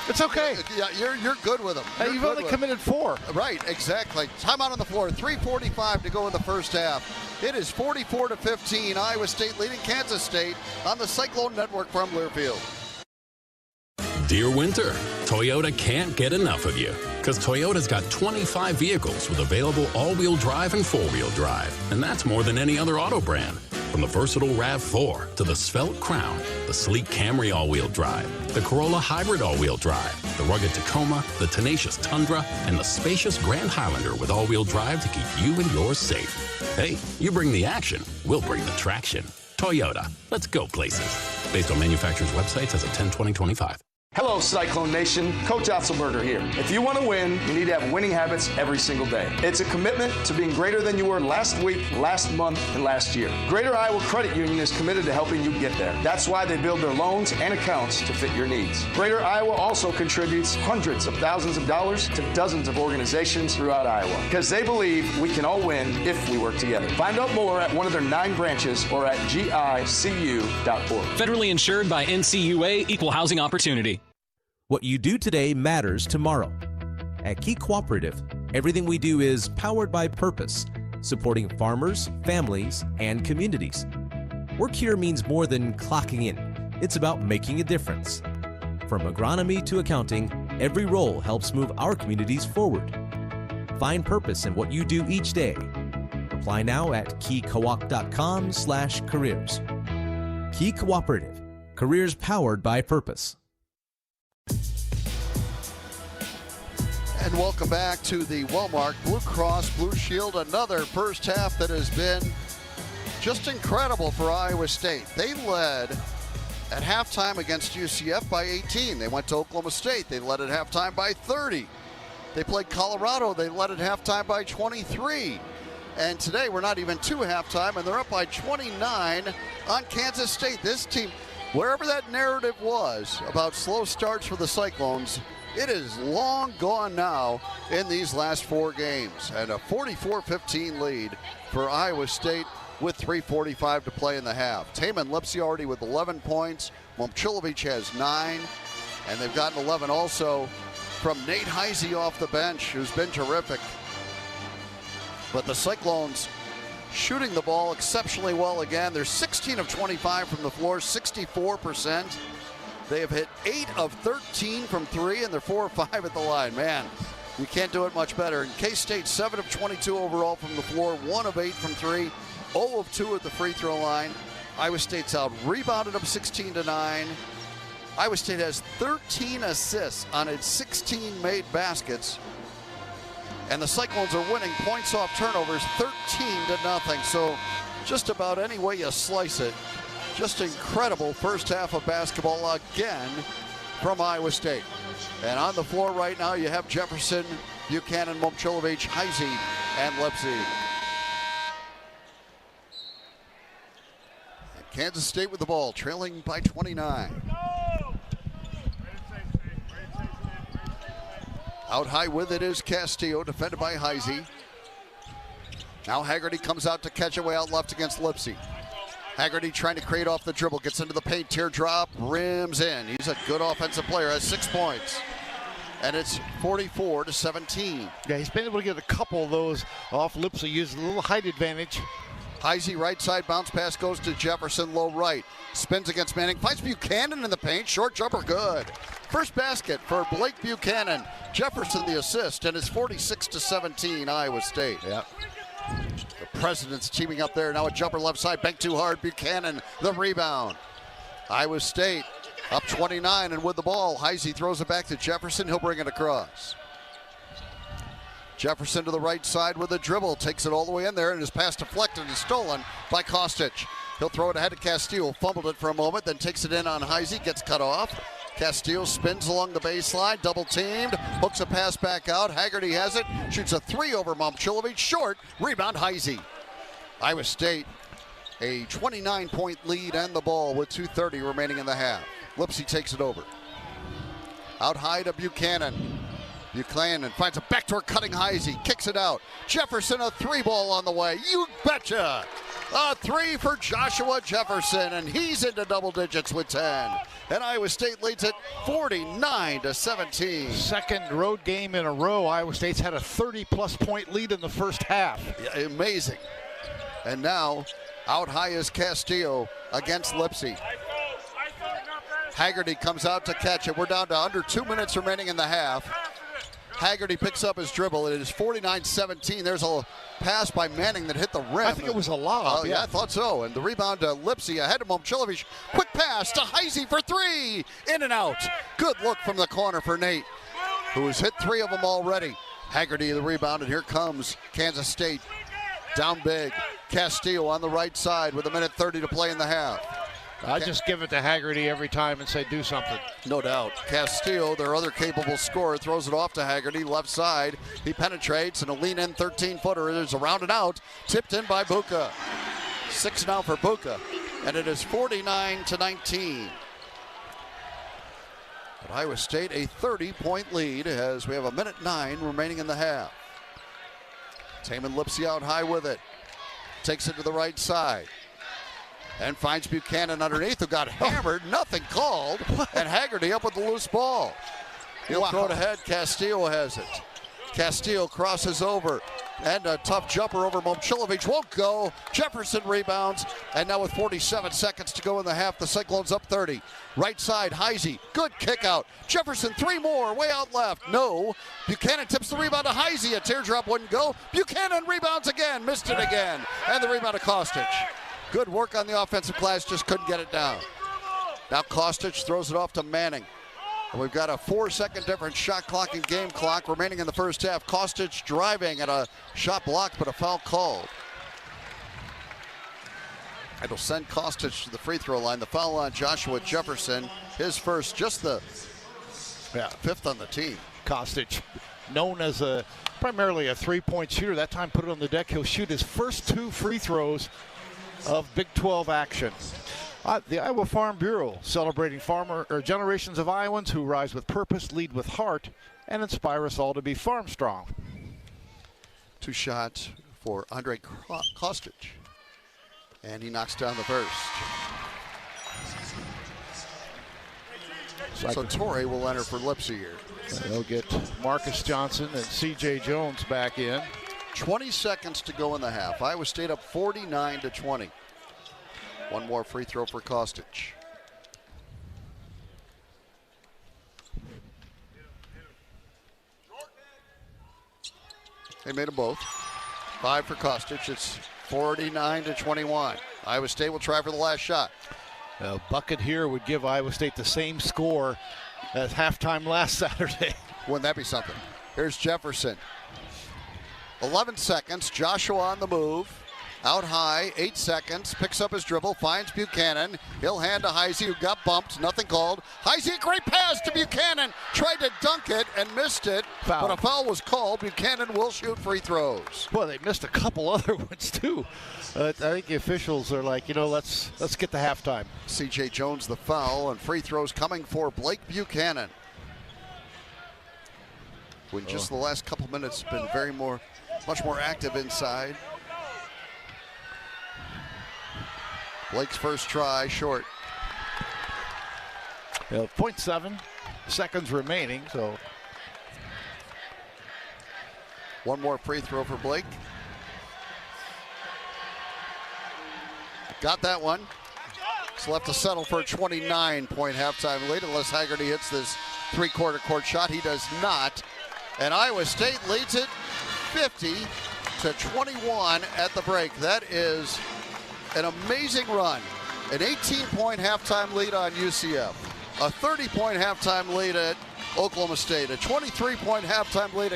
it's okay. Yeah, you're good with them. Hey, you've only committed 4. Right, exactly. Timeout on the floor. 3:45 to go in the first half. It is 44-15. Iowa State leading Kansas State on the Cyclone Network from Learfield. Dear Winter, Toyota can't get enough of you. Because Toyota's got 25 vehicles with available all-wheel drive and 4-wheel drive. And that's more than any other auto brand. From the versatile RAV4 to the svelte Crown, the sleek Camry all-wheel drive, the Corolla Hybrid all-wheel drive, the rugged Tacoma, the tenacious Tundra, and the spacious Grand Highlander with all-wheel drive to keep you and yours safe. Hey, you bring the action, we'll bring the traction. Toyota, let's go places. Based on manufacturer's websites as of 10/20/25. Hello, Cyclone Nation. Coach Oslberger here. If you want to win, you need to have winning habits every single day. It's a commitment to being greater than you were last week, last month, and last year. Greater Iowa Credit Union is committed to helping you get there. That's why they build their loans and accounts to fit your needs. Greater Iowa also contributes hundreds of thousands of dollars to dozens of organizations throughout Iowa because they believe we can all win if we work together. Find out more at one of their 9 branches or at gicu.org. Federally insured by NCAA, Equal Housing Opportunity. What you do today matters tomorrow. At Key Cooperative, everything we do is powered by purpose, supporting farmers, families, and communities. Work here means more than clocking in. It's about making a difference. From agronomy to accounting, every role helps move our communities forward. Find purpose in what you do each day. Apply now at keycoop.com/careers. Key Cooperative, careers powered by purpose. And welcome back to the Wellmark Blue Cross Blue Shield. Another first half that has been just incredible for Iowa State. They led at halftime against UCF by 18. They went to Oklahoma State. They led at halftime by 30. They played Colorado. They led at halftime by 23. And today we're not even to halftime, and they're up by 29 on Kansas State. This team, wherever that narrative was about slow starts for the Cyclones, it is long gone now in these last 4 games. And a 44-15 lead for Iowa State with 3:45 to play in the half. Taman Lipsey already with 11 points. Momchilovic has 9. And they've gotten 11 also from Nate Heisey off the bench, who's been terrific. But the Cyclones shooting the ball exceptionally well again. They're 16 of 25 from the floor, 64%. They have hit 8 of 13 from 3, and they're 4 of 5 at the line. Man, you can't do it much better. And K-State 7 of 22 overall from the floor, 1 of 8 from 3, 0 of 2 at the free throw line. Iowa State's out rebounded them 16-9. Iowa State has 13 assists on its 16 made baskets. And the Cyclones are winning points off turnovers 13-0. So just about any way you slice it, just incredible first half of basketball again from Iowa State. And on the floor right now, you have Jefferson, Buchanan, Momchilovic, Heisey, and Lipsey. Kansas State with the ball, trailing by 29. Out high with it is Castillo, defended by Heisey. Now Haggerty comes out to catch it way out left against Lipsy. Haggerty trying to create off the dribble, gets into the paint, teardrop, rims in. He's a good offensive player, has 6 points. And it's 44-17. Yeah, he's been able to get a couple of those off Lipsy, used a little height advantage. Heisey right side, bounce pass goes to Jefferson, low right. Spins against Manning, finds Buchanan in the paint, short jumper good. First basket for Blake Buchanan. Jefferson the assist, and it's 46-17 Iowa State. Yeah. The Presidents teaming up there, now a jumper left side, banked too hard, Buchanan the rebound. Iowa State up 29 and with the ball. Heisey throws it back to Jefferson, he'll bring it across. Jefferson to the right side with a dribble, takes it all the way in there, and his pass deflected and stolen by Kostic. He'll throw it ahead to Castillo, fumbled it for a moment, then takes it in on Heisey, gets cut off. Castillo spins along the baseline, double teamed, hooks a pass back out. Haggerty has it, shoots a 3 over Momcilovic, short, rebound Heisey. Iowa State, a 29-point lead and the ball with 2:30 remaining in the half. Lipsy takes it over. Out high to Buchanan. Buchanan finds a backdoor cutting Heisey, kicks it out. Jefferson, a 3-ball on the way. You betcha! A 3 for Joshua Jefferson, and he's into double digits with 10. And Iowa State leads it 49-17. Second road game in a row. Iowa State's had a 30-plus point lead in the first half. Yeah, amazing. And now, out high is Castillo against Lipsy. Haggerty comes out to catch it. We're down to under 2 minutes remaining in the half. Haggerty picks up his dribble. It is 49-17. There's a pass by Manning that hit the rim. I think it was a lob. Oh, yeah, I thought so. And the rebound to Lipsy ahead of Momcilovic. Quick pass to Heisey for 3. In and out. Good look from the corner for Nate, who has hit 3 of them already. Haggerty the rebound, and here comes Kansas State. Down big. Castillo on the right side with 1:30 to play in the half. I just give it to Haggerty every time and say, do something. No doubt. Castillo, their other capable scorer, throws it off to Haggerty, left side. He penetrates, and a lean-in 13-footer is a rounded out, tipped in by Buka. 6 now for Buka, and it is 49-19. But Iowa State, a 30-point lead as we have 1:09 remaining in the half. Taman Lipsy out high with it. Takes it to the right side. And finds Buchanan underneath, who got hammered, nothing called, and Haggerty up with the loose ball. He'll throw it ahead, Castillo has it. Castillo crosses over, and a tough jumper over Momcilovic, won't go. Jefferson rebounds, and now with 47 seconds to go in the half, the Cyclones up 30. Right side, Heisey, good kick out. Jefferson, 3 more, way out left, no. Buchanan tips the rebound to Heisey, a teardrop wouldn't go. Buchanan rebounds again, missed it again, and the rebound to Kostic. Good work on the offensive glass, just couldn't get it down. Now Kostic throws it off to Manning. And we've got a 4-second difference, shot clock and game clock remaining in the first half. Kostic driving at a shot blocked, but a foul called. It'll send Kostic to the free throw line. The foul on Joshua Jefferson, his first, just the 5th on the team. Kostic, known as primarily a 3-point shooter. That time put it on the deck. He'll shoot his first 2 free throws of Big 12 action. The Iowa Farm Bureau, celebrating generations of Iowans who rise with purpose, lead with heart, and inspire us all to be farm strong. 2 shots for Andre Kostic, and he knocks down the first. So Torrey will enter for Lipsy here. They'll get Marcus Johnson and C.J. Jones back in. 20 seconds to go in the half. Iowa State up 49-20. 1 more free throw for Kostic. They made them both. 5 for Kostic. It's 49-21. Iowa State will try for the last shot. A bucket here would give Iowa State the same score as halftime last Saturday. Wouldn't that be something? Here's Jefferson. 11 seconds. Joshua on the move. Out high, 8 seconds, picks up his dribble, finds Buchanan. He'll hand to Heisey, who got bumped, nothing called. Heisey, great pass to Buchanan. Tried to dunk it and missed it, Foul. but a foul was called. Buchanan will shoot free throws. Well, they missed a couple other ones, too. I think the officials are like, let's get to halftime. C.J. Jones the foul, and free throws coming for Blake Buchanan. When just the last couple minutes been much more active inside. Blake's first try, short. 0.7 seconds remaining, so. One more free throw for Blake. Got that one. It's left to settle for a 29-point halftime lead unless Haggerty hits this three-quarter court shot. He does not. And Iowa State leads it 50-21 at the break. That is an amazing run. An 18-point halftime lead on UCF. A 30-point halftime lead at Oklahoma State. A 23-point halftime lead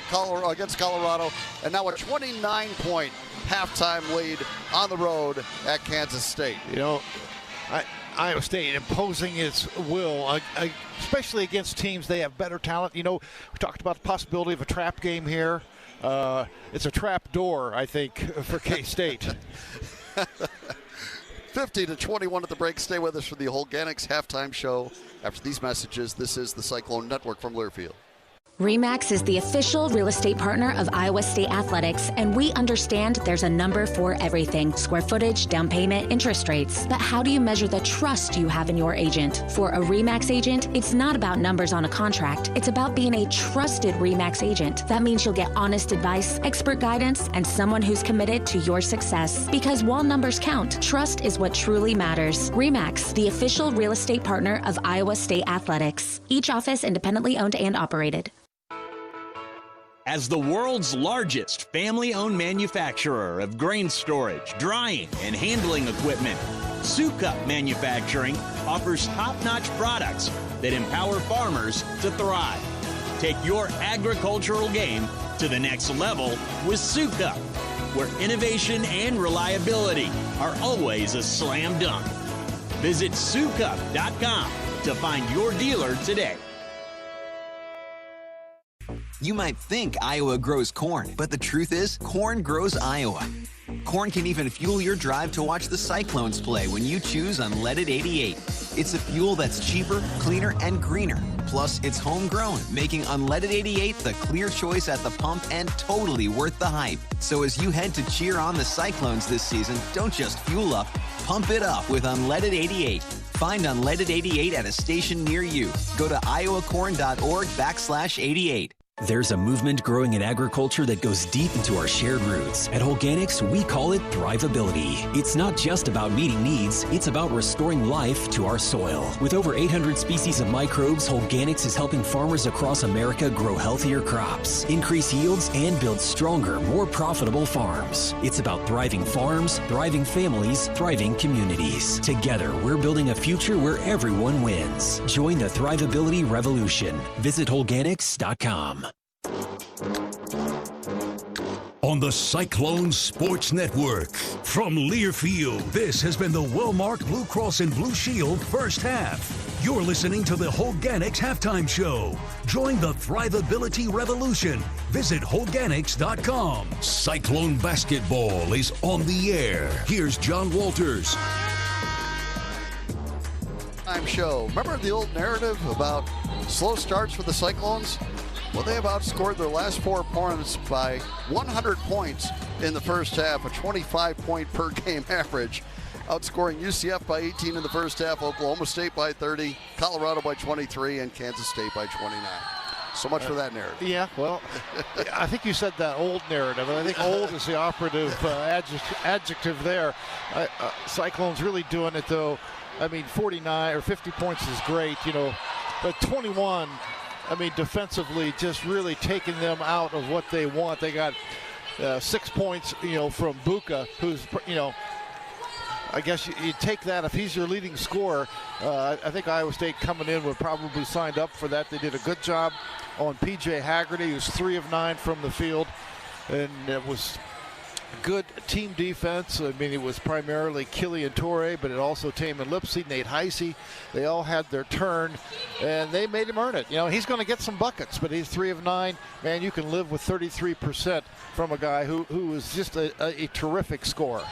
against Colorado. And now a 29-point halftime lead on the road at Kansas State. Iowa State imposing its will, especially against teams they have better talent. We talked about the possibility of a trap game here. It's a trap door, I think, for K-State. 50-21 at the break. Stay with us for the Holganics halftime show. After these messages, this is the Cyclone Network from Learfield. RE/MAX is the official real estate partner of Iowa State Athletics, and we understand there's a number for everything: square footage, down payment, interest rates. But how do you measure the trust you have in your agent? For a RE/MAX agent, it's not about numbers on a contract. It's about being a trusted RE/MAX agent. That means you'll get honest advice, expert guidance, and someone who's committed to your success. Because while numbers count, trust is what truly matters. RE/MAX, the official real estate partner of Iowa State Athletics. Each office independently owned and operated. As the world's largest family-owned manufacturer of grain storage, drying, and handling equipment, Sukup Manufacturing offers top-notch products that empower farmers to thrive. Take your agricultural game to the next level with Sukup, where innovation and reliability are always a slam dunk. Visit Sukup.com to find your dealer today. You might think Iowa grows corn, but the truth is, corn grows Iowa. Corn can even fuel your drive to watch the Cyclones play when you choose Unleaded 88. It's a fuel that's cheaper, cleaner, and greener. Plus, it's homegrown, making Unleaded 88 the clear choice at the pump and totally worth the hype. So as you head to cheer on the Cyclones this season, don't just fuel up, pump it up with Unleaded 88. Find Unleaded 88 at a station near you. Go to iowacorn.org/88. There's a movement growing in agriculture that goes deep into our shared roots. At Holganics, we call it thrivability. It's not just about meeting needs, it's about restoring life to our soil. With over 800 species of microbes, Holganics is helping farmers across America grow healthier crops, increase yields, and build stronger, more profitable farms. It's about thriving farms, thriving families, thriving communities. Together, we're building a future where everyone wins. Join the thrivability revolution. Visit Holganics.com. On the Cyclone Sports Network. From Learfield, this has been the well-marked Blue Cross and Blue Shield first half. You're listening to the Holganics Halftime Show. Join the thrivability revolution. Visit Holganics.com. Cyclone Basketball is on the air. Here's John Walters. Show. Remember the old narrative about slow starts for the Cyclones? Well, they have outscored their last four opponents by 100 points in the first half, a 25-point per game average. Outscoring UCF by 18 in the first half, Oklahoma State by 30, Colorado by 23, and Kansas State by 29. So much for that narrative. Yeah, well, I think you said that old narrative, and I think old is the operative adjective there. Cyclones really doing it, though. I mean, 49 or 50 points is great, but 21, I mean, defensively just really taking them out of what they want. They got 6 points, from Buka, who's, I guess you take that if he's your leading scorer. I think Iowa State coming in would probably signed up for that. They did a good job on P.J. Haggerty, who's 3 of 9 from the field, and it was good team defense. I mean, it was primarily Killian Torre, but it also Taman Lipsey, Nate Heisey. They all had their turn, and they made him earn it. You know, he's going to get some buckets, but he's 3 of 9. Man, you can live with 33% from a guy who is just a terrific scorer.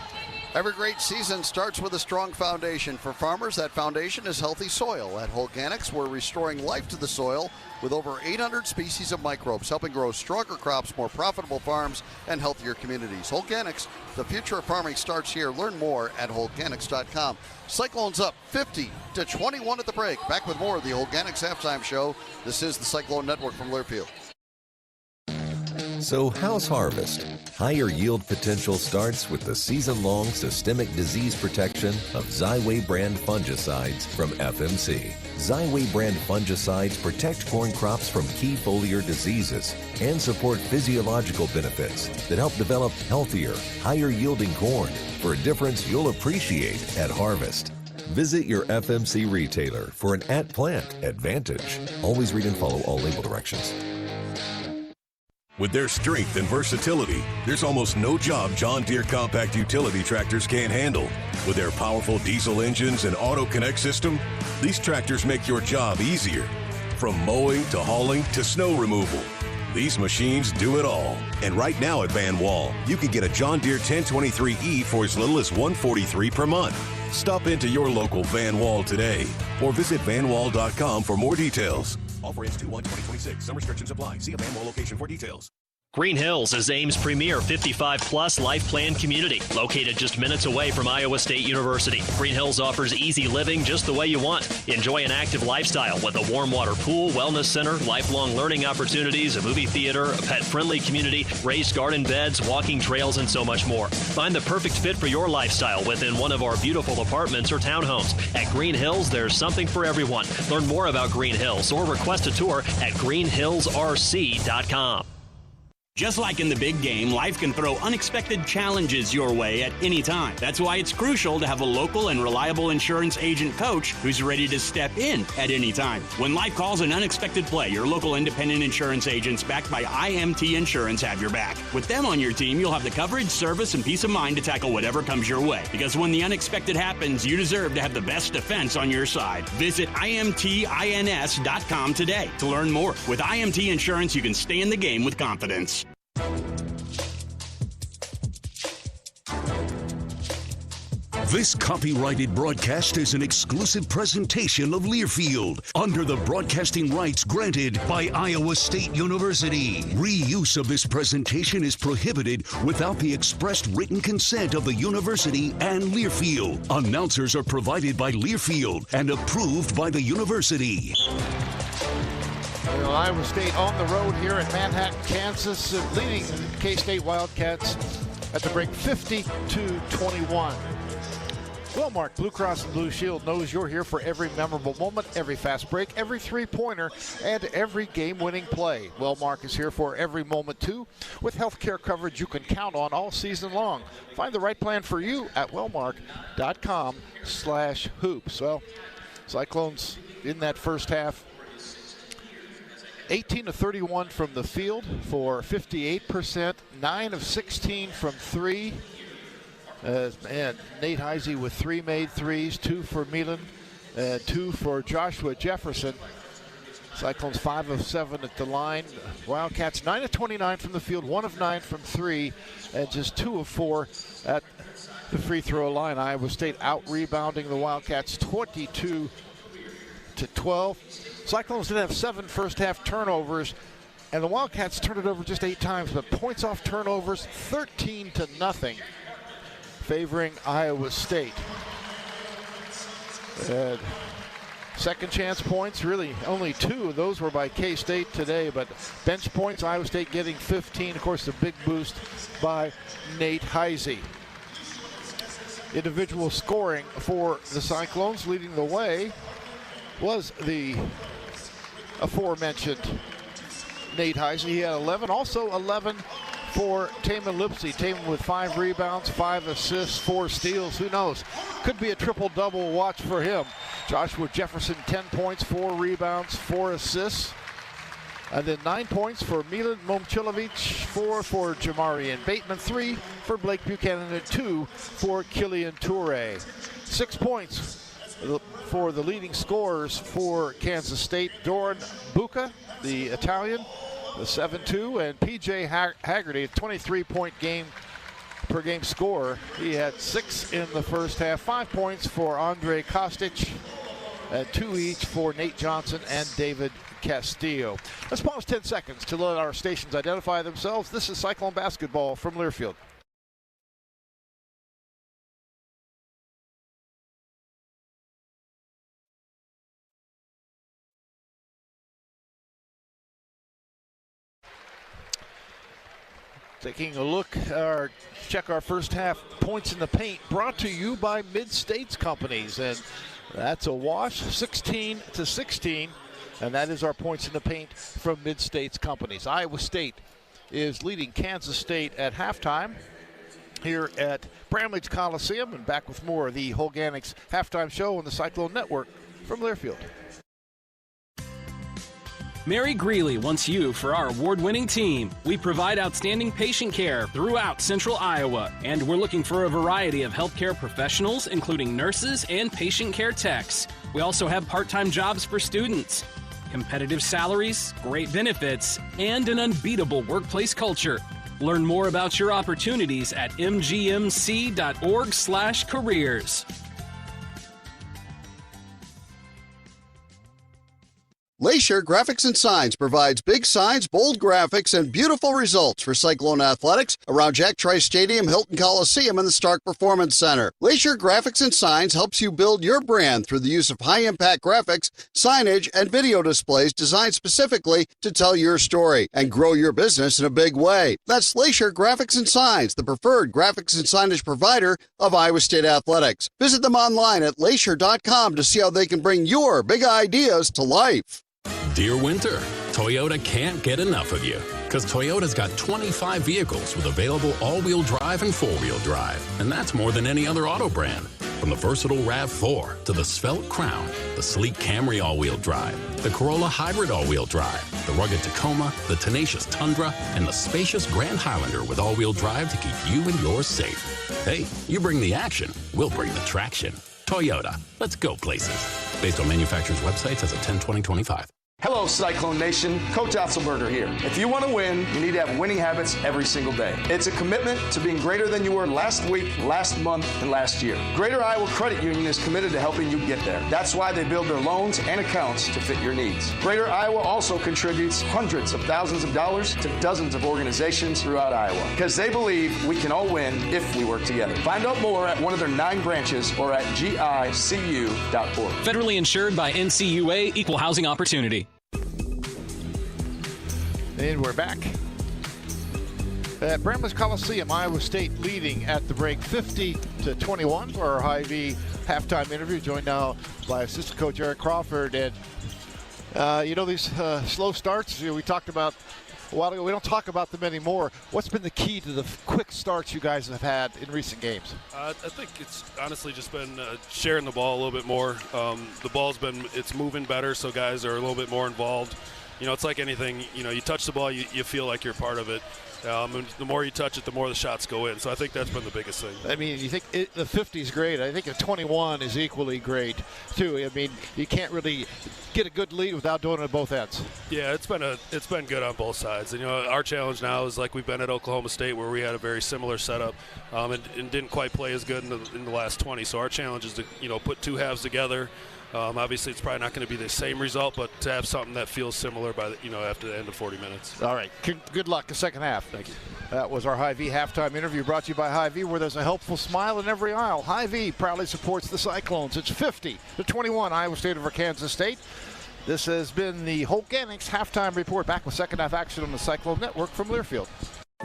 Every great season starts with a strong foundation. For farmers, that foundation is healthy soil. At Organics, we're restoring life to the soil with over 800 species of microbes, helping grow stronger crops, more profitable farms, and healthier communities. Organics, the future of farming starts here. Learn more at Organics.com. Cyclones up 50-21 at the break. Back with more of the Organics Halftime Show. This is the Cyclone Network from Learfield. So how's harvest? Higher yield potential starts with the season-long systemic disease protection of Xyway brand fungicides from FMC. Xyway brand fungicides protect corn crops from key foliar diseases and support physiological benefits that help develop healthier, higher yielding corn for a difference you'll appreciate at harvest. Visit your FMC retailer for an at-plant advantage. Always read and follow all label directions. With their strength and versatility, there's almost no job John Deere compact utility tractors can't handle. With their powerful diesel engines and auto connect system, these tractors make your job easier. From mowing to hauling to snow removal, these machines do it all. And right now at Van Wall, you can get a John Deere 1023E for as little as $143 per month. Stop into your local Van Wall today or visit vanwall.com for more details. Offer ends 2/1/2026. Some restrictions apply. See a Van Wall location for details. Green Hills is Ames' premier 55-plus life plan community, located just minutes away from Iowa State University. Green Hills offers easy living just the way you want. Enjoy an active lifestyle with a warm water pool, wellness center, lifelong learning opportunities, a movie theater, a pet-friendly community, raised garden beds, walking trails, and so much more. Find the perfect fit for your lifestyle within one of our beautiful apartments or townhomes. At Green Hills, there's something for everyone. Learn more about Green Hills or request a tour at greenhillsrc.com. Just like in the big game, life can throw unexpected challenges your way at any time. That's why it's crucial to have a local and reliable insurance agent coach who's ready to step in at any time. When life calls an unexpected play, your local independent insurance agents backed by IMT Insurance have your back. With them on your team, you'll have the coverage, service, and peace of mind to tackle whatever comes your way. Because when the unexpected happens, you deserve to have the best defense on your side. Visit IMTINS.com today to learn more. With IMT Insurance, you can stay in the game with confidence. This copyrighted broadcast is an exclusive presentation of Learfield under the broadcasting rights granted by Iowa State University. Reuse of this presentation is prohibited without the expressed written consent of the university and Learfield. Announcers are provided by Learfield and approved by the university. Iowa State on the road here at Manhattan, Kansas, leading the K-State Wildcats at the break 50-21. Wellmark Blue Cross and Blue Shield knows you're here for every memorable moment, every fast break, every three-pointer, and every game-winning play. Wellmark is here for every moment, too, with healthcare coverage you can count on all season long. Find the right plan for you at wellmark.com/hoops. Well, Cyclones in that first half, 18 of 31 from the field for 58%, 9 of 16 from three. And Nate Heisey with 3 made threes, 2 for Milan, and 2 for Joshua Jefferson. Cyclones 5 of 7 at the line. Wildcats 9 of 29 from the field, 1 of 9 from 3, and just 2 of 4 at the free throw line. Iowa State out-rebounding the Wildcats 22-12. Cyclones did have 7 first-half turnovers, and the Wildcats turned it over just 8 times, but points off turnovers 13-0, favoring Iowa State. And second chance points, really only 2 of those were by K-State today, but bench points, Iowa State getting 15. Of course, the big boost by Nate Heisey. Individual scoring for the Cyclones, leading the way was the aforementioned Nate Heisey. He had 11, also 11 for Taman Lipsey. Taman with 5 rebounds, 5 assists, 4 steals. Who knows? Could be a triple-double watch for him. Joshua Jefferson, 10 points, 4 rebounds, 4 assists. And then 9 points for Milan Momcilovic, 4 for Jamarian Bateman, 3 for Blake Buchanan, and 2 for Killian Toure. 6 points for the leading scorers for Kansas State. Doran Buca, the Italian, the 7-2, and P.J. Haggerty, a 23-point per game scorer. He had 6 in the first half. 5 points for Andre Kostic, and 2 each for Nate Johnson and David Castillo. Let's pause 10 seconds to let our stations identify themselves. This is Cyclone Basketball from Learfield. Taking a look, check our first half points in the paint, brought to you by Mid-States Companies, and that's a wash, 16-16, and that is our points in the paint from Mid-States Companies. Iowa State is leading Kansas State at halftime here at Bramlage Coliseum, and back with more of the Holganics halftime show on the Cyclone Network from Learfield. Mary Greeley wants you for our award-winning team. We provide outstanding patient care throughout Central Iowa, and we're looking for a variety of healthcare professionals, including nurses and patient care techs. We also have part-time jobs for students, competitive salaries, great benefits, and an unbeatable workplace culture. Learn more about your opportunities at mgmc.org/careers. Glacier Graphics and Signs provides big signs, bold graphics, and beautiful results for Cyclone athletics around Jack Trice Stadium, Hilton Coliseum, and the Stark Performance Center. Glacier Graphics and Signs helps you build your brand through the use of high-impact graphics, signage, and video displays designed specifically to tell your story and grow your business in a big way. That's Glacier Graphics and Signs, the preferred graphics and signage provider of Iowa State athletics. Visit them online at glacier.com to see how they can bring your big ideas to life. Dear Winter, Toyota can't get enough of you, because Toyota's got 25 vehicles with available all-wheel drive and four-wheel drive, and that's more than any other auto brand. From the versatile RAV4 to the svelte Crown, the sleek Camry all-wheel drive, the Corolla Hybrid all-wheel drive, the rugged Tacoma, the tenacious Tundra, and the spacious Grand Highlander with all-wheel drive to keep you and yours safe. Hey, you bring the action, we'll bring the traction. Toyota, let's go places. Based on manufacturer's websites as of 10/20/25. Hello, Cyclone Nation. Coach Oslberger here. If you want to win, you need to have winning habits every single day. It's a commitment to being greater than you were last week, last month, and last year. Greater Iowa Credit Union is committed to helping you get there. That's why they build their loans and accounts to fit your needs. Greater Iowa also contributes hundreds of thousands of dollars to dozens of organizations throughout Iowa, because they believe we can all win if we work together. Find out more at one of their 9 branches or at gicu.org. Federally insured by NCAA, Equal Housing Opportunity. And we're back at Bramlage Coliseum. Iowa State leading at the break 50-21 for our Hy-Vee halftime interview, joined now by assistant coach Eric Crawford. And these slow starts we talked about a while ago, we don't talk about them anymore. What's been the key to the quick starts you guys have had in recent games? I think it's honestly just been sharing the ball a little bit more. The ball's it's moving better, so guys are a little bit more involved. It's like anything, you touch the ball, you feel like you're part of it. And the more you touch it, the more the shots go in. So I think that's been the biggest thing. I mean, you think the 50 is great. I think a 21 is equally great, too. I mean, you can't really get a good lead without doing it at both ends. Yeah, it's been good on both sides. And, our challenge now is like we've been at Oklahoma State, where we had a very similar setup and didn't quite play as good in the last 20. So our challenge is to, put two halves together. Obviously, it's probably not going to be the same result, but to have something that feels similar by after the end of 40 minutes. All right. Good luck the second half. Thank you. That was our Hy-Vee halftime interview, brought to you by Hy-Vee, where there's a helpful smile in every aisle. Hy-Vee proudly supports the Cyclones. It's 50-21 Iowa State over Kansas State. This has been the Holganics halftime report. Back with second half action on the Cyclone Network from Learfield.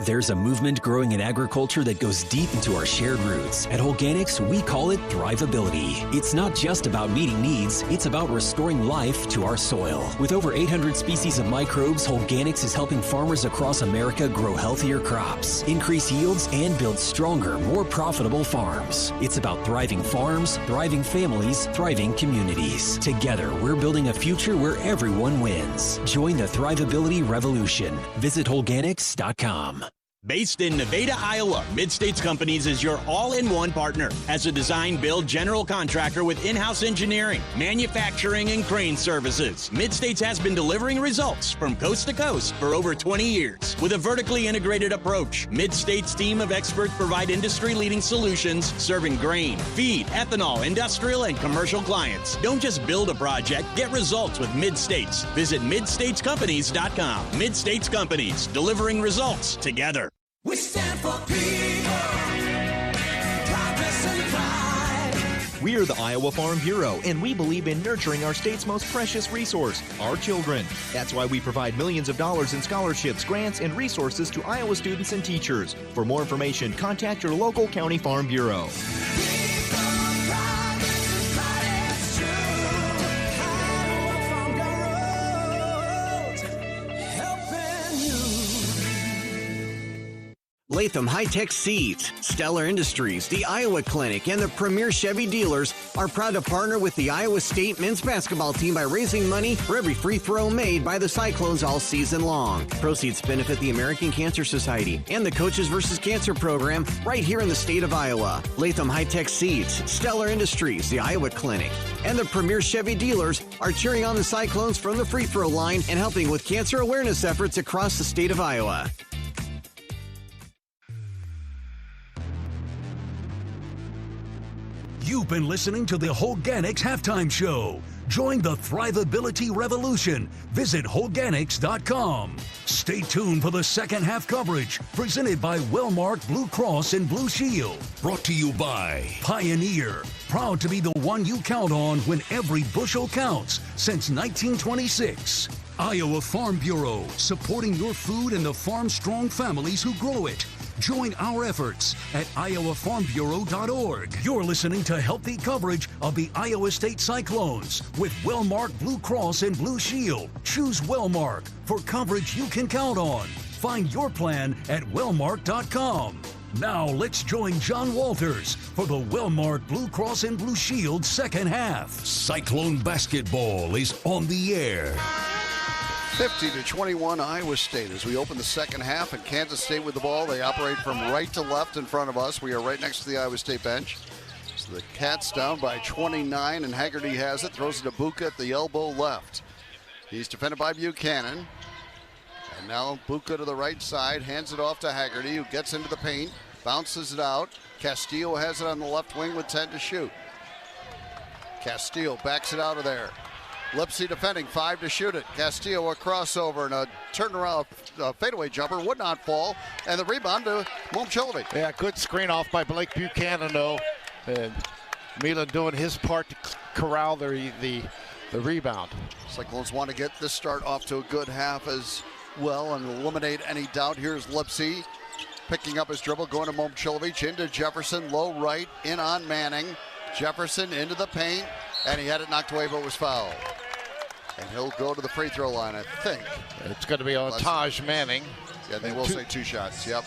There's a movement growing in agriculture that goes deep into our shared roots. At Holganics, we call it thrivability. It's not just about meeting needs, it's about restoring life to our soil. With over 800 species of microbes, Holganics is helping farmers across America grow healthier crops, increase yields, and build stronger, more profitable farms. It's about thriving farms, thriving families, thriving communities. Together, we're building a future where everyone wins. Join the thrivability revolution. Visit Holganics.com. Based in Nevada, Iowa, Mid-States Companies is your all-in-one partner. As a design-build general contractor with in-house engineering, manufacturing, and crane services, Mid-States has been delivering results from coast to coast for over 20 years. With a vertically integrated approach, Mid-States' team of experts provide industry-leading solutions serving grain, feed, ethanol, industrial, and commercial clients. Don't just build a project, get results with Mid-States. Visit midstatescompanies.com. Mid-States Companies, delivering results together. We stand for people, progress and pride. We're the Iowa Farm Bureau, and we believe in nurturing our state's most precious resource, our children. That's why we provide millions of dollars in scholarships, grants, and resources to Iowa students and teachers. For more information, contact your local county farm bureau. Latham High-Tech Seeds, Stellar Industries, the Iowa Clinic, and the Premier Chevy dealers are proud to partner with the Iowa State men's basketball team by raising money for every free throw made by the Cyclones all season long. Proceeds benefit the American Cancer Society and the Coaches vs. Cancer program right here in the state of Iowa. Latham High-Tech Seeds, Stellar Industries, the Iowa Clinic, and the Premier Chevy dealers are cheering on the Cyclones from the free throw line and helping with cancer awareness efforts across the state of Iowa. You've been listening to the Holganics Halftime Show. Join the Thrivability Revolution. Visit Holganics.com. Stay tuned for the second half coverage presented by Wellmark Blue Cross and Blue Shield. Brought to you by Pioneer. Proud to be the one you count on when every bushel counts since 1926. Iowa Farm Bureau, supporting your food and the farm-strong families who grow it. Join our efforts at iowafarmbureau.org. You're listening to healthy coverage of the Iowa State Cyclones with Wellmark Blue Cross and Blue Shield. Choose Wellmark for coverage you can count on. Find your plan at wellmark.com. Now let's join John Walters for the Wellmark Blue Cross and Blue Shield second half. Cyclone basketball is on the air. 50-21 Iowa State as we open the second half, and Kansas State with the ball. They operate from right to left in front of us. We are right next to the Iowa State bench. So the Cats down by 29, and Haggerty has it, throws it to Buka at the elbow left. He's defended by Buchanan. And now Buka to the right side, hands it off to Haggerty, who gets into the paint, bounces it out. Castillo has it on the left wing with 10 to shoot. Castillo backs it out of there. Lipsy defending, 5 to shoot it. Castillo a crossover and a turnaround fadeaway jumper would not fall, and the rebound to Momchilovic. Yeah, good screen off by Blake Buchanan though, and Milan doing his part to corral the rebound. Cyclones want to get this start off to a good half as well and eliminate any doubt. Here's Lipsy picking up his dribble, going to Momchilovic, into Jefferson, low right, in on Manning. Jefferson into the paint, and he had it knocked away but was fouled. And he'll go to the free throw line, I think. It's going to be on Taj Manning. Yeah, they will say 2 shots, yep.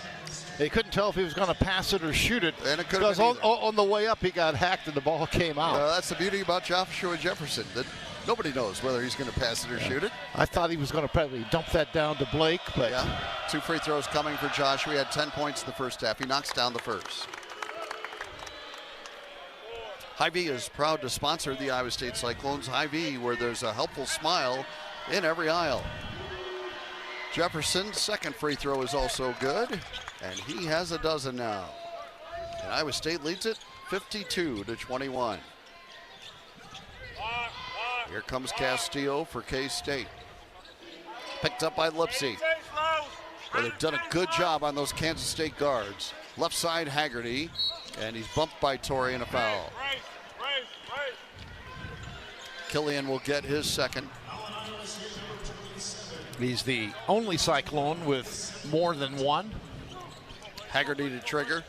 They couldn't tell if he was going to pass it or shoot it. And it could because have been on the way up, he got hacked and the ball came out. That's the beauty about Joshua Jefferson, that nobody knows whether he's going to pass it or shoot it. I thought he was going to probably dump that down to Blake, but... Yeah, 2 free throws coming for Joshua. He had 10 points in the first half. He knocks down the first. Hy-Vee is proud to sponsor the Iowa State Cyclones. Hy-Vee, where there's a helpful smile in every aisle. Jefferson's second free throw is also good, and he has a dozen now. And Iowa State leads it 52-21. Here comes Castillo for K-State. Picked up by Lipsy. Well, they've done a good job on those Kansas State guards. Left side, Haggerty, and he's bumped by Torrey in a foul. Killian will get his second. He's the only Cyclone with more than one. Haggerty to trigger.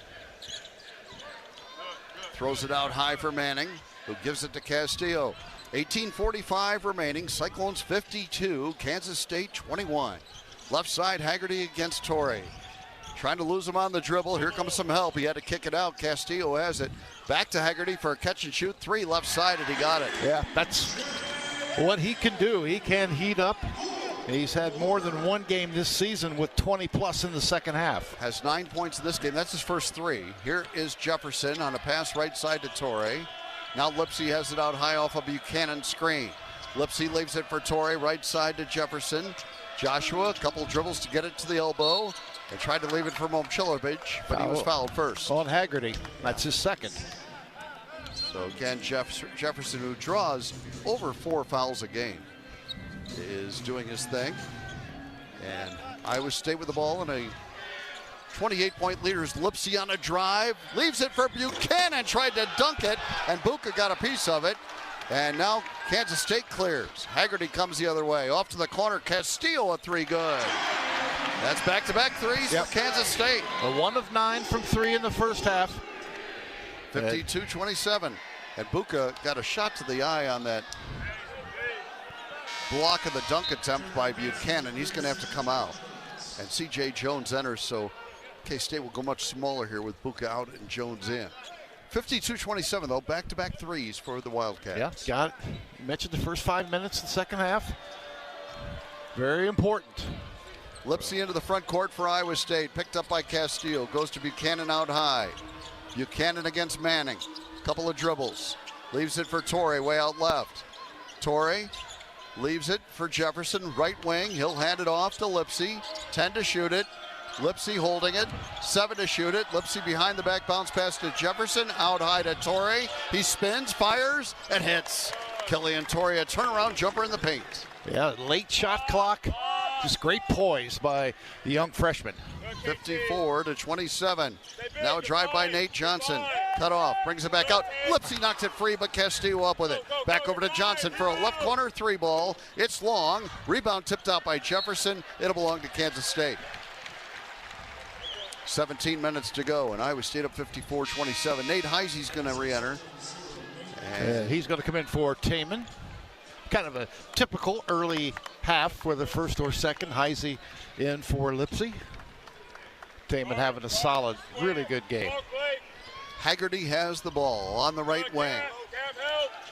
Throws it out high for Manning, who gives it to Castillo. 18:45 remaining. Cyclones 52, Kansas State 21. Left side, Haggerty against Torrey. Trying to lose him on the dribble. Here comes some help. He had to kick it out. Castillo has it. Back to Haggerty for a catch and shoot. 3 left side, and he got it. Yeah, that's what he can do. He can heat up. He's had more than one game this season with 20 plus in the second half. Has 9 points in this game. That's his first 3. Here is Jefferson on a pass right side to Torrey. Now Lipsy has it out high off a Buchanan screen. Lipsy leaves it for Torrey, right side to Jefferson. Joshua, a couple dribbles to get it to the elbow. And tried to leave it for Momchilovic, but he was fouled first. On Haggerty. That's his second. So again, Jefferson, who draws over 4 fouls a game, is doing his thing. And Iowa State with the ball in a 28-point leader is Lipsy on a drive. Leaves it for Buchanan, tried to dunk it, and Buka got a piece of it. And now Kansas State clears. Haggerty comes the other way. Off to the corner, Castillo, a 3 good. That's back-to-back threes for Kansas State. A 1 of 9 from 3 in the first half. 52-27. And Buka got a shot to the eye on that block of the dunk attempt by Buchanan. He's going to have to come out. And C.J. Jones enters, so K-State will go much smaller here with Buka out and Jones in. 52-27, though. Back-to-back threes for the Wildcats. Yeah, got it. You mentioned the first 5 minutes of the second half. Very important. Lipsy into the front court for Iowa State. Picked up by Castillo. Goes to Buchanan out high. Buchanan against Manning. Couple of dribbles. Leaves it for Torrey way out left. Torrey leaves it for Jefferson. Right wing. He'll hand it off to Lipsy. 10 to shoot it. Lipsy holding it. 7 to shoot it. Lipsy behind the back bounce pass to Jefferson. Out high to Torrey. He spins, fires, and hits. Killian Torrey, a turnaround jumper in the paint. Yeah, late shot clock. Just great poise by the young freshman. 54-27. Now a drive by Nate Johnson. Cut off, brings it back out. Lipsy knocks it free, but Castillo up with it. Back over to Johnson for a left corner 3 ball. It's long. Rebound tipped out by Jefferson. It'll belong to Kansas State. 17 minutes to go, and Iowa State up 54-27. Nate Heisey's going to re-enter. And he's going to come in for Taman. Kind of a typical early half for the first or second. Heisey in for Lipsy. Taman having a solid, really good game. Haggerty has the ball on the right wing.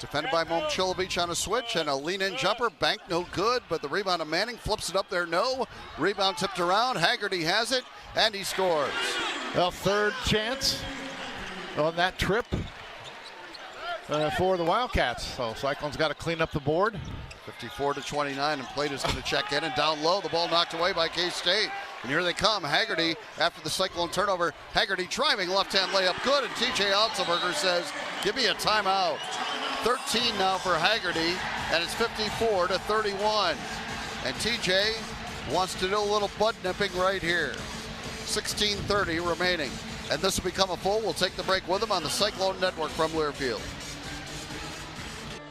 Defended by Momchilovic on a switch and a lean-in jumper. Bank no good, but the rebound of Manning flips it up there, no. Rebound tipped around. Haggerty has it, and he scores. Well, third chance on that trip for the Wildcats. So Cyclones got to clean up the board. 54-29, and Plata's going to check in, and down low, the ball knocked away by K-State. And here they come, Haggerty, after the Cyclone turnover. Haggerty driving, left-hand layup, good, and TJ Oslberger says, give me a timeout. 13 now for Haggerty, and it's 54-31. And TJ wants to do a little butt nipping right here. 16:30 remaining. And this will become a full. We'll take the break with him on the Cyclone Network from Learfield.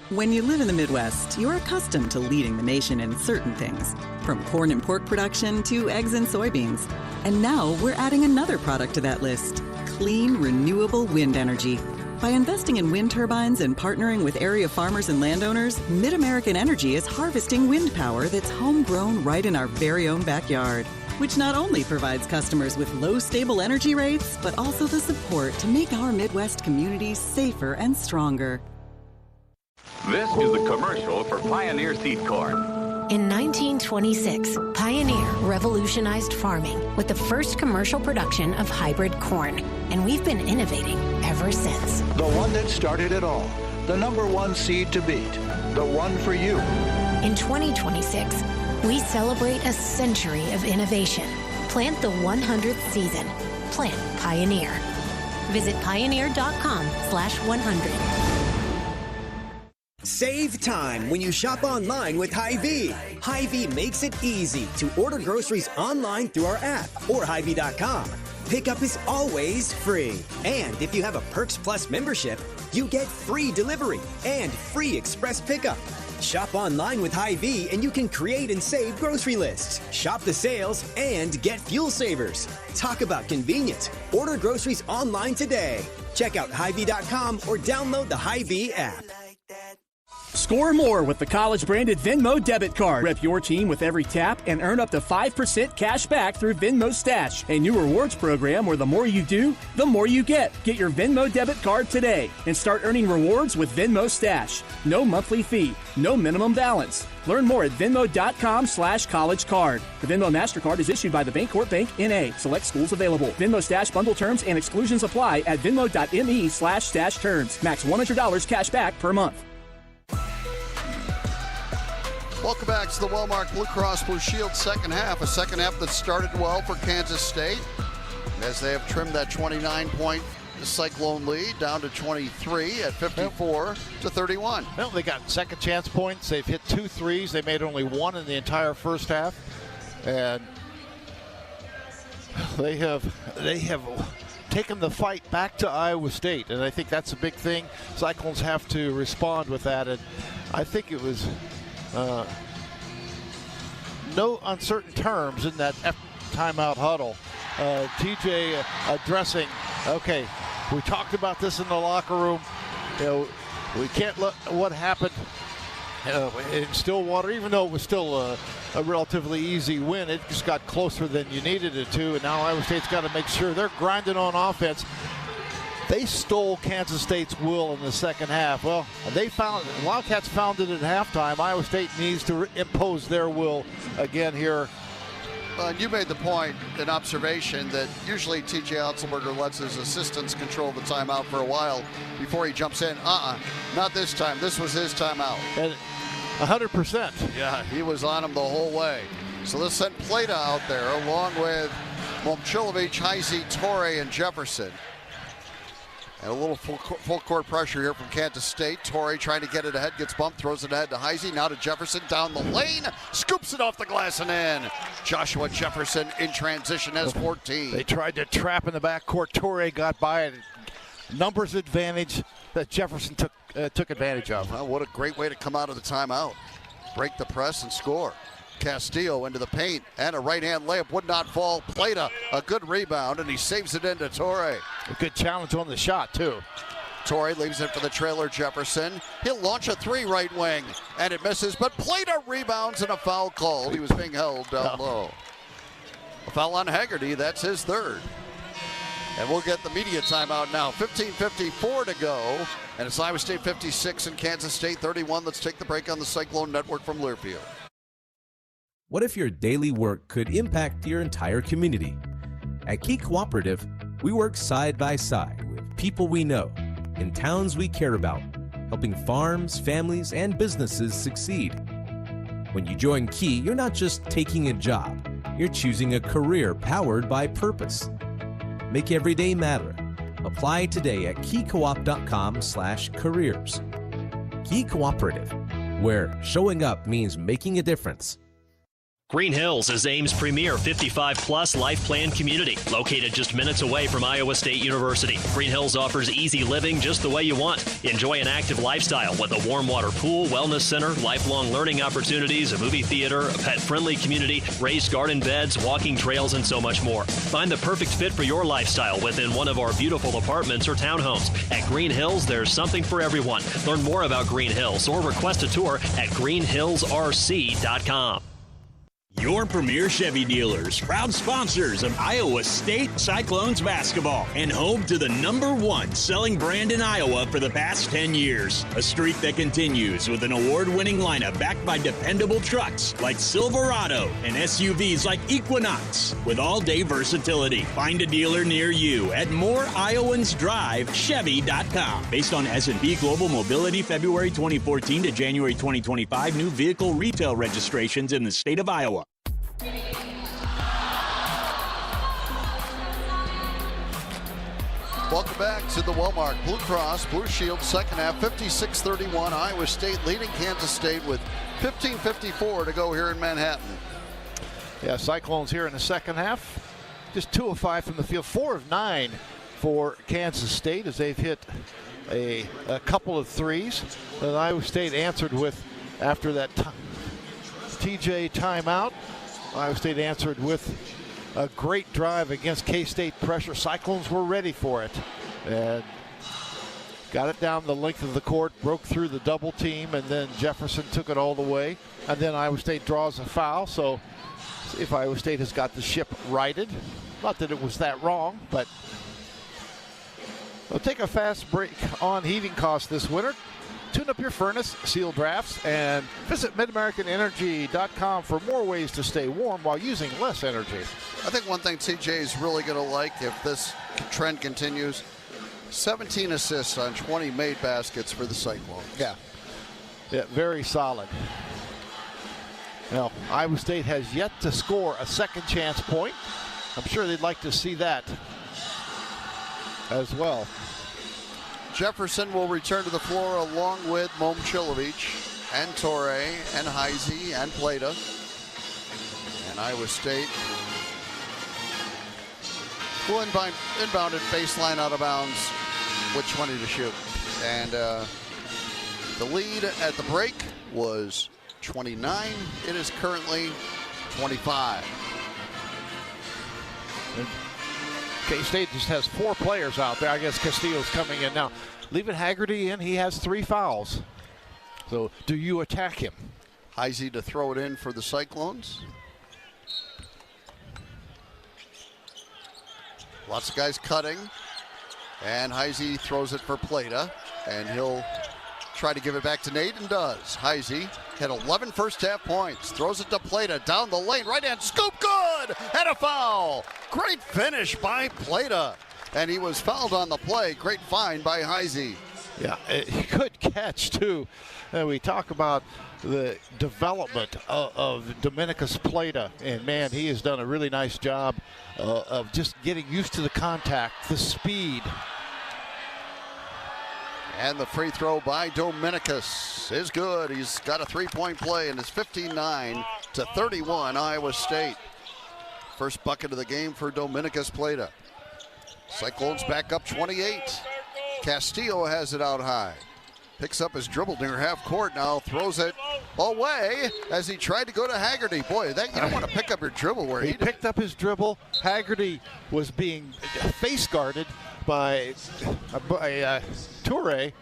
When you live in the Midwest, you're accustomed to leading the nation in certain things, from corn and pork production to eggs and soybeans. And now we're adding another product to that list, clean, renewable wind energy. By investing in wind turbines and partnering with area farmers and landowners, Mid-American Energy is harvesting wind power that's homegrown right in our very own backyard, which not only provides customers with low, stable energy rates, but also the support to make our Midwest communities safer and stronger. This is the commercial for Pioneer Seed Corn. In 1926, Pioneer revolutionized farming with the first commercial production of hybrid corn, and we've been innovating ever since. The one that started it all, the #1 seed to beat, the one for you. In 2026, we celebrate a century of innovation. Plant the 100th season. Plant Pioneer. Visit pioneer.com/100. Save time when you shop online with Hy-Vee. Hy-Vee makes it easy to order groceries online through our app or Hy-Vee.com. Pickup is always free. And if you have a Perks Plus membership, you get free delivery and free express pickup. Shop online with Hy-Vee and you can create and save grocery lists. Shop the sales and get fuel savers. Talk about convenient. Order groceries online today. Check out Hy-Vee.com or download the Hy-Vee app. Score more with the college-branded Venmo debit card. Rep your team with every tap and earn up to 5% cash back through Venmo Stash, a new rewards program where the more you do, the more you get. Get your Venmo debit card today and start earning rewards with Venmo Stash. No monthly fee, no minimum balance. Learn more at venmo.com/collegecard. The Venmo MasterCard is issued by the Bancorp Bank, N.A. Select schools available. Venmo Stash bundle terms and exclusions apply at venmo.me/stash terms. Max $100 cash back per month. Welcome back to the Wellmark Blue Cross Blue Shield second half. A second half that started well for Kansas State as they have trimmed that 29-point Cyclone lead down to 23 at 54-31. Well, they got second chance points. They've hit 2 threes. They made only 1 in the entire first half. And they have taken the fight back to Iowa State. And I think that's a big thing. Cyclones have to respond with that. And I think it was no uncertain terms in that timeout huddle. TJ addressing, okay, we talked about this in the locker room. You know, we can't let what happened in Stillwater, even though it was still a relatively easy win, it just got closer than you needed it to, and now Iowa State's got to make sure they're grinding on offense. They stole Kansas State's will in the second half. Well, Wildcats found it at halftime. Iowa State needs to impose their will again here. You made the point, an observation, that usually TJ Oslberger lets his assistants control the timeout for a while before he jumps in. Not this time. This was his timeout. And 100%. Yeah, he was on him the whole way. So let's send Plata out there along with Momchilovic, Heisey, Torrey, and Jefferson. And a little full court pressure here from Kansas State. Torrey trying to get it ahead, gets bumped, throws it ahead to Heisey. Now to Jefferson down the lane, scoops it off the glass and in. Joshua Jefferson in transition has 14. They tried to trap in the backcourt. Torrey got by it. Numbers advantage that Jefferson took advantage of. Well, what a great way to come out of the timeout. Break the press and score. Castillo into the paint, and a right-hand layup would not fall. Plata, a good rebound, and he saves it into Torrey. A good challenge on the shot, too. Torrey leaves it for the trailer Jefferson. He'll launch a 3 right wing, and it misses, but Plata rebounds and a foul called. He was being held down low. A foul on Haggerty, that's his third. And we'll get the media timeout now. 15:54 to go, and it's Iowa State 56 and Kansas State 31. Let's take the break on the Cyclone Network from Learfield. What if your daily work could impact your entire community? At Key Cooperative, we work side by side with people we know in towns we care about, helping farms, families, and businesses succeed. When you join Key, you're not just taking a job, you're choosing a career powered by purpose. Make every day matter. Apply today at keycoop.com/careers. Key Cooperative, where showing up means making a difference. Green Hills is Ames' premier 55-plus life plan community, located just minutes away from Iowa State University. Green Hills offers easy living just the way you want. Enjoy an active lifestyle with a warm water pool, wellness center, lifelong learning opportunities, a movie theater, a pet-friendly community, raised garden beds, walking trails, and so much more. Find the perfect fit for your lifestyle within one of our beautiful apartments or townhomes. At Green Hills, there's something for everyone. Learn more about Green Hills or request a tour at greenhillsrc.com. Your premier Chevy dealers, proud sponsors of Iowa State Cyclones basketball, and home to the #1 selling brand in Iowa for the past 10 years. A streak that continues with an award-winning lineup backed by dependable trucks like Silverado and SUVs like Equinox with all-day versatility. Find a dealer near you at moreiowans.drive.chevy.com. Based on S&P Global Mobility February 2014 to January 2025 new vehicle retail registrations in the state of Iowa. Welcome back to the Wellmark Blue Cross Blue Shield second half. 56-31. Iowa State leading Kansas State with 15:54 to go here in Manhattan. Yeah, Cyclones here in the second half. Just 2 of 5 from the field, 4 of 9 for Kansas State as they've hit a couple of threes. And Iowa State answered with after that TJ timeout, Iowa State answered with a great drive against K-State pressure. Cyclones were ready for it and got it down the length of the court, broke through the double team, and then Jefferson took it all the way. And then Iowa State draws a foul, so if Iowa State has got the ship righted. Not that it was that wrong, but we'll take a fast break on heating costs this winter. Tune up your furnace, seal drafts, and visit MidAmericanEnergy.com for more ways to stay warm while using less energy. I think one thing TJ is really going to like if this trend continues, 17 assists on 20 made baskets for the Cyclones. Yeah, very solid. Now, Iowa State has yet to score a second chance point. I'm sure they'd like to see that as well. Jefferson will return to the floor along with Momcilovic and Torre and Heisey and Plata. And Iowa State will inbound at baseline out of bounds with 20 to shoot. And the lead at the break was 29. It is currently 25. And K-State just has 4 players out there. I guess Castillo's coming in now. Leaving Haggerty in, he has 3 fouls. So do you attack him? Heisey to throw it in for the Cyclones. Lots of guys cutting. And Heisey throws it for Plata. And he'll try to give it back to Nate and does. Heisey had 11 first half points. Throws it to Plata down the lane. Right hand scoop, good! And a foul! Great finish by Plata. And he was fouled on the play. Great find by Heisey. Yeah, good catch too. We talk about the development of Dominicus Plata, and man, he has done a really nice job of just getting used to the contact, the speed. And the free throw by Dominicus is good. He's got a 3-point play, and it's 59-31 Iowa State. First bucket of the game for Dominicus Plata. Cyclones back up 28. Castillo has it out high. Picks up his dribble near half court now, throws it away as he tried to go to Haggerty. Boy, you don't want to pick up your dribble where he picked up his dribble. Haggerty was being face guarded by Toure.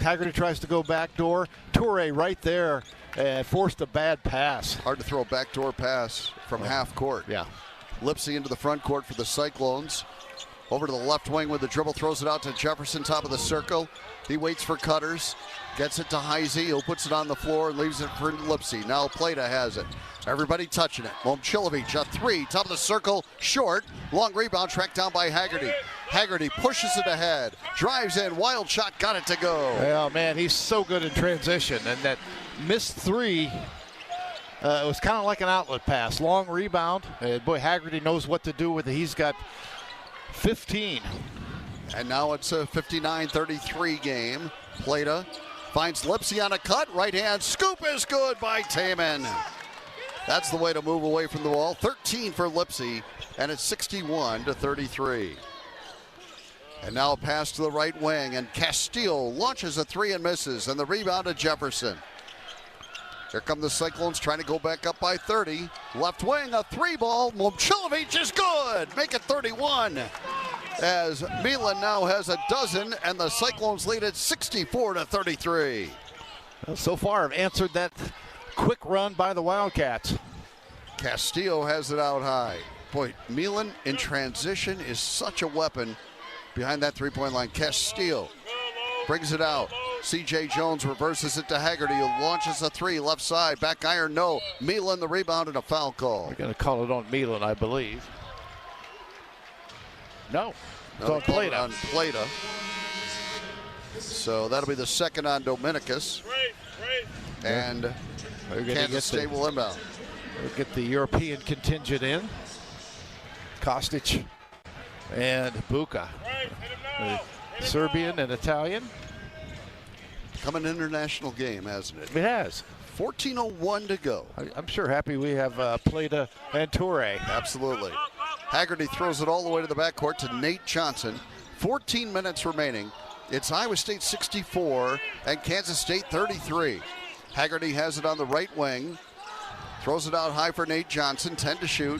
Haggerty tries to go backdoor. Toure right there forced a bad pass. Hard to throw a backdoor pass from half court. Yeah. Lipsy into the front court for the Cyclones. Over to the left wing with the dribble, throws it out to Jefferson, top of the circle. He waits for cutters, gets it to Heisey, who puts it on the floor and leaves it for Lipsy. Now Plata has it. Everybody touching it. Momcilovic, a 3, top of the circle, short. Long rebound, tracked down by Haggerty. Haggerty pushes it ahead, drives in, wild shot, got it to go. Oh man, he's so good in transition, and that missed 3. It was kind of like an outlet pass. Long rebound. Boy, Haggerty knows what to do with it. He's got 15. And now it's a 59-33 game. Plata finds Lipsy on a cut. Right hand scoop is good by Taman. That's the way to move away from the ball. 13 for Lipsy, and it's 61-33. And now a pass to the right wing, and Castillo launches a 3 and misses, and the rebound to Jefferson. Here come the Cyclones trying to go back up by 30. Left wing, a 3-ball. Momcilovic is good. Make it 31. As Milan now has a dozen, and the Cyclones lead at 64-33. Well, so far have answered that quick run by the Wildcats. Castillo has it out high. Boy, Milan in transition is such a weapon behind that 3-point line. Castillo brings it out. C.J. Jones reverses it to Haggerty, who launches a 3, left side, back iron, no. Milan the rebound and a foul call. They're going to call it on Milan, I believe. No, it's on Plata. On Plata. So that'll be the second on Dominicus. And Kansas State will inbound. We'll get the European contingent in. Kostic and Buka. Serbian and Italian. Become an international game, hasn't it? It has. 14:01 to go. I'm sure happy we have Plata and Toure. Absolutely. Haggerty throws it all the way to the backcourt to Nate Johnson. 14 minutes remaining. It's Iowa State 64 and Kansas State 33. Haggerty has it on the right wing. Throws it out high for Nate Johnson, 10 to shoot.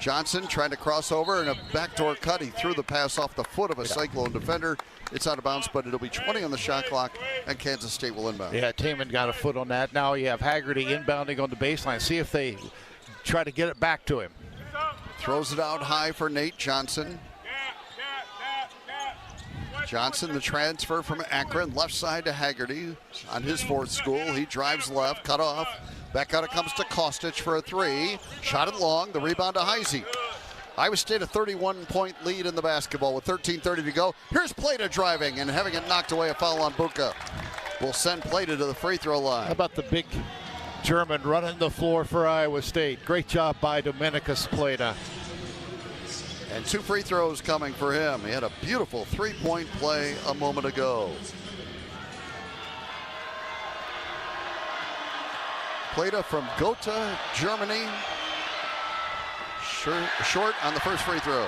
Johnson trying to cross over and a backdoor cut. He threw the pass off the foot of a Cyclone defender. It's out of bounds, but it'll be 20 on the shot clock, and Kansas State will inbound. Yeah, Taman got a foot on that. Now you have Haggerty inbounding on the baseline. See if they try to get it back to him. Throws it out high for Nate Johnson. Johnson, the transfer from Akron, left side to Haggerty on his fourth school. He drives left, cut off. Back out it comes to Kostic for a three. Shot it long, the rebound to Heisey. Iowa State a 31-point lead in the basketball with 13:30 to go. Here's Plata driving and having it knocked away, a foul on Buka. Will send Plata to the free throw line. How about the big German running the floor for Iowa State? Great job by Dominicus Plata. And 2 free throws coming for him. He had a beautiful 3-point play a moment ago. Plata from Gotha, Germany. Short on the first free throw.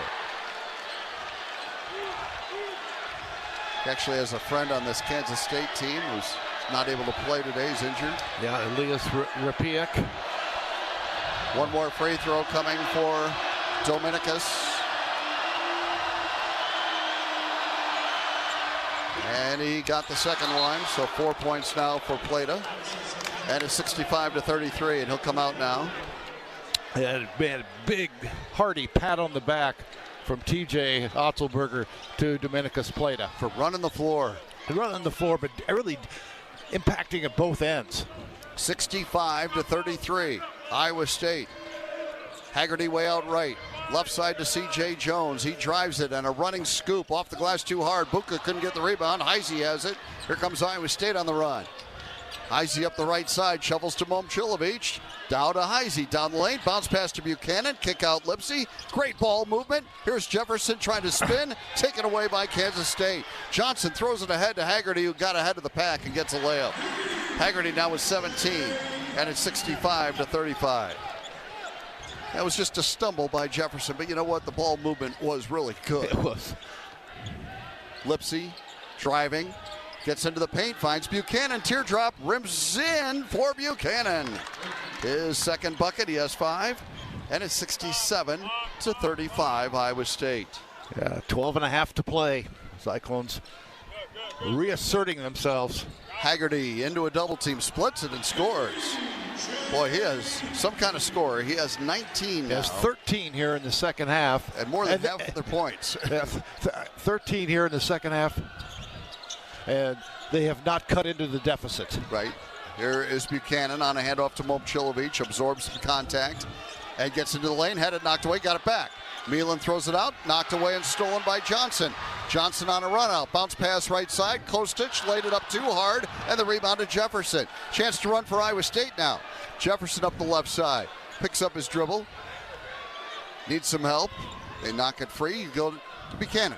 He actually has a friend on this Kansas State team who's not able to play today. He's injured. Yeah, Elias Rapiak. One more free throw coming for Dominicus. And he got the second line, so 4 points now for Plata. And it's 65-33, and he'll come out now. And man, big, hearty pat on the back from TJ Oslberger to Dominicus Plata. For running the floor. Running the floor, but really impacting at both ends. 65-33, Iowa State. Haggerty way out right. Left side to C.J. Jones. He drives it and a running scoop off the glass too hard. Buka couldn't get the rebound. Heisey has it. Here comes Iowa State on the run. Heisey up the right side, shovels to Momcilovic. Down to Heisey, down the lane, bounce pass to Buchanan, kick out Lipsey. Great ball movement. Here's Jefferson trying to spin, taken away by Kansas State. Johnson throws it ahead to Haggerty, who got ahead of the pack and gets a layup. Haggerty now with 17, and it's 65-35. That was just a stumble by Jefferson, but you know what? The ball movement was really good. It was. Lipsey driving. Gets into the paint, finds Buchanan, teardrop, rims in for Buchanan. His second bucket, he has 5, and it's 67-35, Iowa State. Yeah, 12.5 to play. Cyclones reasserting themselves. Haggerty into a double team, splits it and scores. Boy, he is some kind of scorer. He has 19 now. He has 13 here in the second half. And more than half of their points. 13 here in the second half. And they have not cut into the deficit. Right. Here is Buchanan on a handoff to Momcilovic, absorbs some contact, and gets into the lane, had it knocked away, got it back. Milan throws it out, knocked away and stolen by Johnson. Johnson on a run out, bounce pass right side, Kostic laid it up too hard, and the rebound to Jefferson. Chance to run for Iowa State now. Jefferson up the left side, picks up his dribble, needs some help. They knock it free, you go to Buchanan.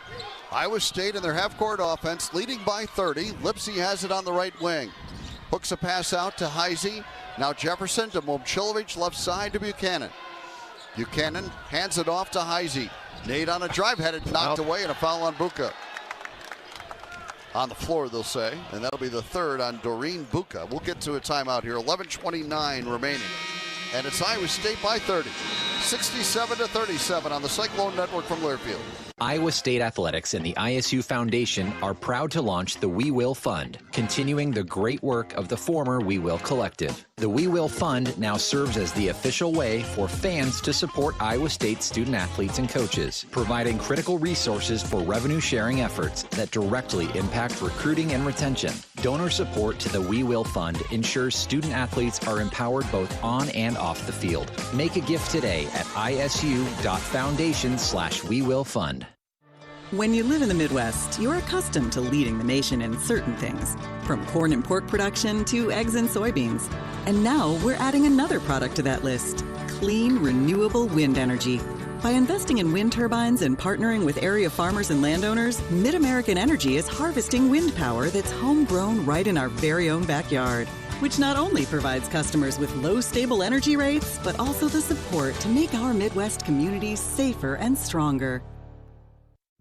Iowa State in their half-court offense, leading by 30. Lipsey has it on the right wing. Hooks a pass out to Heisey. Now Jefferson to Momcilovic, left side to Buchanan. Buchanan hands it off to Heisey. Nate on a drive, had it knocked away, and a foul on Buka. On the floor, they'll say, and that'll be the third on Doreen Buka. We'll get to a timeout here. 11:29 remaining, and it's Iowa State by 30. 67-37 on the Cyclone Network from Learfield. Iowa State Athletics and the ISU Foundation are proud to launch the We Will Fund, continuing the great work of the former We Will Collective. The We Will Fund now serves as the official way for fans to support Iowa State student athletes and coaches, providing critical resources for revenue-sharing efforts that directly impact recruiting and retention. Donor support to the We Will Fund ensures student athletes are empowered both on and off the field. Make a gift today at isu.foundation/WeWillFund. When you live in the Midwest, you're accustomed to leading the nation in certain things, from corn and pork production to eggs and soybeans. And now we're adding another product to that list, clean, renewable wind energy. By investing in wind turbines and partnering with area farmers and landowners, Mid-American Energy is harvesting wind power that's homegrown right in our very own backyard, which not only provides customers with low, stable energy rates, but also the support to make our Midwest communities safer and stronger.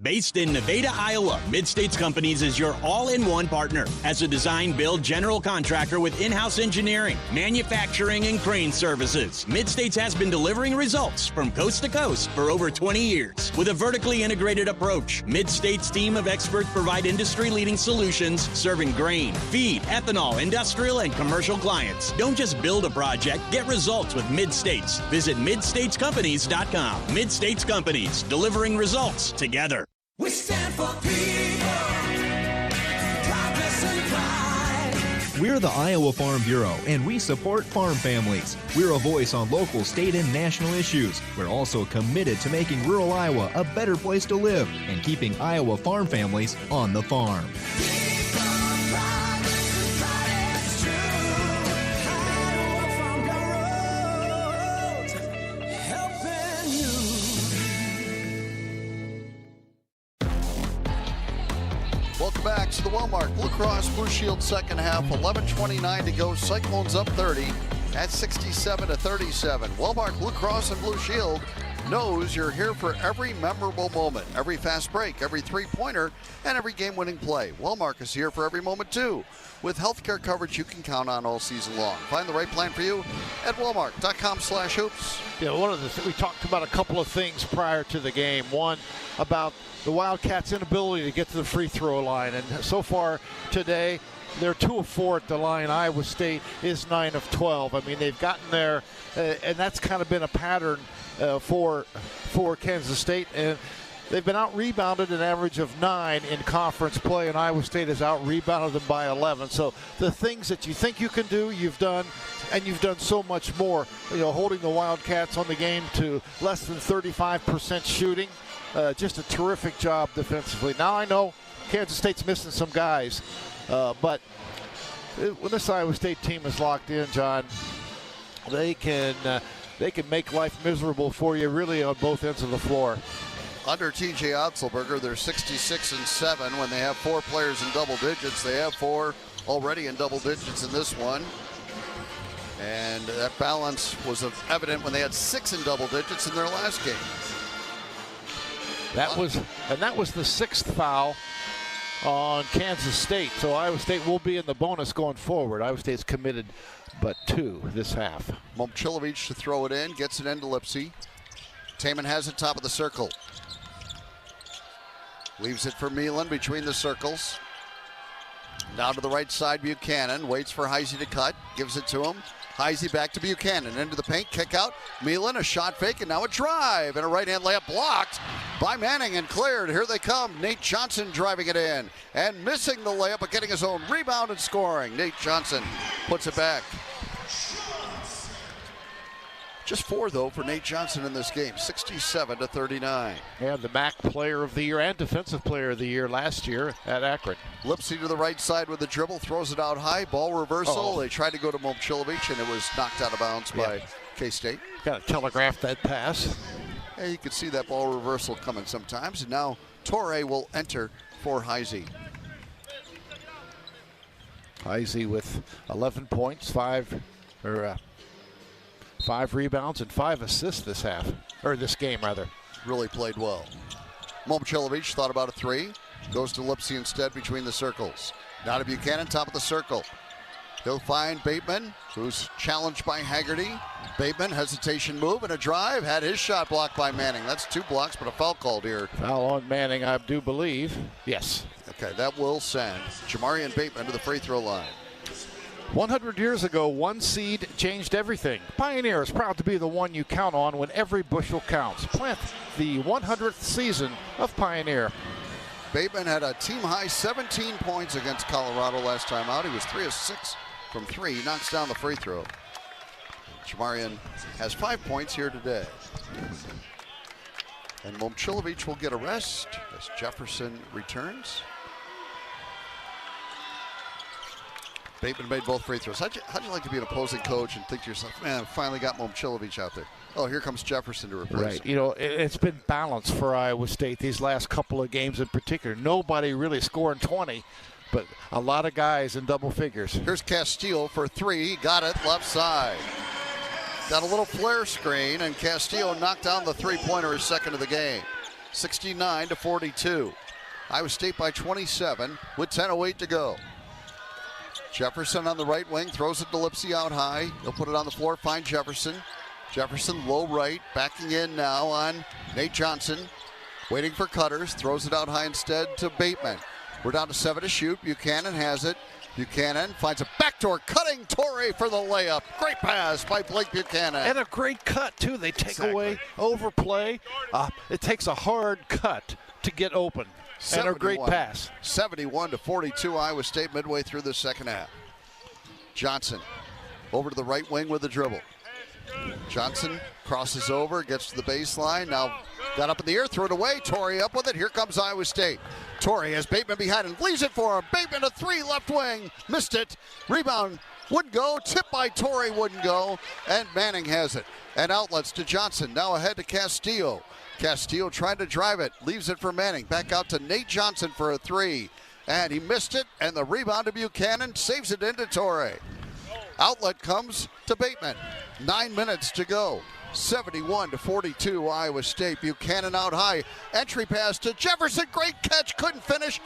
Based in Nevada, Iowa, Mid-States Companies is your all-in-one partner. As a design-build general contractor with in-house engineering, manufacturing, and crane services, Mid-States has been delivering results from coast to coast for over 20 years. With a vertically integrated approach, Mid-States' team of experts provide industry-leading solutions serving grain, feed, ethanol, industrial, and commercial clients. Don't just build a project, get results with Mid-States. Visit midstatescompanies.com. Mid-States Companies, delivering results together. We stand for people, progress and pride. We're the Iowa Farm Bureau, and we support farm families. We're a voice on local, state, and national issues. We're also committed to making rural Iowa a better place to live and keeping Iowa farm families on the farm. Welcome back to the Wellmark Blue Cross Blue Shield second half. 11:29 to go. Cyclones up 30 at 67-37. Wellmark Blue Cross and Blue Shield knows you're here for every memorable moment, every fast break, every three-pointer, and every game-winning play. Wellmark is here for every moment, too, with healthcare coverage you can count on all season long. Find the right plan for you at wellmark.com/hoops. Yeah, one of the we talked about a couple of things prior to the game. One about the Wildcats' inability to get to the free throw line, and so far today, they're 2 of 4 at the line. Iowa State is 9 of 12. I mean, they've gotten there, and that's kind of been a pattern for Kansas State, and they've been out-rebounded an average of 9 in conference play, and Iowa State has out-rebounded them by 11. So the things that you think you can do, you've done, and you've done so much more. You know, holding the Wildcats on the game to less than 35% shooting. Just a terrific job defensively. Now I know Kansas State's missing some guys, but when this Iowa State team is locked in, John, they can make life miserable for you really on both ends of the floor. Under TJ Oslberger, they're 66-7 when they have 4 players in double digits. They have 4 already in double digits in this one. And that balance was evident when they had 6 in double digits in their last game. That was the 6th foul on Kansas State. So Iowa State will be in the bonus going forward. Iowa State's committed but 2 this half. Momcilovic to throw it in, gets it into Lipsy. Taman has it top of the circle. Leaves it for Milan between the circles. Down to the right side, Buchanan waits for Heisey to cut, gives it to him. Heisey back to Buchanan, into the paint, kick out. Milan, a shot fake, and now a drive. And a right-hand layup blocked by Manning and cleared. Here they come. Nate Johnson driving it in and missing the layup, but getting his own rebound and scoring. Nate Johnson puts it back. Just 4, though, for Nate Johnson in this game, 67-39. Yeah, the MAC Player of the Year and Defensive Player of the Year last year at Akron. Lipsy to the right side with the dribble, throws it out high, ball reversal. Oh. They tried to go to Momcilovic, and it was knocked out of bounds by K-State. Got to telegraph that pass. Yeah, you can see that ball reversal coming sometimes, and now Torre will enter for Heisey. Heisey with 11 points, 5 rebounds and 5 assists this game rather. Really played well. Momcilovic thought about a 3. Goes to Lipsy instead between the circles. Now to Buchanan, top of the circle. He'll find Bateman, who's challenged by Haggerty. Bateman, hesitation move and a drive. Had his shot blocked by Manning. That's 2 blocks, but a foul called here. Foul on Manning, I do believe. Yes. Okay, that will send Jamarian Bateman to the free throw line. 100 years ago, 1 seed changed everything. Pioneer is proud to be the one you count on when every bushel counts. Plant the 100th season of Pioneer. Bateman had a team-high 17 points against Colorado last time out. He was 3 of 6 from 3. He knocks down the free throw. Jamarian has 5 points here today. And Momcilovic will get a rest as Jefferson returns. Bateman made both free throws. How'd you like to be an opposing coach and think to yourself, man, I finally got Momcilovic out there. Oh, here comes Jefferson to replace him. You know, it's been balanced for Iowa State these last couple of games in particular. Nobody really scoring 20, but a lot of guys in double figures. Here's Castillo for 3. He got it left side. Got a little flare screen, and Castillo knocked down the three-pointer, his second of the game. 69-42. Iowa State by 27 with 10:08 to go. Jefferson on the right wing, throws it to Lipsy out high. He'll put it on the floor, find Jefferson. Jefferson low right, backing in now on Nate Johnson. Waiting for Cutters, throws it out high instead to Bateman. We're down to 7 to shoot. Buchanan has it. Buchanan finds a backdoor cutting Torrey for the layup. Great pass by Blake Buchanan. And a great cut, too. They take away overplay. It takes a hard cut to get open. And a great pass. 71-42 Iowa State midway through the second half. Johnson over to the right wing with the dribble. Johnson crosses over, gets to the baseline. Now got up in the air, threw it away. Torrey up with it. Here comes Iowa State. Torrey has Bateman behind him, leaves it for him. Bateman a 3 left wing, missed it. Rebound wouldn't go. Tip by Torrey wouldn't go. And Manning has it. And outlets to Johnson. Now ahead to Castillo. Castillo trying to drive it, leaves it for Manning. Back out to Nate Johnson for a 3. And he missed it. And the rebound to Buchanan, saves it into Torrey. Outlet comes to Bateman. 9 minutes to go. 71-42 Iowa State. Buchanan out high. Entry pass to Jefferson. Great catch. Couldn't finish.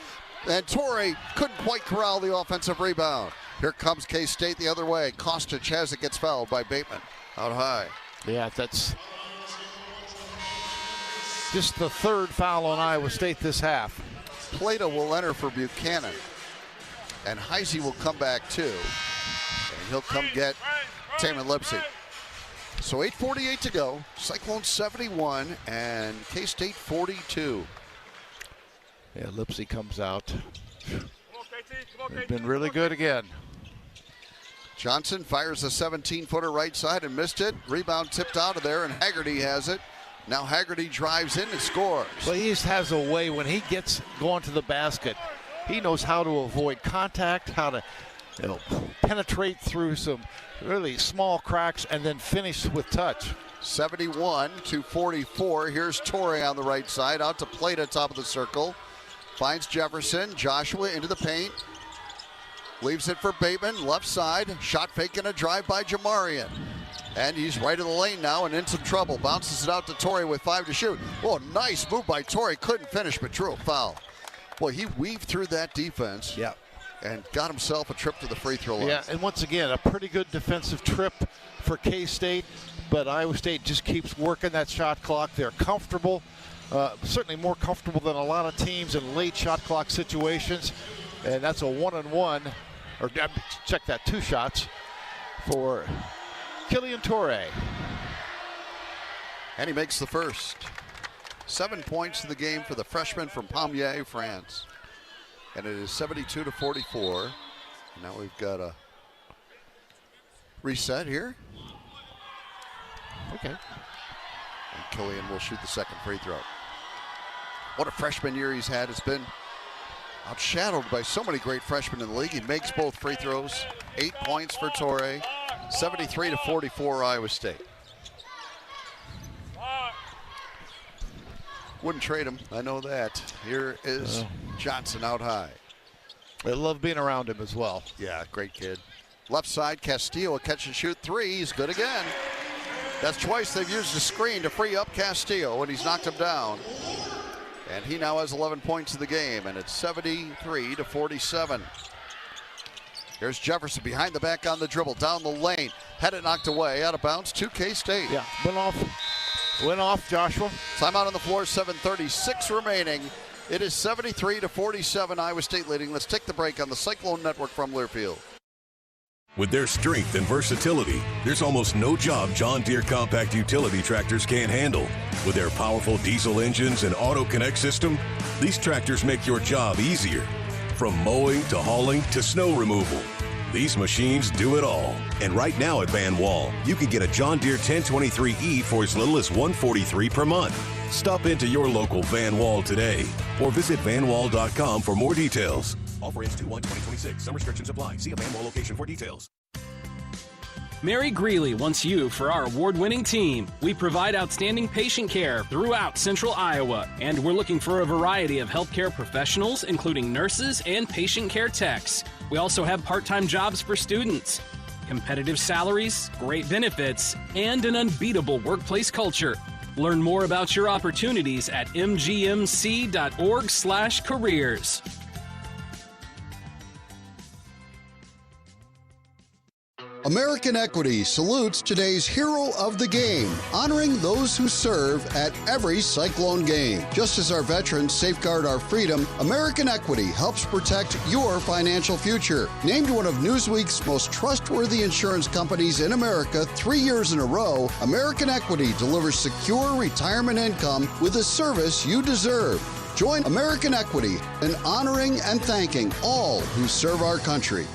And Torrey couldn't quite corral the offensive rebound. Here comes K-State the other way. Kostic has it, gets fouled by Bateman. Out high. Yeah, that's just the 3rd foul on Iowa State this half. Plato will enter for Buchanan. And Heisey will come back too. And he'll come get Taman Lipsy. So 8:48 to go. Cyclones 71 and K-State 42. Yeah, Lipsy comes out. They've been really good again. Johnson fires a 17-footer right side and missed it. Rebound tipped out of there, and Haggerty has it. Now Haggerty drives in and scores. Well, he just has a way when he gets going to the basket. He knows how to avoid contact, how to penetrate through some really small cracks and then finish with touch. 71-44. Here's Torrey on the right side, out to Plata, top of the circle. Finds Jefferson. Joshua into the paint. Leaves it for Bateman, left side. Shot fake and a drive by Jamarian. And he's right in the lane now and in some trouble. Bounces it out to Torrey with 5 to shoot. Oh, nice move by Torrey. Couldn't finish, but drew a foul. Boy, he weaved through that defense. Yeah. And got himself a trip to the free throw line. Yeah, and once again, a pretty good defensive trip for K-State, but Iowa State just keeps working that shot clock. They're comfortable, certainly more comfortable than a lot of teams in late shot clock situations, and that's a 1-and-1, or check that, 2 shots for Killian Torrey. And he makes the first. 7 points in the game for the freshman from Pamiers, France. And it is 72-44. Now we've got a reset here. Okay. And Killian will shoot the second free throw. What a freshman year he's had. It's been outshadowed by so many great freshmen in the league. He makes both free throws. 8 points for Torrey. 73-44 Iowa State. Wouldn't trade him, I know that. Here is Johnson out high. I love being around him as well. Yeah, great kid. Left side, Castillo, a catch and shoot 3. He's good again. That's twice they've used the screen to free up Castillo, and he's knocked him down. And he now has 11 points in the game, and it's 73-47. Here's Jefferson behind the back on the dribble, down the lane. Had it knocked away, out of bounds to K-State. Yeah, went off Joshua. Timeout on the floor, 7:36 remaining. It is 73-47, Iowa State leading. Let's take the break on the Cyclone Network from Learfield. With their strength and versatility, there's almost no job John Deere compact utility tractors can't handle. With their powerful diesel engines and auto connect system, these tractors make your job easier. From mowing to hauling to snow removal, these machines do it all. And right now at Van Wall, you can get a John Deere 1023E for as little as $143 per month. Stop into your local Van Wall today or visit vanwall.com for more details. Offer ends 2/1/2026. Some restrictions apply. See a Van Wall location for details. Mary Greeley wants you for our award-winning team. We provide outstanding patient care throughout Central Iowa, and we're looking for a variety of healthcare professionals, including nurses and patient care techs. We also have part-time jobs for students, competitive salaries, great benefits, and an unbeatable workplace culture. Learn more about your opportunities at mgmc.org/careers. American Equity salutes today's hero of the game, honoring those who serve at every Cyclone game. Just as our veterans safeguard our freedom, American Equity helps protect your financial future. Named one of Newsweek's most trustworthy insurance companies in America 3 years in a row, American Equity delivers secure retirement income with the service you deserve. Join American Equity in honoring and thanking all who serve our country.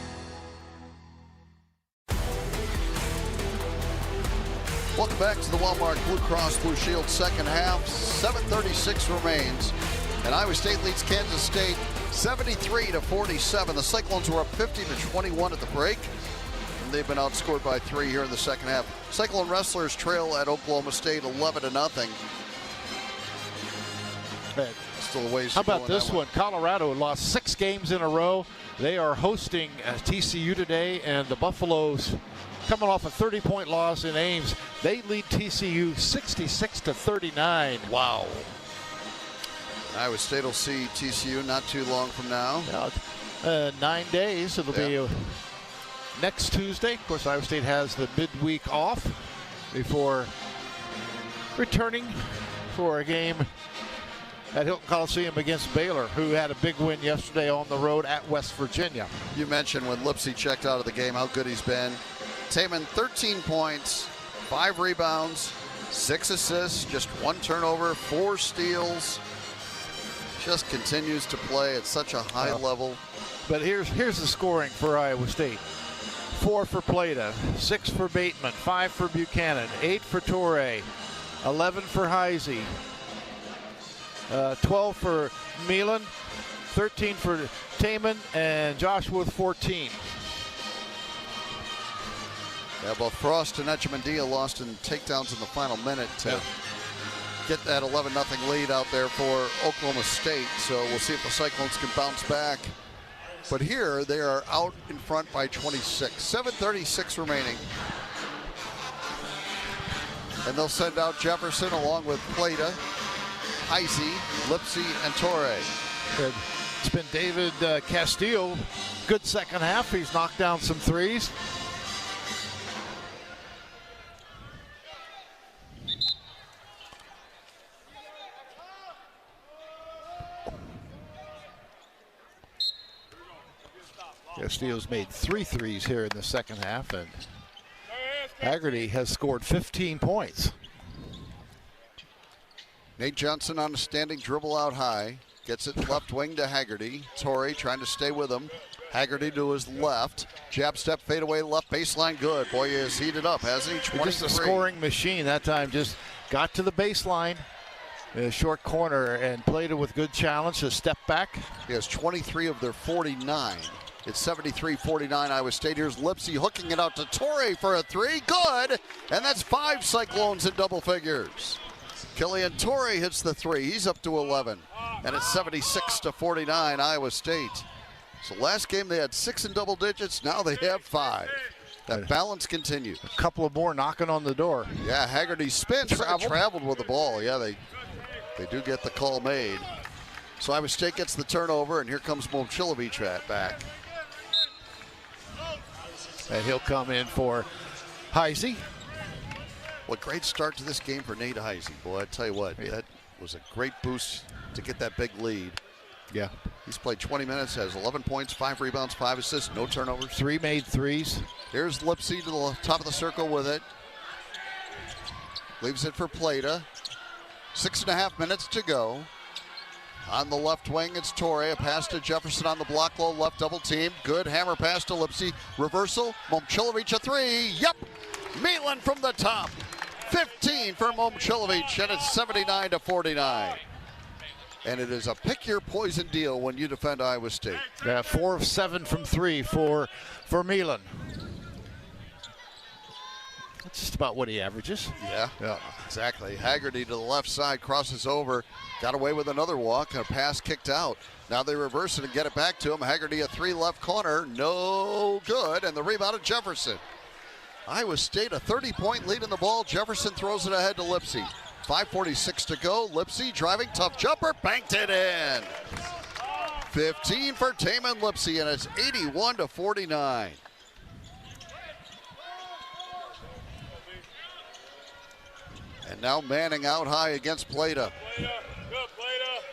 Welcome back to the Walmart Blue Cross Blue Shield second half. 7:36 remains, and Iowa State leads Kansas State 73-47. The Cyclones were up 50-21 at the break, and they've been outscored by 3 here in the second half. Cyclone wrestlers trail at Oklahoma State 11-0. Still a ways to go. How about this one? Colorado lost 6 games in a row. They are hosting TCU today, and the Buffaloes, coming off a 30-point loss in Ames, they lead TCU 66-39. Wow. Iowa State will see TCU not too long from now. 9 days. It'll be next Tuesday. Of course, Iowa State has the midweek off before returning for a game at Hilton Coliseum against Baylor, who had a big win yesterday on the road at West Virginia. You mentioned when Lipsy checked out of the game how good he's been. Taman, 13 points, 5 rebounds, 6 assists, just 1 turnover, 4 steals. Just continues to play at such a high level. But here's the scoring for Iowa State. 4 for Plata, 6 for Bateman, 5 for Buchanan, 8 for Torrey, 11 for Heisey, 12 for Milan, 13 for Taman, and Joshua with 14. Yeah, both Frost and Echemendia lost in takedowns in the final minute to get that 11-0 lead out there for Oklahoma State. So we'll see if the Cyclones can bounce back. But here they are out in front by 26. 7:36 remaining. And they'll send out Jefferson along with Plata, Heisey, Lipsy, and Torrey. Good. It's been David Castillo. Good second half. He's knocked down some threes. Castillo's made 3 threes here in the second half, and Haggerty has scored 15 points. Nate Johnson on a standing dribble out high. Gets it left wing to Haggerty. Torrey trying to stay with him. Haggerty to his left. Jab step fadeaway left baseline. Good. Boy, he has heated up, hasn't he? 23. Just a scoring machine that time. Just got to the baseline. Short corner and played it with good challenge. A step back. He has 23 of their 49. It's 73-49 Iowa State. Here's Lipsy hooking it out to Torrey for a 3. Good. And that's 5 Cyclones in double figures. Killian Torrey hits the 3. He's up to 11. And it's 76-49 Iowa State. So last game they had 6 in double digits. Now they have 5. That balance continues. A couple of more knocking on the door. Yeah, Haggerty spins. Traveled with the ball. Yeah, they do get the call made. So Iowa State gets the turnover, and here comes Momcilovic back. And he'll come in for Heisey. What great start to this game for Nate Heisey. Boy, I tell you what, that was a great boost to get that big lead. Yeah. He's played 20 minutes, has 11 points, 5 rebounds, 5 assists, no turnovers. 3 made threes. Here's Lipsy to the top of the circle with it. Leaves it for Plata. 6.5 minutes to go. On the left wing, it's Torrey. A pass to Jefferson on the block low, left double team. Good hammer pass to Lipsy. Reversal. Momcilovic a 3. Yep. Maitland from the top. 15 for Momcilovic, and it's 79-49. And it is a pick your poison deal when you defend Iowa State. Yeah, 4 of 7 from 3 for Milan. That's just about what he averages. Yeah, exactly. Haggerty to the left side, crosses over, got away with another walk, and a pass kicked out. Now they reverse it and get it back to him. Haggerty a 3 left corner, no good, and the rebound of Jefferson. Iowa State a 30-point lead in the ball. Jefferson throws it ahead to Lipsy. 5:46 to go. Lipsy driving, tough jumper, banked it in. 15 for Taman Lipsy, and it's 81-49. And now Manning out high against Plata.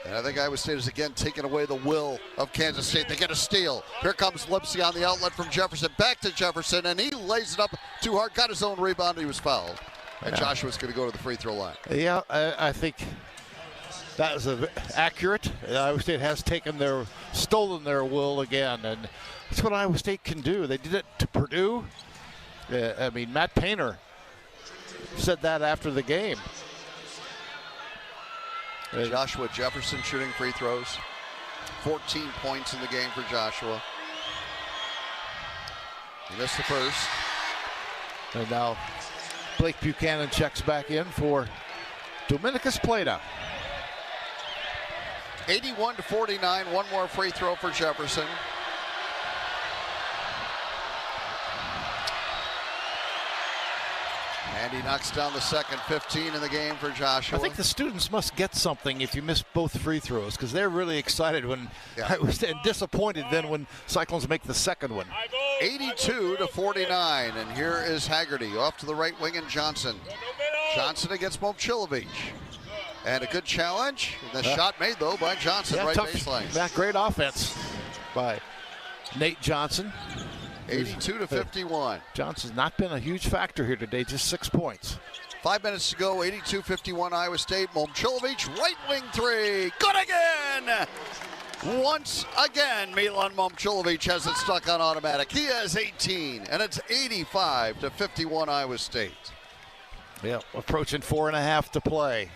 And I think Iowa State is again taking away the will of Kansas State. They get a steal. Here comes Lipsy on the outlet from Jefferson. Back to Jefferson, and he lays it up too hard. Got his own rebound. He was fouled. And Joshua's going to go to the free throw line. Yeah, I think that was accurate. Iowa State has stolen their will again, and that's what Iowa State can do. They did it to Purdue. I mean, Matt Painter said that after the game. Joshua Jefferson shooting free throws. 14 points in the game for Joshua. He missed the first. And now Blake Buchanan checks back in for Dominicus Plata. 81-49, one more free throw for Jefferson. And he knocks down the second. 15 in the game for Joshua. I think the students must get something if you miss both free throws, because they're really excited and disappointed then when Cyclones make the second one. 82-49, and here is Haggerty off to the right wing and Johnson. Johnson against Momchilovic. And a good challenge. And the shot made, though, by Johnson, right baseline. That great offense by Nate Johnson. 82-51. Johnson's not been a huge factor here today, just 6 points. 5 minutes to go, 82-51 Iowa State. Momchilovic, right wing three. Good again! Once again, Milan Momchilovic has it stuck on automatic. He has 18, and it's 85-51 Iowa State. Yeah, approaching 4.5 to play.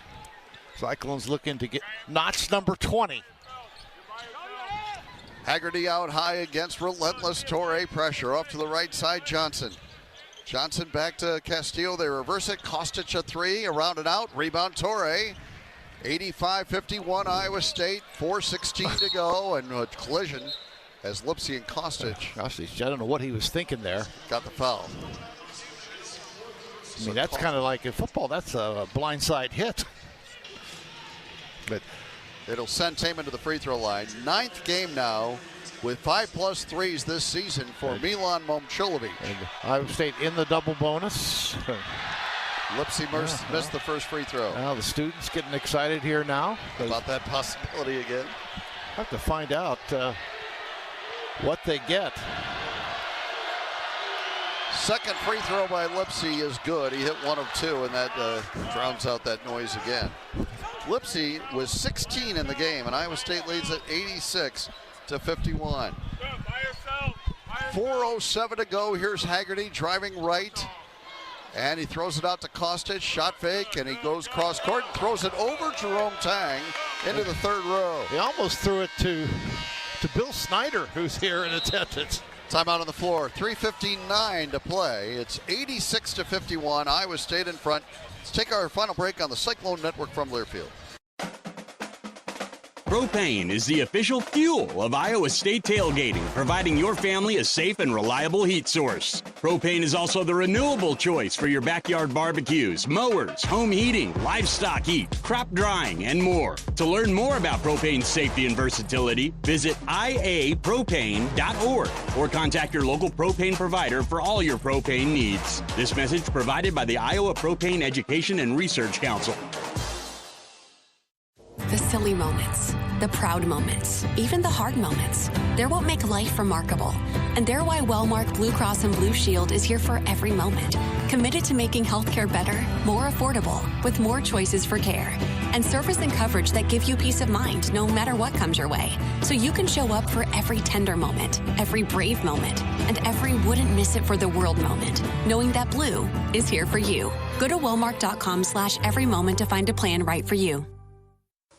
Cyclones looking to get notch number 20. Haggerty out high against relentless Torrey pressure. Off to the right side, Johnson. Johnson back to Castillo. They reverse it. Kostic a three, around and out. Rebound Torrey. 85-51 Iowa State. 4:16 to go, and a collision as Lipsy and Kostic. Kostic, I don't know what he was thinking there. Got the foul. I mean, that's kind of like in football. That's a blindside hit. But it'll send Taman to the free throw line. 9th game now with 5+ threes this season for Milan Momchilovic. And Iowa State in the double bonus. Lipsy missed the first free throw. Now the students getting excited here now. About that possibility again. Have to find out what they get. Second free throw by Lipsy is good. He hit 1 of 2, and that drowns out that noise again. Lipsy was 16 in the game, and Iowa State leads at 86-51. 4:07 to go. Here's Haggerty driving right, and he throws it out to Kostic. Shot fake, and he goes cross court and throws it over Jerome Tang into the third row. He almost threw it to Bill Snyder, who's here in attendance. Timeout on the floor. 3:59 to play. It's 86-51. Iowa State in front. Let's take our final break on the Cyclone Network from Learfield. Propane is the official fuel of Iowa State tailgating, providing your family a safe and reliable heat source. Propane is also the renewable choice for your backyard barbecues, mowers, home heating, livestock heat, crop drying, and more. To learn more about propane's safety and versatility, visit iapropane.org or contact your local propane provider for all your propane needs. This message provided by the Iowa Propane Education and Research Council. The silly moments, the proud moments, even the hard moments. They're what make life remarkable. And they're why Wellmark Blue Cross and Blue Shield is here for every moment. Committed to making healthcare better, more affordable, with more choices for care. And service and coverage that give you peace of mind no matter what comes your way. So you can show up for every tender moment, every brave moment, and every wouldn't miss it for the world moment, knowing that Blue is here for you. Go to wellmark.com/every moment to find a plan right for you.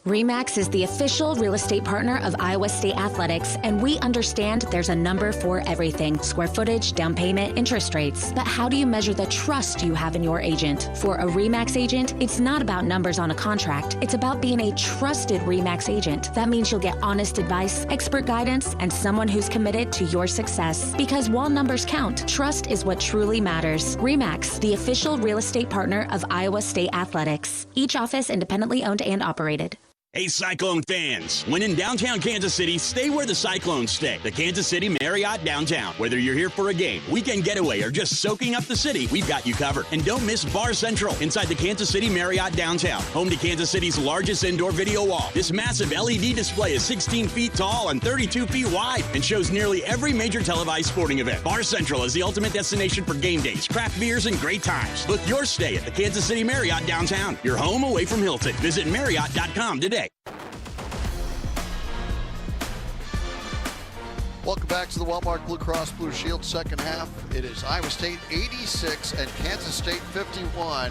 RE/MAX is the official real estate partner of Iowa State Athletics, and we understand there's a number for everything: square footage, down payment, interest rates. But how do you measure the trust you have in your agent? For a RE/MAX agent, it's not about numbers on a contract. It's about being a trusted RE/MAX agent. That means you'll get honest advice, expert guidance, and someone who's committed to your success. Because while numbers count, trust is what truly matters. RE/MAX, the official real estate partner of Iowa State Athletics. Each office independently owned and operated. Hey, Cyclone fans. When in downtown Kansas City, stay where the Cyclones stay. The Kansas City Marriott Downtown. Whether you're here for a game, weekend getaway, or just soaking up the city, we've got you covered. And don't miss Bar Central inside the Kansas City Marriott Downtown. Home to Kansas City's largest indoor video wall. This massive LED display is 16 feet tall and 32 feet wide and shows nearly every major televised sporting event. Bar Central is the ultimate destination for game days, craft beers, and great times. Book your stay at the Kansas City Marriott Downtown. Your home away from Hilton. Visit Marriott.com today. Welcome back to the Wellmark Blue Cross Blue Shield second half. It is Iowa State 86 and Kansas State 51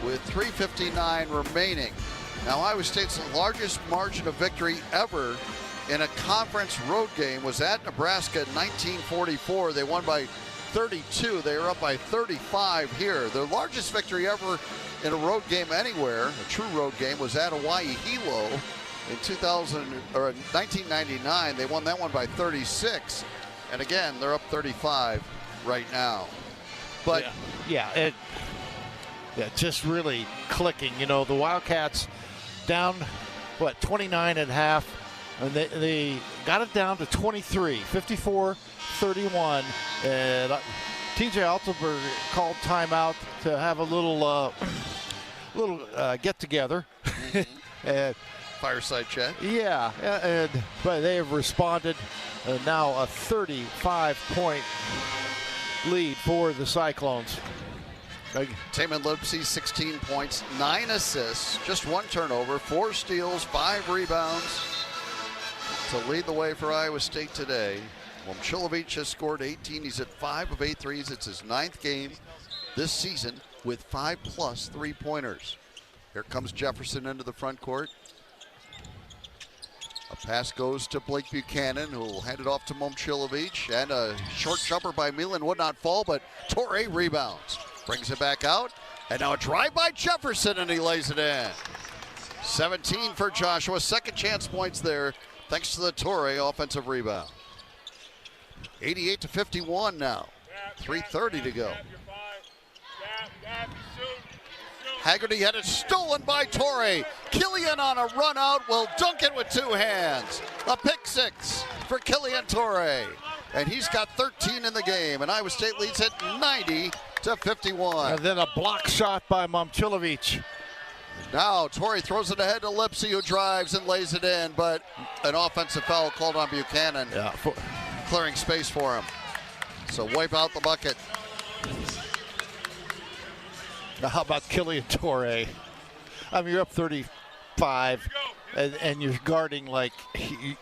with 3:59 remaining. Now, Iowa State's largest margin of victory ever in a conference road game was at Nebraska in 1944. They won by 32. They were up by 35 here. Their largest victory ever in a road game anywhere, a true road game, was at Hawaii Hilo in 1999. They won that one by 36. And again, they're up 35 right now. But just really clicking. You know, the Wildcats down, 29 at half, and they got it down to 23, 54-31. And TJ Oslberger called timeout to have a little get together. And fireside chat. Yeah, but they have responded. Now a 35-point lead for the Cyclones. Taman Lipsey, 16 points, 9 assists, just 1 turnover, 4 steals, 5 rebounds to lead the way for Iowa State today. Momcilovic has scored 18. He's at 5 of 8 threes. It's his 9th game this season with 5+ three-pointers. Here comes Jefferson into the front court. A pass goes to Blake Buchanan, who will hand it off to Momcilovic. And a short jumper by Milan would not fall, but Torrey rebounds. Brings it back out. And now a drive by Jefferson, and he lays it in. 17 for Joshua. Second chance points there, thanks to the Torrey offensive rebound. 88-51 now. 3:30 to go. Haggerty had it stolen by Torrey. Killian on a run out will dunk it with 2 hands. A pick 6 for Killian Torrey. And he's got 13 in the game. And Iowa State leads it 90-51. And then a block shot by Momcilovic. Now Torrey throws it ahead to Lipsey, who drives and lays it in. But an offensive foul called on Buchanan. Clearing space for him. So wipe out the bucket. Now how about Killian Torrey? I mean, you're up 35, and you're guarding like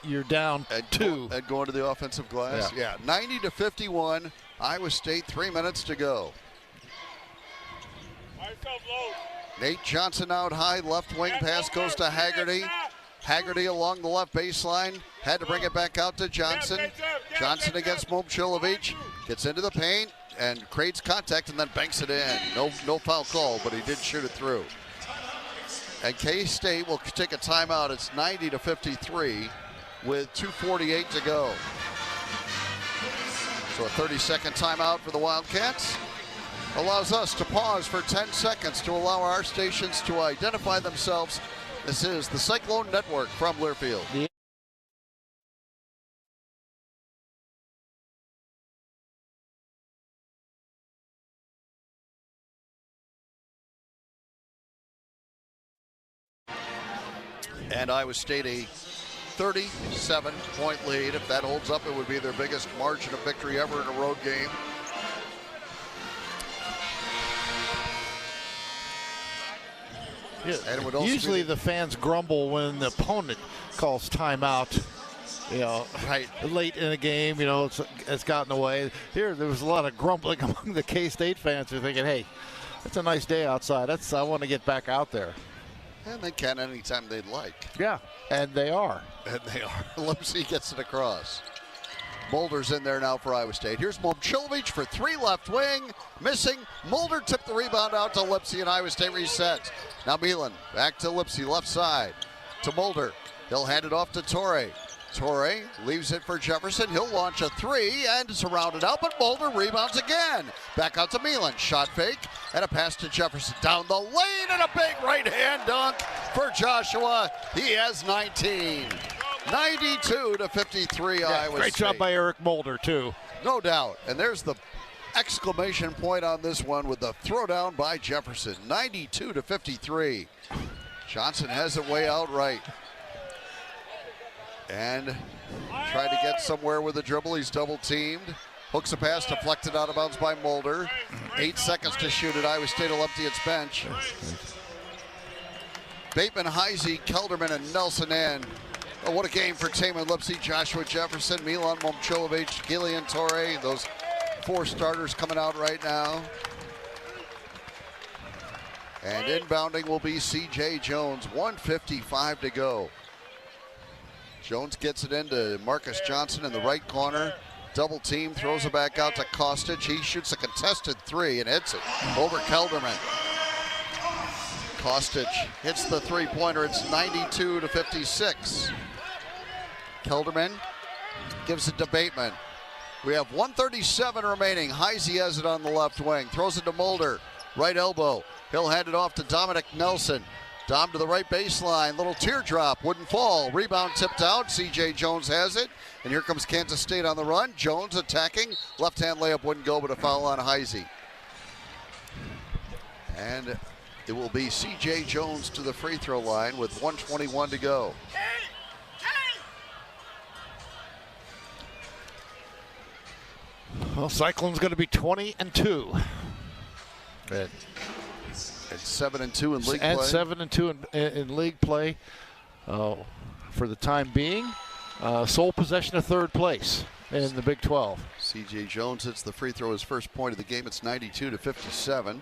you're down 2. And going to the offensive glass. Yeah, 90-51. Iowa State, 3 minutes to go. Nate Johnson out high, left wing pass goes to Haggerty. Haggerty along the left baseline, had to bring it back out to Johnson. Johnson against Momcilovic, gets into the paint and creates contact and then banks it in. No foul call, but he did shoot it through. And K-State will take a timeout. It's 90-53 with 2:48 to go. So a 30-second timeout for the Wildcats allows us to pause for 10 seconds to allow our stations to identify themselves. This is the Cyclone Network from Learfield. And Iowa State a 37-point lead. If that holds up, it would be their biggest margin of victory ever in a road game. Yeah. Usually the fans grumble when the opponent calls timeout, late in a game, it's gotten away. Here, there was a lot of grumbling among the K-State fans who are thinking, hey, it's a nice day outside. I want to get back out there. And they can anytime they'd like. Yeah, and they are. And they are. Lipsy gets it across. Mulder's in there now for Iowa State. Here's Momcilovic for 3 left wing. Missing. Mulder tipped the rebound out to Lipsy, and Iowa State resets. Now Milan back to Lipsy, left side to Mulder. He'll hand it off to Torre. Torre leaves it for Jefferson. He'll launch a 3 and surrounded out, but Mulder rebounds again. Back out to Milan. Shot fake and a pass to Jefferson down the lane, and a big right-hand dunk for Joshua. He has 19. 92-53 Iowa State. Great job by Eric Mulder, too. No doubt. And there's the exclamation point on this one with the throwdown by Jefferson. 92-53. Johnson has it way out right. And tried to get somewhere with the dribble. He's double teamed. Hooks a pass, deflected out of bounds by Mulder. 8 seconds to shoot it. Iowa State will empty its bench. Bateman, Heisey, Kelderman, and Nelson in. Oh, what a game for Taman Lipsy, Joshua Jefferson, Milan Momcilovic, Gillian Torre. Those 4 starters coming out right now. And inbounding will be C.J. Jones. 1:55 to go. Jones gets it into Marcus Johnson in the right corner. Double team, throws it back out to Kostic. He shoots a contested 3 and hits it over Kelderman. Kostic hits the 3-pointer. It's 92-56. Kelderman gives it to Bateman. We have 1:37 remaining. Heisey has it on the left wing. Throws it to Mulder. Right elbow. He'll hand it off to Dominic Nelson. Dom to the right baseline. Little teardrop. Wouldn't fall. Rebound tipped out. C.J. Jones has it. And here comes Kansas State on the run. Jones attacking. Left-hand layup wouldn't go, but a foul on Heisey. And it will be C.J. Jones to the free throw line with 1:21 to go. Well, Cyclone's going to be 20-2. And 7-2 in league and play. 7-2 in league play for the time being. Sole possession of 3rd place in the Big 12. C.J. Jones hits the free throw, his first point of the game. It's 92-57.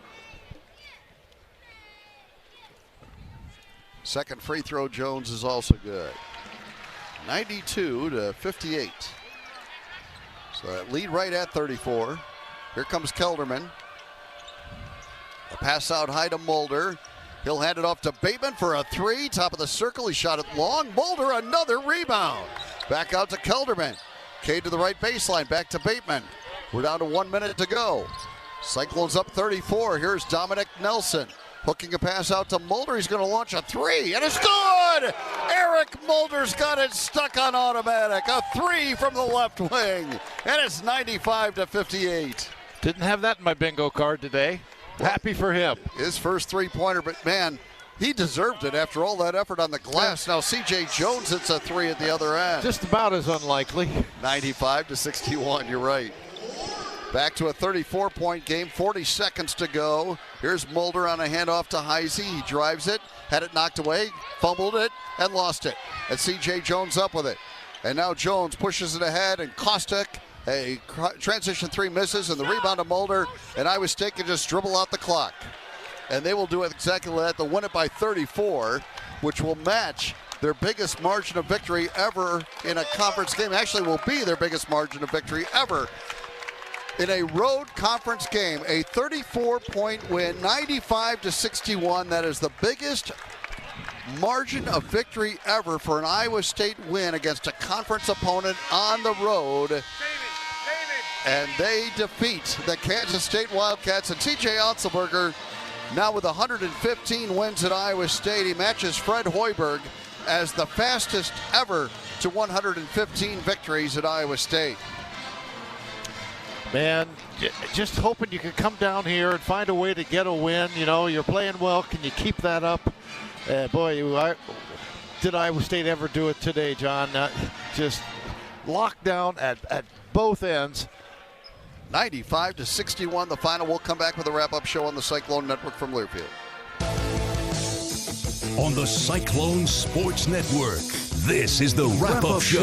Second free throw, Jones is also good. 92-58. So that lead right at 34. Here comes Kelderman. A pass out high to Mulder. He'll hand it off to Bateman for a 3. Top of the circle. He shot it long. Mulder, another rebound. Back out to Kelderman. K to the right baseline. Back to Bateman. We're down to 1 minute to go. Cyclones up 34. Here's Dominic Nelson. Hooking a pass out to Mulder. He's going to launch a 3, and it's good! Eric Mulder's got it stuck on automatic. A 3 from the left wing, and it's 95-58. Didn't have that in my bingo card today. Happy for him. His first 3-pointer, but man, he deserved it after all that effort on the glass. Now C.J. Jones hits a 3 at the other end. Just about as unlikely. 95-61, you're right. Back to a 34-point game, 40 seconds to go. Here's Mulder on a handoff to Heisey. He drives it, had it knocked away, fumbled it, and lost it. And C.J. Jones up with it. And now Jones pushes it ahead, and Kostic, a transition 3 misses, and the rebound to Mulder, and Iowa State can just dribble out the clock. And they will do exactly that. They'll win it by 34, which will match their biggest margin of victory ever in a conference game. Actually, will be their biggest margin of victory ever in a road conference game. A 34-point win, 95-61. That is the biggest margin of victory ever for an Iowa State win against a conference opponent on the road. And they defeat the Kansas State Wildcats. And T.J. Oslberger, now with 115 wins at Iowa State, he matches Fred Hoiberg as the fastest ever to 115 victories at Iowa State. Man, just hoping you could come down here and find a way to get a win. You know, you're playing well. Can you keep that up? Boy, did Iowa State ever do it today, John? Just locked down at both ends. 95-61, the final. We'll come back with a wrap-up show on the Cyclone Network from Learfield. On the Cyclone Sports Network, this is the wrap-up show.